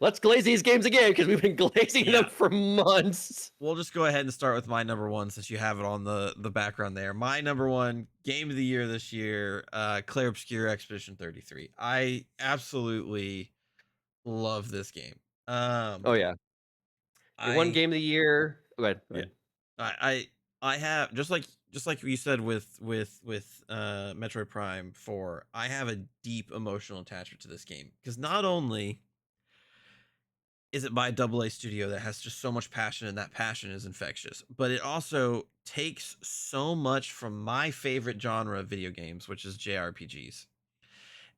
Let's glaze these games again because we've been glazing them yeah, for months. we'll just go ahead and start with my number one since you have it on the background there. My number one game of the year this year, Clair Obscure Expedition 33. I absolutely love this game. Oh yeah, your one I game of the year. Go ahead. Go yeah, ahead. I have just like you said with Metroid Prime 4. I have a deep emotional attachment to this game because not only is it by a double A studio that has just so much passion, and that passion is infectious, but it also takes so much from my favorite genre of video games, which is JRPGs,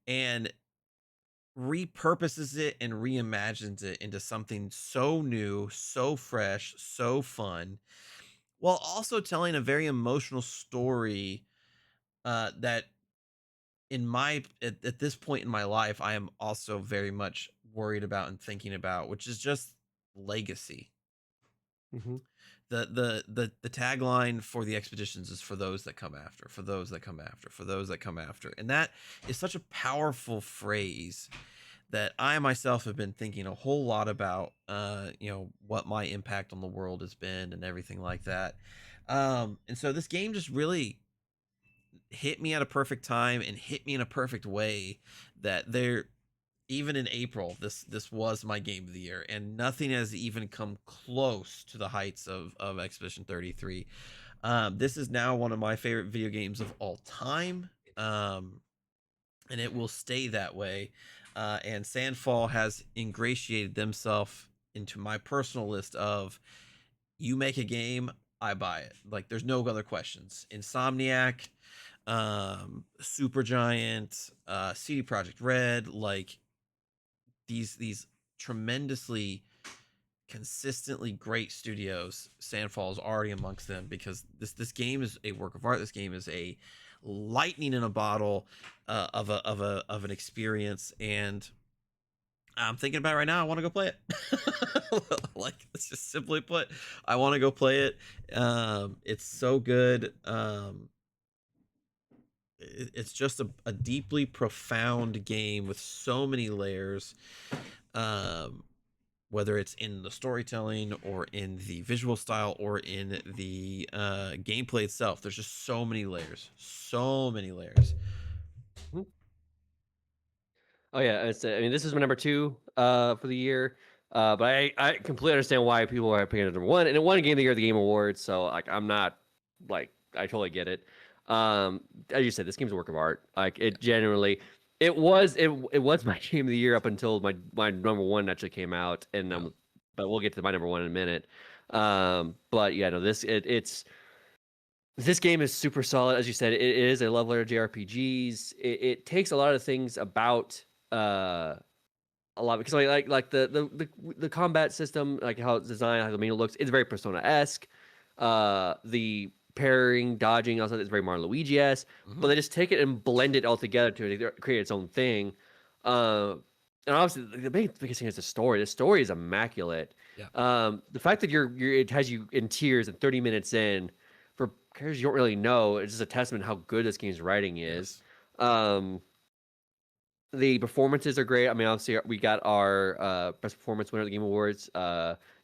and repurposes it and reimagines it into something so new, so fresh, so fun, while also telling a very emotional story that at this point in my life I am also very much worried about and thinking about, which is just legacy. Hmm. The tagline for the expeditions is for those that come after, for those that come after, for those that come after, and that is such a powerful phrase that I myself have been thinking a whole lot about, what my impact on the world has been and everything like that. And so this game just really hit me at a perfect time and hit me in a perfect way, that there, even in April, this was my game of the year, and nothing has even come close to the heights of Expedition 33. This is now one of my favorite video games of all time, and it will stay that way. And Sandfall has ingratiated themselves into my personal list of, you make a game, I buy it. Like there's no other questions. Insomniac, Supergiant, CD Project Red, like these tremendously consistently great studios. Sandfall is already amongst them because this game is a work of art. This game is a lightning in a bottle of an experience, and I'm thinking about it right now. I want to go play it. Like let's just simply put, I want to go play it. It's so good. It's just a deeply profound game with so many layers. Um, whether it's in the storytelling or in the visual style or in the gameplay itself, there's just so many layers, so many layers. Mhm. Oh yeah, I mean, this is my number 2 for the year. But I completely understand why people are picking it number 1. And it won Game of the Year at the Game Awards, so like I'm not like I totally get it. As you said, this game's a work of art. Like it genuinely, it was my Game of the Year up until my number 1 actually came out, and Yeah, but we'll get to my number 1 in a minute. But yeah, no, this game is super solid. As you said, it is a love letter to JRPGs. It takes a lot of things about uh a lot because like the combat system, like how it's designed, how the menu looks, it's very Persona-esque. The parrying, dodging, also it's very Mario Luigi-esque. But hmm, they just take it and blend it all together to create its own thing. Uh, and obviously, the biggest thing is the story. The story is immaculate. yeah, The fact that it has you in tears and 30 minutes in for characters you don't really know, it's just a testament to how good this game's writing is. yes, Um, the performances are great. I mean, obviously, we got our best performance winner at the Game Awards,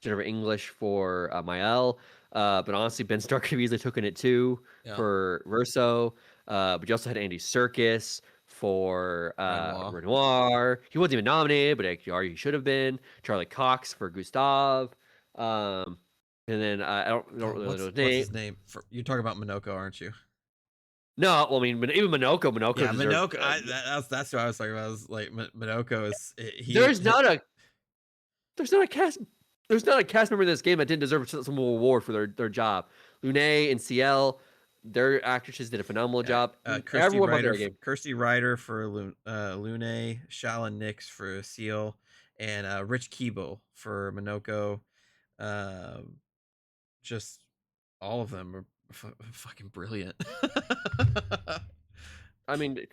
Jennifer English for Mael. But honestly, Ben Stark could have easily taken it too yeah. for Verso. But you also had Andy Serkis for Renoir. Renoir. He wasn't even nominated, but actually he should have been. Charlie Cox for Gustav. Um, and then I don't Oh, really know his what's name. his name? You're talking about Minoko, aren't you? No, well, I mean, even Minoko Yeah, deserved. Minoko. That's what I was talking about. I was like Minoko is he. There's not a There's not a cast. There's not a cast member in this game that didn't deserve some award for their job. Lune and CL, their actresses did a phenomenal Yeah, job. Everyone about their game. Kirsty Ryder for Lune, Shalyn Nix for Seal, and Rich Kibo for Minoko. Um, just all of them are fucking brilliant. I mean,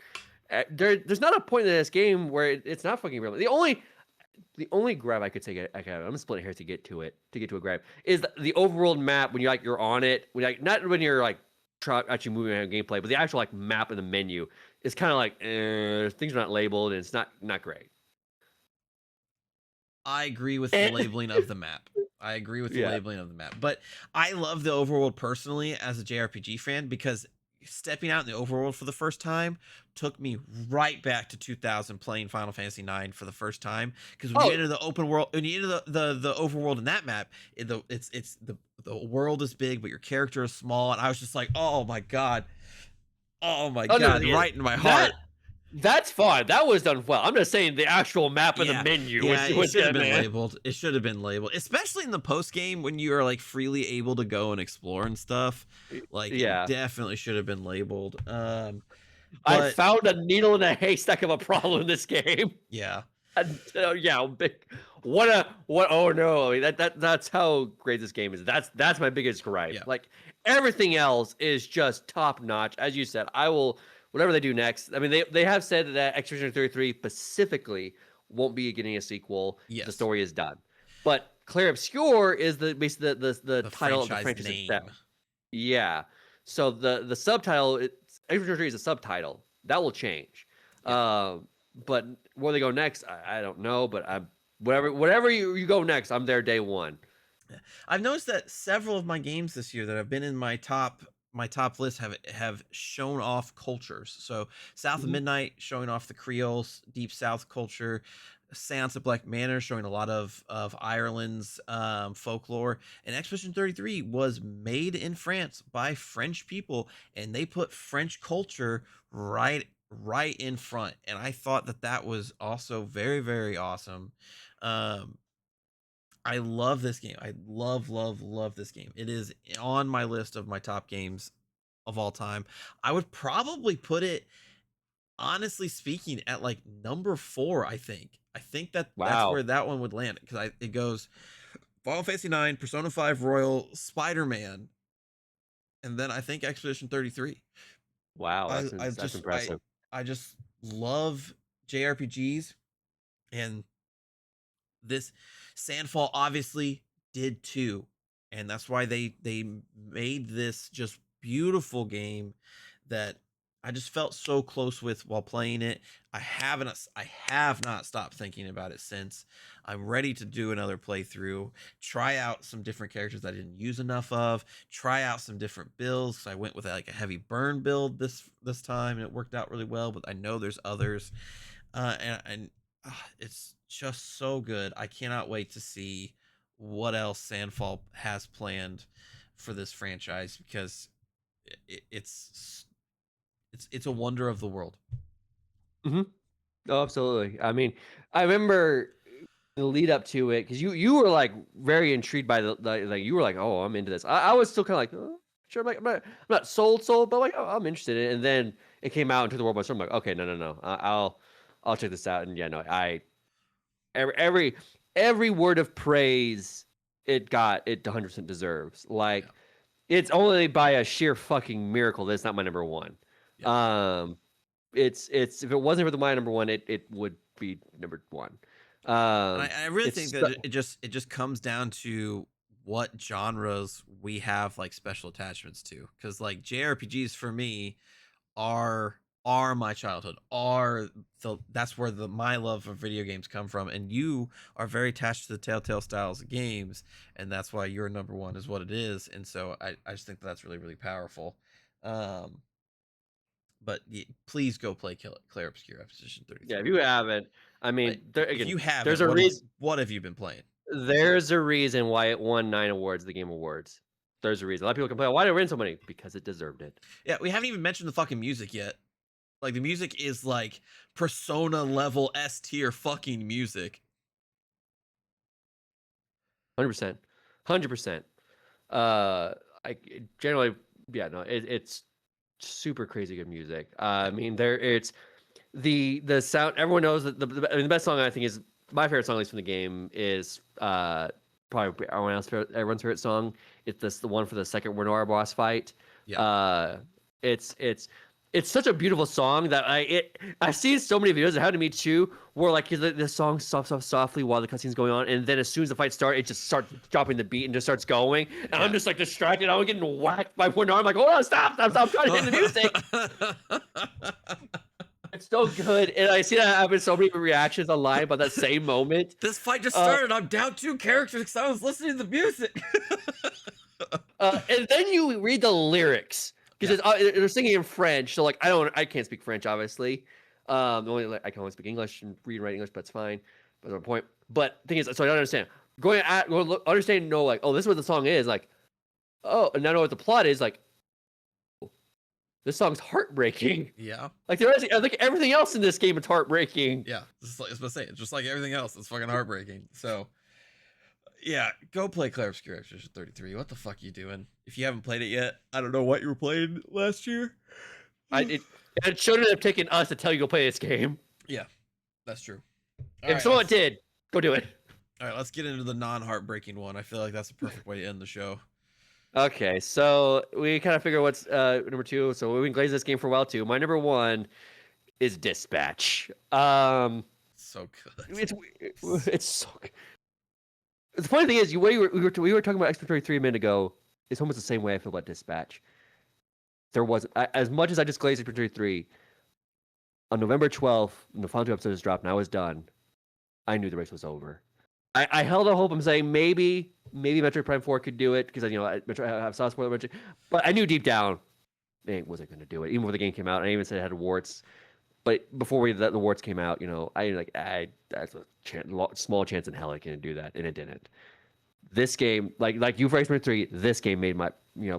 there's not a point in this game where it's not fucking real. The only grab I could take it. Okay, I'm splitting hairs to get to it. To get to a grab is the overworld map when you're on it. Not when you're like actually moving around gameplay, but the actual like map in the menu is kind of like things are not labeled and it's not great. I agree with the Eh, labeling of the map. I agree with the yeah. labeling of the map. But I love the overworld personally as a JRPG fan because stepping out in the overworld for the first time took me right back to 2000 playing Final Fantasy 9 for the first time because when you Oh, enter the open world, when you enter the overworld in that map, it's the world is big but your character is small, and I was just like, "Oh my god. Oh my oh no, god, yeah, right in my that heart." that's fine. That was done well. I'm just saying the actual map in the Yeah, menu yeah, was it was should have good, been man. labeled. It should have been labeled, especially in the post game when you are like freely able to go and explore and stuff. Like it Yeah, definitely should have been labeled. I But found a needle in a haystack of a problem in this game. yeah, Yeah, big. What? Oh no! I mean, that's how great this game is. That's my biggest gripe. yeah, Like everything else is just top notch. As you said, I will whatever they do next. I mean, they have said that Expedition 33 specifically won't be getting a sequel. The yes, story is done, but Clair Obscure is basically the the title of the franchise franchise itself. name. Yeah. So the subtitle, Expedition 33 is a subtitle that will change. Yeah. Um, but where they go next, I don't know. But whatever you go next, I'm there day one. I've noticed that several of my games this year that have been in my top list have shown off cultures. So South of Mhm. Midnight showing off the Creoles, Deep South culture, Seance of Black Manor showing a lot of Ireland's folklore, and Expedition 33 was made in France by French people, and they put French culture right in front, and I thought that was also very awesome. Um, I love this game. I love this game. It is on my list of my top games of all time. I would probably put it, honestly speaking, at like number 4, I think. I think that that's where Wow. that one would land, because it goes Final Fantasy 9, Persona 5 Royal, Spider-Man, and then I think Expedition 33. Wow, I I that's just impressive. I just love JRPGs, and this Sandfall obviously did too, and that's why they made this just beautiful game that I just felt so close with while playing it. I have not stopped thinking about it since. I'm ready to do another playthrough, try out some different characters I didn't use enough of, try out some different builds. I went with like a heavy burn build this time, and it worked out really well. But I know there's others, and it's just so good. I cannot wait to see what else Sandfall has planned for this franchise, because it's a wonder of the world. Hmm. Oh, absolutely. I mean, I remember the lead up to it because you were like very intrigued by the like you were like, oh, I'm into this. I was still kind of like, oh, sure, I'm not sold, but like, oh, I'm interested in it. And then it came out into the world by storm. I'm like, okay, no, I'll check this out. And yeah, no, every every every word of praise it got, it 100% deserves. Yeah, Like, it's only by a sheer fucking miracle that it's not my number one. yeah. Um, it's if it wasn't for the my number one, it would be number one. And I really think It's that it just comes down to what genres we have like special attachments to, because like JRPGs for me are my childhood, are that's where my love of video games come from, and you are very attached to the Telltale styles of games, and that's why your number one is what it is. And so I just think that's really powerful. um but please go play Claire Obscura Expedition yeah. If 33. you haven't, I Like, mean, there if again, you there's haven't, a reason. what have you been playing? There's a reason why it won 9 awards, the Game Awards. There's a reason. A lot of people complain, why did it win so many? Because it deserved it. Yeah, we haven't even mentioned the fucking music yet. Like, the music is like Persona level S tier fucking music. 100%, 100%. Uh, I generally, yeah, no, it's super crazy good music. I Yeah, mean, it's the sound. Everyone knows that I mean, the best song I think is my favorite song, at least from the game, is probably everyone's favorite song. It's the one for the second Renora boss fight. yeah, Uh, it's it's such a beautiful song that I've seen so many videos. It happened to me too, where like the song stops off softly while the cutscene's going on, and then as soon as the fight starts, it just starts dropping the beat and just starts going. And I'm yeah. just like distracted. I'm getting whacked by one arm. I'm like, hold on, stop trying to hit the music. It's so good, and I see that happen so many reactions online about that same moment. This fight just Uh, started. I'm down 2 characters because I was listening to the music. and then you read the lyrics Yeah, because they're singing in French. So like, I can't speak French, obviously. I can only speak English and read and write English, but it's fine. That's my point. But the thing is, so I don't understand. Understand, know like, oh, this is what the song is like. Oh, and I know what the plot is like. This song's heartbreaking. yeah, Like I think everything else in this game is heartbreaking. yeah. Just like I was about to say, it's just like everything else. It's fucking heartbreaking. So yeah, go play Claire Obscura Expedition 33. What the fuck you doing? If you haven't played it yet, I don't know what you were playing last year. I it shouldn't have taken us to tell you to go play this game. Yeah, that's true. All If right, someone did, go do it. let's get into the non-heartbreaking one. I feel like that's a perfect way to end the show. Okay, so we kind of figure what's number two. So we've been glazing this game for a while too. My number one is Dispatch. So good. It's so good. The funny thing is, we were talking about Expedition 3 a minute ago. It's almost the same way I feel about Dispatch. There was as much as I just glazed Expedition 3 on November 12th, when the final 2 episodes dropped and I was done. I knew the race was over. I held out hope. I'm saying maybe Metroid Prime 4 could do it because I have saw spoiler Metroid, but I knew deep down it wasn't going to do it. Even before the game came out, I even said it had warts. But before the warts came out, that's a small chance in hell it can do that, and it didn't. This game, like you for X-Men 3, this game made my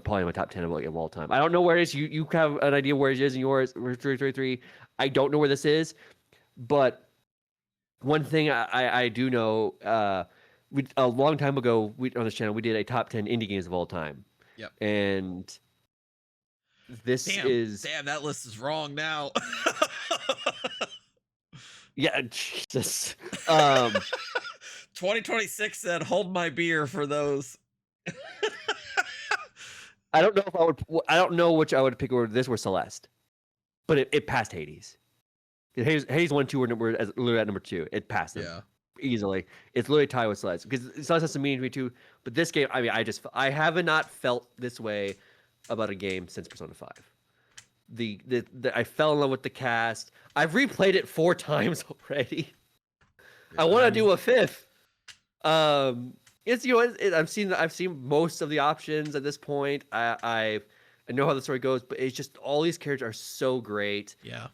probably my top 10 of all time. I don't know where it is. You have an idea where it is in yours? 333. I don't know where this is, but one thing I do know. we a long time ago, we on this channel we did a top 10 indie games of all time, Yep. and this Damn, is damn, that list is wrong now. yeah, Jesus. Um, 2026 said, "Hold my beer" for those. I don't know if I would. I don't know which I would pick over this or Celeste, but it passed Hades. Hades 1, 2 were literally at number 2. It passed them Yeah. easily. It's literally tied with Celeste because Celeste has some meaning to me too. But this game, I mean, I have not felt this way about a game since Persona 5. I fell in love with the cast. I've replayed it 4 times already. I want to do a 5th. It's I've seen most of the options at this point. I know how the story goes, but it's just all these characters are so great. Yeah.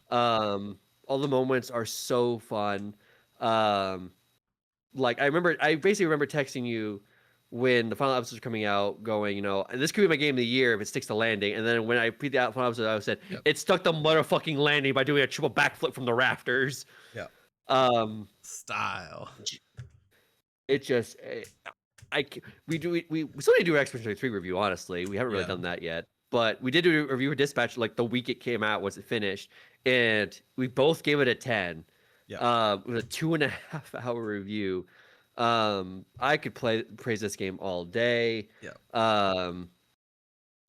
All the moments are so fun. Like I basically remember texting you when the final episodes were coming out, going, this could be my game of the year if it sticks the landing. And then when I played the final episode, I said Yep. it stuck the motherfucking landing by doing a triple backflip from the rafters. Yeah. Style. It just we still need to do an Expedition 33 review. Honestly, we haven't really Yeah. done that yet, but we did do a review of Dispatch like the week it came out once it finished, and we both gave it a 10. Yeah. It was a 2.5 hour review. I could praise this game all day. Yeah.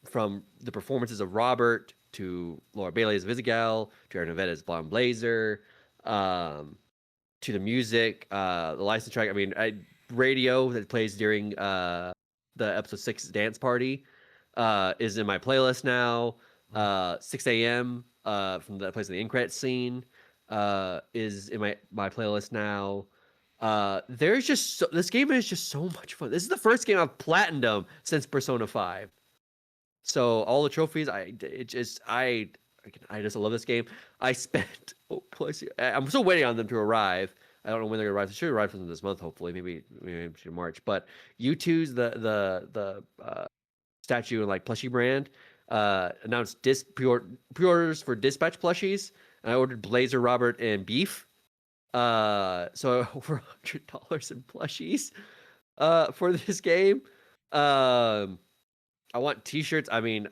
From the performances of Robert to Laura Bailey as Visigal to Aaron Nevada as Blonde Blazer, to the music, the license track. I mean, radio that plays during the episode 6 dance party is in my playlist now. 6 a.m. From that plays in the end credit scene is in my playlist now. This game is just so much fun. This is the first game I've platinumed since Persona 5. So all the trophies, I just love this game. I spent I'm still waiting on them to arrive. I don't know when they're gonna arrive. They should arrive from this month, hopefully, maybe in March. But U2's the statue and like plushie brand announced pre-orders for Dispatch plushies, and I ordered Blazer, Robert, and Beef. So over $100 in plushies for this game. I want T-shirts. I mean,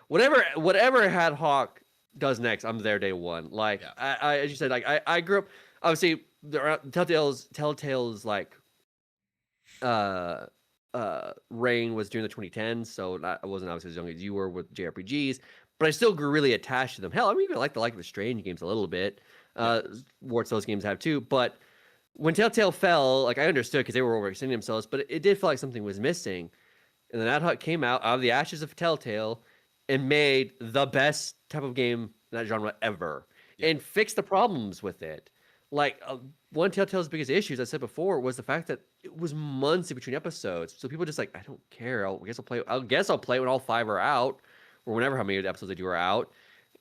whatever Had Hawk does next, I'm there day one. Like I as you said, like I grew up. Obviously, Telltale's like reign was during the 2010s, so I wasn't obviously as young as you were with JRPGs, but I still grew really attached to them. Hell, I mean, even like the Life is Strange games a little bit. Warts those games have too, but when Telltale fell, like I understood because they were overextending themselves, but it did feel like something was missing. And then Ad Hoc came out of the ashes of Telltale and made the best type of game in that genre ever, and fixed the problems with it. Like one of Telltale's biggest issues, I said before, was the fact that it was months in between episodes. So people just like, I don't care. I guess I'll play when all 5 are out, or whenever how many episodes they do are out.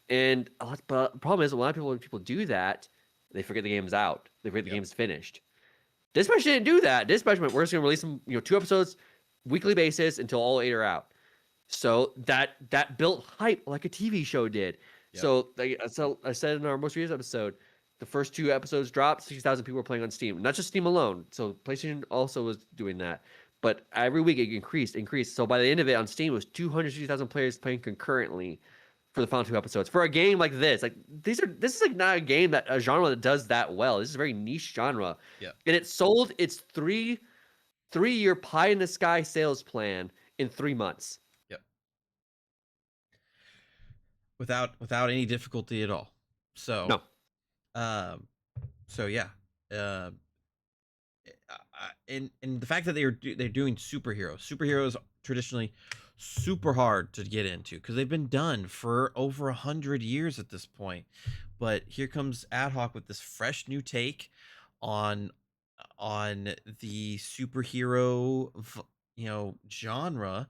And but the problem is, a lot of when people do that, they forget the game's out. They forget the game's finished. Dispatch didn't do that. Dispatch went, we're just gonna release them, 2 episodes weekly basis until all 8 are out. So that built hype like a TV show did. So I said in our most recent episode, the first 2 episodes dropped, 60,000 people were playing on Steam. Not just Steam alone. So PlayStation also was doing that. But every week it increased. So by the end of it on Steam, it was 260,000 players playing concurrently for the final 2 episodes. For a game like this, like this is like not a genre that does that well. This is a very niche genre. And it sold its 3-year pie in the sky sales plan in 3 months. Without any difficulty at all. So no. So yeah, and the fact that they're doing superheroes traditionally super hard to get into because they've been done for over 100 years at this point. But here comes Ad Hoc with this fresh new take on the superhero genre,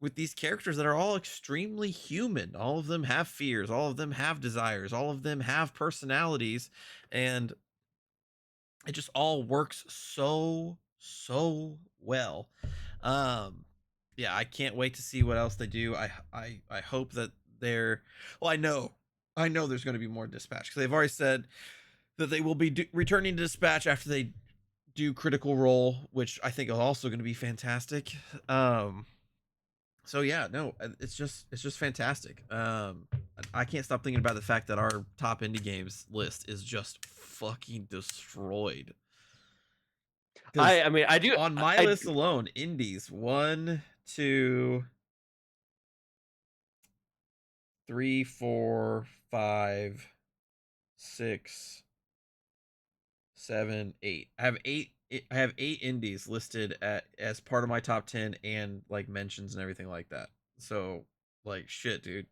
with these characters that are all extremely human. All of them have fears, all of them have desires, all of them have personalities, and it just all works so well. Yeah, I can't wait to see what else they do. I hope that they're I know there's going to be more Dispatch because they've already said that they will be returning to Dispatch after they do Critical Role, which I think is also going to be fantastic. Um, so yeah, no, it's just fantastic. I can't stop thinking about the fact that our top indie games list is just fucking destroyed. Because I mean, I do. on my I list alone, indies one, two, three, four, five, six, seven, eight. I have eight indies listed as part of my top 10 and like mentions and everything like that. So like shit, dude.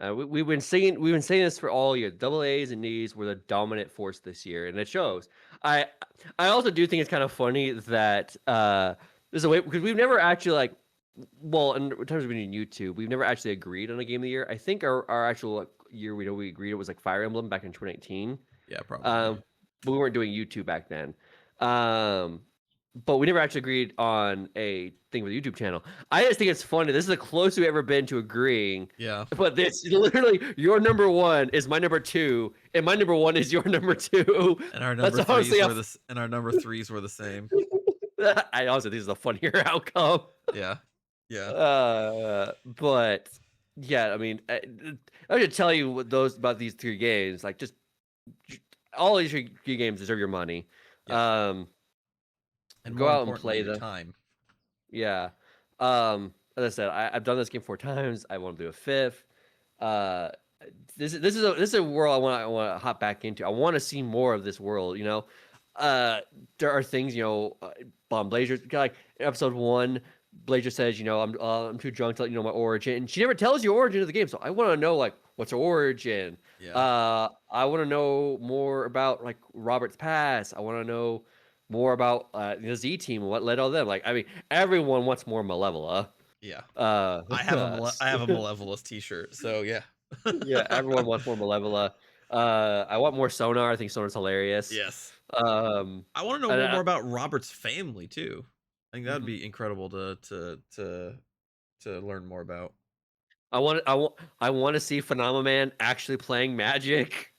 we've been saying this for all year. Double A's and E's were the dominant force this year, and it shows. I I also do think it's kind of funny that there's a way because we've never actually like well in terms of being YouTube, we've never actually agreed on a game of the year. I think our actual like, year we agreed it was like Fire Emblem back in 2019. Yeah, probably. Um, but we weren't doing YouTube back then. Um, but we never actually agreed on a thing with the YouTube channel. I just think it's funny. This is the closest we've ever been to agreeing. Yeah. But this literally, your number one is my number two, and my number one is your number two. And our That's number honestly threes were this and our number threes were the same. I honestly think this is a funnier outcome. Yeah. Yeah. But yeah, I mean, I should tell you what those about these three games. Like, just all these three games deserve your money. Yeah. Um, And go more out and importantly, play your them. time. Yeah. As I said, I've done this game 4 times. I want to do a fifth. Uh, this is a world I want to hop back into. I want to see more of this world. You know, there are things Bomb Blazer like episode one. Blazer says, I'm too drunk to let you know my origin. And she never tells you origin of the game, so I want to know like what's her origin. Yeah. I want to know more about like Robert's past. I want to know more about the Z team and what led all them. Like, I mean, everyone wants more Malevola. Yeah. Uh, I have a Malevolous t-shirt. So yeah. yeah, everyone wants more Malevola. I want more Sonar. I think Sonar's hilarious. Yes. Um, I want to know and more about Robert's family too. I think that would mhm. be incredible to learn more about. I want to see Phenomenon actually playing Magic.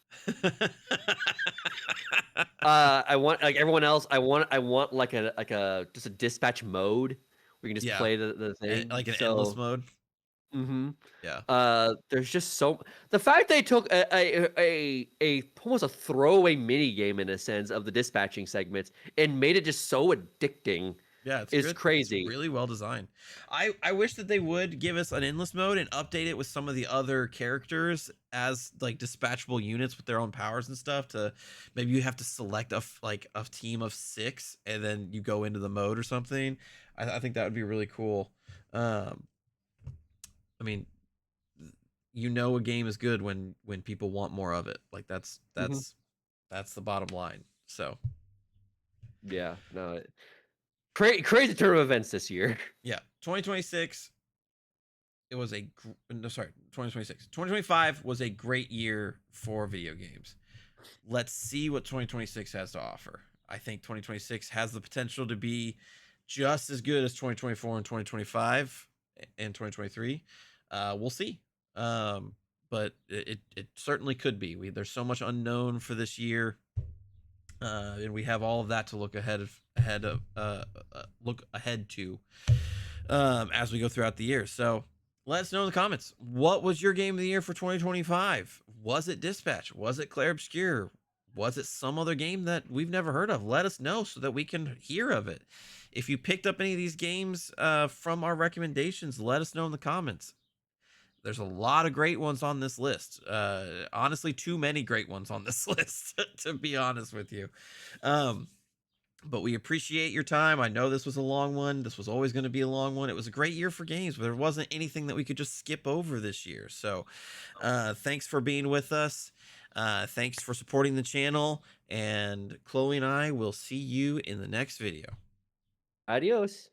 I want like everyone else. I want like a just a dispatch mode where you can just Yeah, play the thing. like an endless So, mode. hmm Yeah, there's just so the fact they took a almost a throwaway mini game in a sense of the dispatching segments and made it just so addicting yeah, it's is good. It's crazy. really well designed. I wish that they would give us an endless mode and update it with some of the other characters as like dispatchable units with their own powers and stuff. To maybe you have to select like a team of 6 and then you go into the mode or something. I think that would be really cool. Um, I mean, a game is good when people want more of it. Like Hmm. that's the bottom line. So Yeah, no, crazy turn of events this year. yeah, 2026. It was a no, sorry, 2026. 2025 was a great year for video games. Let's see what 2026 has to offer. I think 2026 has the potential to be just as good as 2024 and 2025 and 2023. We'll see. But it certainly could be. There's so much unknown for this year, and we have all of that to look ahead to as we go throughout the year. So let us know in the comments. What was your game of the year for 2025? Was it Dispatch? Was it Claire Obscure? Was it some other game that we've never heard of? Let us know so that we can hear of it. If you picked up any of these games from our recommendations, let us know in the comments. There's a lot of great ones on this list. Honestly, too many great ones on this list, to be honest with you. Um, but we appreciate your time. I know this was a long one. This was always going to be a long one. It was a great year for games, but there wasn't anything that we could just skip over this year. So, thanks for being with us. Thanks for supporting the channel. And Chloe and I will see you in the next video. Adios.